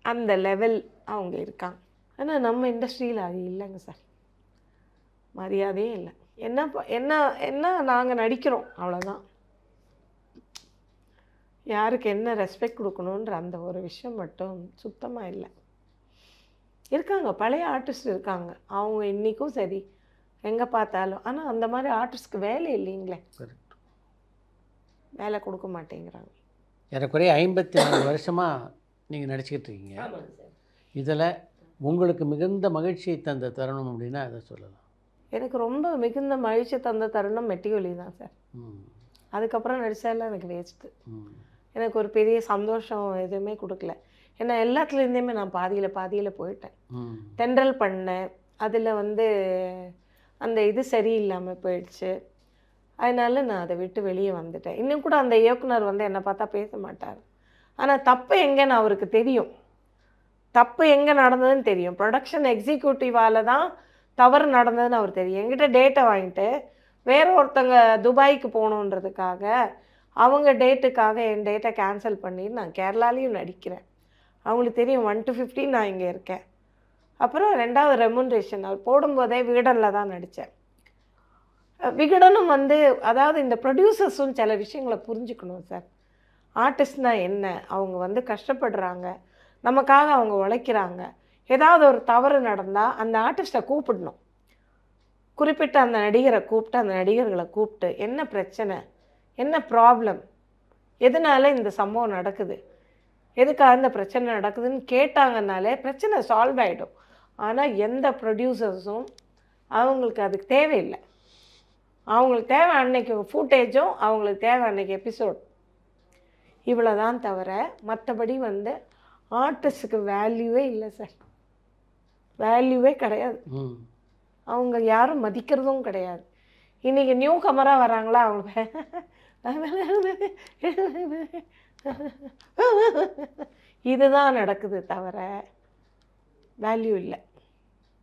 அந்த லெவல் அவங்க இருக்காங்க. ஆனால் நம்ம இண்டஸ்ட்ரியில் அது இல்லைங்க சார். மரியாதையே இல்லை. என்ன நாங்கள் நடிக்கிறோம் அவ்வளோதான். யாருக்கு என்ன ரெஸ்பெக்ட் கொடுக்கணுன்ற அந்த ஒரு விஷயம் மட்டும் சுத்தமாக இல்லை. இருக்காங்க பழைய ஆர்டிஸ்ட் இருக்காங்க, அவங்க இன்றைக்கும் சரி எங்கே பார்த்தாலும். ஆனால் அந்த மாதிரி ஆர்டிஸ்ட்க்கு வேலை இல்லைங்களே, வேலை கொடுக்க மாட்டேங்கிறாங்க. ஏறக்குறைய 54 வருஷமாக நீங்கள் நடிச்சுக்கிட்டு இருக்கீங்க. இதில் உங்களுக்கு மிகுந்த மகிழ்ச்சியை தந்த தருணம் அப்படின்னா அதை சொல்லலாம். எனக்கு ரொம்ப மிகுந்த மகிழ்ச்சி தந்த தருணம் மெட்டிஒலி தான் சார். அதுக்கப்புறம் நடித்தால எனக்கு வேஸ்ட்டு. எனக்கு ஒரு பெரிய சந்தோஷம் எதுவுமே கொடுக்கல. ஏன்னா எல்லாத்துலேருந்துமே நான் பாதியில் போயிட்டேன். தென்றல் பண்ணேன், அதில் வந்து அந்த இது சரியில்லாமல் போயிடுச்சு. அதனால நான் அதை விட்டு வெளியே வந்துட்டேன். இன்னும் கூட அந்த இயக்குனர் வந்து என்னை பார்த்தா பேச மாட்டார். ஆனால் தப்பு எங்கேன்னு அவருக்கு தெரியும், தப்பு எங்கே நடந்ததுன்னு தெரியும். ப்ரொடக்ஷன் எக்ஸிக்யூட்டிவால் தான் தவறு நடந்ததுன்னு அவர் தெரியும். என்கிட்ட டேட்டை வாங்கிட்டு வேற ஒருத்தங்க துபாய்க்கு போகணுன்றதுக்காக அவங்க டேட்டுக்காக என் டேட்டை கேன்சல் பண்ணி நான் கேரளாலையும் நடிக்கிறேன். அவங்களுக்கு தெரியும் 1 to 15 நான் இங்கே இருக்கேன். அப்புறம் 2வது ரெமுனரேஷன் அவர் போடும்போதே விகடனில் தான் நடித்தேன். விகடனும் வந்து அதாவது இந்த ப்ரொடியூசர்ஸும் சில விஷயங்களை புரிஞ்சுக்கணும் சார். ஆர்டிஸ்ட்னால் என்ன, அவங்க வந்து கஷ்டப்படுறாங்க, நமக்காக அவங்க உழைக்கிறாங்க. ஏதாவது ஒரு தவறு நடந்தால் அந்த ஆர்டிஸ்ட்டை கூப்பிடணும். குறிப்பிட்ட அந்த நடிகரை கூப்பிட்டு அந்த நடிகர்களை கூப்பிட்டு என்ன பிரச்சனை, என்ன ப்ராப்ளம், எதனால இந்த சம்பவம் நடக்குது, எதுக்காக இந்த பிரச்சனை நடக்குதுன்னு கேட்டாங்கன்னாலே பிரச்சனை சால்வ் ஆகிடும். ஆனால் எந்த ப்ரொடியூசர்ஸும் அவங்களுக்கு அதுக்கு தேவையில்லை. அவங்களுக்கு தேவை அன்னைக்கு ஃபுட்டேஜும் அவங்களுக்கு தேவை அன்னைக்கு எபிசோட், இவ்வளோ தான் தவிர மற்றபடி வந்து ஆர்டிஸ்ட்டுக்கு வேல்யூவே இல்லை சார். வேல்யூவே கிடையாது. அவங்க யாரும் மதிக்கிறதும் கிடையாது. இன்றைக்கி நியூ கமராக வராங்களா, அவங்க இதுதான் நடக்குது தவிர வேல்யூ இல்லை.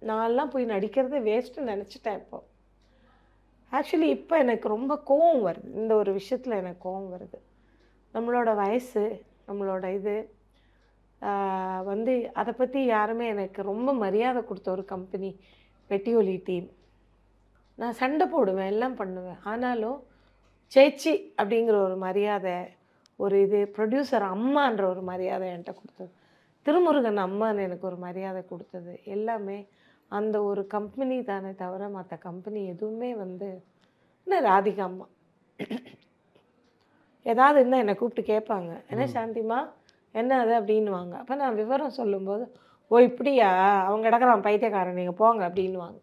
நான்லாம் போய் நடிக்கிறது வேஸ்ட்டு நினச்சிட்டேன். இப்போது ஆக்சுவலி இப்போ எனக்கு ரொம்ப கோவம் வருது. இந்த ஒரு விஷயத்தில் எனக்கு கோவம் வருது. நம்மளோட வயசு, நம்மளோட இது வந்து அதை பற்றி யாருமே எனக்கு ரொம்ப மரியாதை கொடுத்த ஒரு கம்பெனி மெட்டிஒலி டீம். நான் சண்டை போடுவேன், எல்லாம் பண்ணுவேன். ஆனாலும் சேச்சி அப்படிங்கிற ஒரு மரியாதை, ஒரு இது ப்ரொடியூசர் அம்மான்ற ஒரு மரியாதை என்கிட்ட கொடுத்தது, திருமுருகன் அம்மான்னு எனக்கு ஒரு மரியாதை கொடுத்தது, எல்லாமே அந்த ஒரு கம்பெனி தானே தவிர மற்ற கம்பெனி எதுவுமே வந்து என்ன ராதிகா அம்மா ஏதாவது இருந்தால் என்னை கூப்பிட்டு கேட்பாங்க, என்ன சாந்திமா என்ன அது அப்படின்வாங்க. அப்போ நான் விவரம் சொல்லும்போது, ஓ இப்படியா, அவங்க கிடக்குறான் பைத்தியக்காரன், நீங்கள் போங்க அப்படின்வாங்க.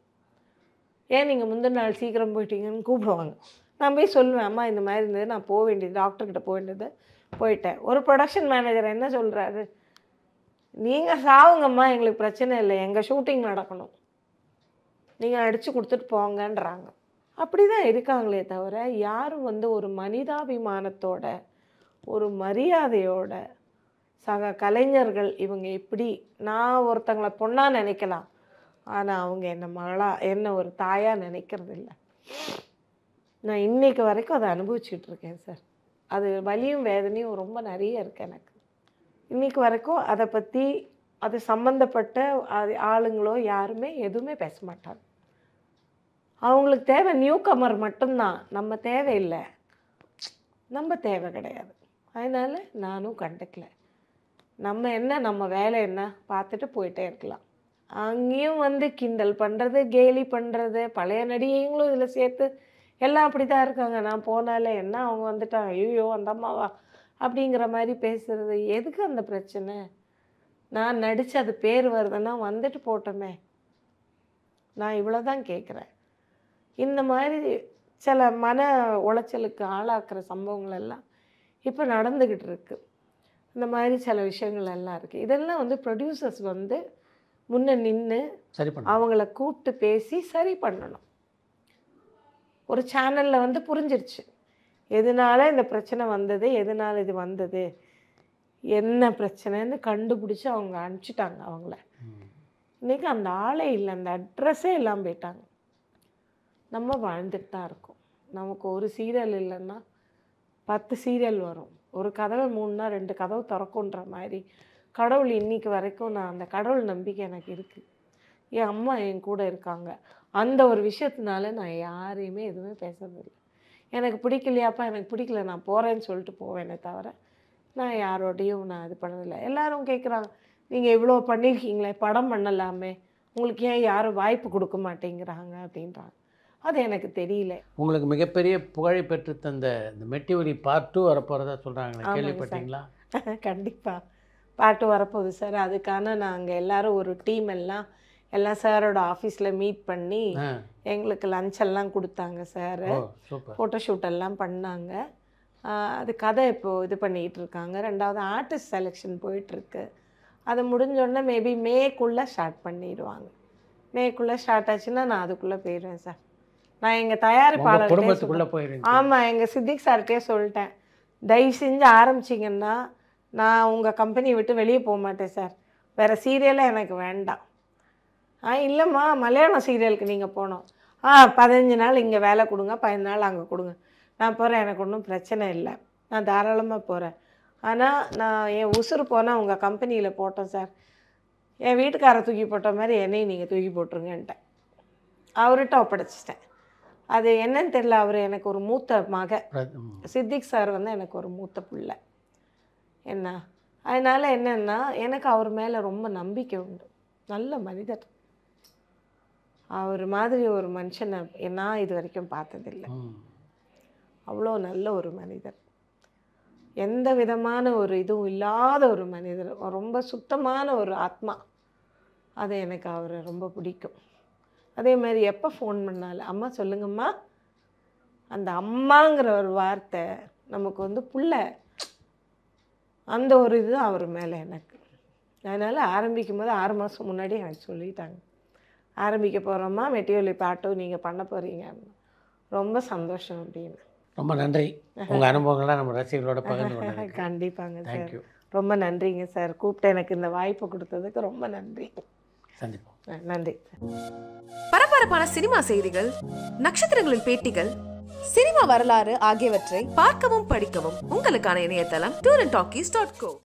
ஏன் நீங்கள் முந்தின நாள் சீக்கிரம் போயிட்டீங்கன்னு கூப்பிடுவாங்க. நான் போய் சொல்லுவேன், அம்மா இந்த மாதிரி இருந்தது, நான் போக வேண்டியது டாக்டர்கிட்ட போக வேண்டியது போயிட்டேன். ஒரு ப்ரொடக்ஷன் மேனேஜர் என்ன சொல்கிறாரு, நீங்கள் சாவுங்கம்மா, எங்களுக்கு பிரச்சனை இல்லை, எங்கள் ஷூட்டிங் நடக்கணும், நீங்கள் அடித்து கொடுத்துட்டு போங்கன்றாங்க. அப்படி தான் இருக்காங்களே தவிர யாரும் வந்து ஒரு மனிதாபிமானத்தோட ஒரு மரியாதையோட சக கலைஞர்கள் இவங்க எப்படி, நான் ஒருத்தங்களை பொண்ணாக நினைக்கலாம், ஆனால் அவங்க என்னை மகளாக என்ன ஒரு தாயாக நினைக்கிறது இல்லை. நான் இன்றைக்கு வரைக்கும் அதை அனுபவிச்சுட்டு இருக்கேன் சார். அது வலியும் வேதனையும் ரொம்ப நிறைய இருக்குது எனக்கு. இன்றைக்கு வரைக்கும் அதை பற்றி அது சம்மந்தப்பட்ட ஆளுங்களோ யாருமே எதுவுமே பேச மாட்டாங்க. அவங்களுக்கு தேவை நியூ கமர் மட்டும்தான், நம்ம தேவையில்லை, நம்ம தேவை கிடையாது. அதனால் நானும் கண்டுக்கல. நம்ம என்ன, நம்ம வேலை என்ன பார்த்துட்டு போயிட்டே இருக்கலாம். அங்கேயும் வந்து கிண்டல் பண்ணுறது, கேலி பண்ணுறது, பழைய நடிகைங்களும் இதில் சேர்த்து எல்லாம் அப்படி தான் இருக்காங்க. நான் போனாலே என்ன அவங்க வந்துட்டாங்க, ஐயோ அந்த அம்மாவா அப்படிங்கிற மாதிரி பேசுகிறது. எதுக்கு அந்த பிரச்சனை? நான் நடித்து அது பேர் வருதுன்னா வந்துட்டு போட்டோமே. நான் இவ்வளோ தான் கேட்குறேன். இந்த மாதிரி சில மன உளைச்சலுக்கு ஆளாக்குற சம்பவங்கள் எல்லாம் இப்போ நடந்துக்கிட்டு இருக்கு. இந்த மாதிரி சில விஷயங்கள் எல்லாம் இருக்குது. இதெல்லாம் வந்து ப்ரொடியூசர்ஸ் வந்து முன்ன நின்று சரி பண்ண அவங்கள கூப்பிட்டு பேசி சரி பண்ணணும். ஒரு சேனலில் வந்து புரிஞ்சிருச்சு எதனால இந்த பிரச்சனை வந்தது, எதனால இது வந்தது, என்ன பிரச்சனைன்னு கண்டுபிடிச்சி அவங்க அனுப்பிச்சிட்டாங்க அவங்கள. இன்றைக்கி அந்த ஆளே இல்லை, அந்த அட்ரஸே இல்லாமல் போயிட்டாங்க. நம்ம வாழ்ந்துட்டு தான் இருக்கோம். நமக்கு ஒரு சீரியல் இல்லைன்னா 10 சீரியல் வரும். ஒரு கதவை மூணுனா 2 கதவு திறக்குன்ற மாதிரி கடவுள் இன்னைக்கு வரைக்கும் நான் அந்த கடவுள் நம்பிக்கை எனக்கு இருக்குது. என் அம்மா என் கூட இருக்காங்க. அந்த ஒரு விஷயத்தினால நான் யாரையுமே எதுவுமே பேசுறதில்லை. எனக்கு பிடிக்கலையாப்பா, எனக்கு பிடிக்கல, நான் போகிறேன்னு சொல்லிட்டு போவேனே தவிர நான் யாரோடையும் நான் இது பண்ணதில்லை. எல்லோரும் கேட்குறாங்க, நீங்கள் இவ்வளோ பண்ணியிருக்கீங்களே, படம் பண்ணலாமே, உங்களுக்கு ஏன் யாரும் வாய்ப்பு கொடுக்க மாட்டேங்கிறாங்க அப்படின்றாங்க. அது எனக்கு தெரியல. உங்களுக்கு மிகப்பெரிய புகழை பெற்று தந்த இந்த மெட்டிஒலி பார்ட் 2 வரப்போகிறதா சொல்கிறாங்களே, கேள்விப்பட்டீங்களா? கண்டிப்பாக பார்ட் 2 வரப்போகுது சார். அதுக்கான நாங்கள் எல்லோரும் ஒரு டீம் எல்லாம் சாரோட ஆஃபீஸில் மீட் பண்ணி எங்களுக்கு லஞ்ச் எல்லாம் கொடுத்தாங்க சார். ஃபோட்டோஷூட் எல்லாம் பண்ணாங்க. அது கதை இப்போது இது பண்ணிக்கிட்டு இருக்காங்க. 2வது ஆர்டிஸ்ட் செலெக்ஷன் போயிட்டுருக்கு. அது முடிஞ்சோடனே மேபி மேக்குள்ளே ஸ்டார்ட் பண்ணிடுவாங்க. மேக்குள்ளே ஸ்டார்ட் ஆச்சுன்னா நான் அதுக்குள்ளே போயிடுவேன் சார். நான் எங்கள் தயாரிப்பாளர் குடும்பத்துக்குள்ளே போயிடுவேன். ஆமாம், எங்கள் சித்திக் சார்கிட்டே சொல்லிட்டேன், தயவு செஞ்சு ஆரம்பிச்சிங்கன்னா நான் உங்கள் கம்பெனியை விட்டு வெளியே போக மாட்டேன் சார், வேறு சீரியலே எனக்கு வேண்டாம். இல்லைம்மா மலையாளம் சீரியலுக்கு நீங்கள் போனோம், 15 நாள் இங்கே வேலை கொடுங்க, 15 நாள் அங்கே கொடுங்க, நான் போகிறேன், எனக்கு ஒன்றும் பிரச்சனை இல்லை, நான் தாராளமாக போகிறேன். ஆனால் நான் என் உசுறு போனால் உங்கள் கம்பெனியில் போட்டோம் சார், என் வீட்டுக்காரை தூக்கி போட்ட மாதிரி என்னையும் நீங்கள் தூக்கி போட்டுருங்கன்ட்டேன். அவர்கிட்ட ஒப்படைச்சிட்டேன். அது என்னன்னு தெரியல, அவர் எனக்கு ஒரு மூத்த மக, சித்திக் சார் வந்து எனக்கு ஒரு மூத்த பிள்ளை என்ன. அதனால் என்னென்னா எனக்கு அவர் மேலே ரொம்ப நம்பிக்கை உண்டு. நல்ல மனிதர். அவர் மாதிரி ஒரு மனுஷனை நான் இது வரைக்கும் பார்த்ததில்லை. அவ்வளோ நல்ல ஒரு மனிதர், எந்த விதமான ஒரு இதுவும் இல்லாத ஒரு மனிதர், ரொம்ப சுத்தமான ஒரு ஆத்மா. அது எனக்கு அவரை ரொம்ப பிடிக்கும். அதே மாதிரி எப்போ ஃபோன் பண்ணாலும் அம்மா சொல்லுங்கம்மா, அந்த அம்மாங்கிற ஒரு வார்த்தை நமக்கு வந்து புள்ள, அந்த ஒரு இது அவர் மேலே எனக்கு. அதனால் ஆரம்பிக்கும் போது 6 மாதம் முன்னாடி எனக்கு சொல்லிட்டாங்க, ஆரம்பிக்க போகிறோம்மா, மெட்டிஒலி பார்ட் 2 நீங்கள் பண்ண போகிறீங்க, ரொம்ப சந்தோஷம் அப்படின்னு. ரொம்ப நன்றி. உங்கள் அனுபவங்கள்லாம் நம்ம ரசிகர்களோட பகிர்ந்து கொண்டது. கண்டிப்பாங்க சார். தேங்க்யூ. ரொம்ப நன்றிங்க சார். கூப்பிட்டு எனக்கு இந்த வாய்ப்பு கொடுத்ததுக்கு ரொம்ப நன்றி. சந்திப்போம். நன்றி. பரபரப்பான சினிமா செய்திகள், நட்சத்திரங்களின் பேட்டிகள், சினிமா வரலாறு ஆகியவற்றை பார்க்கவும் படிக்கவும் உங்களுக்கான இணையதளம் tourantalkies.co.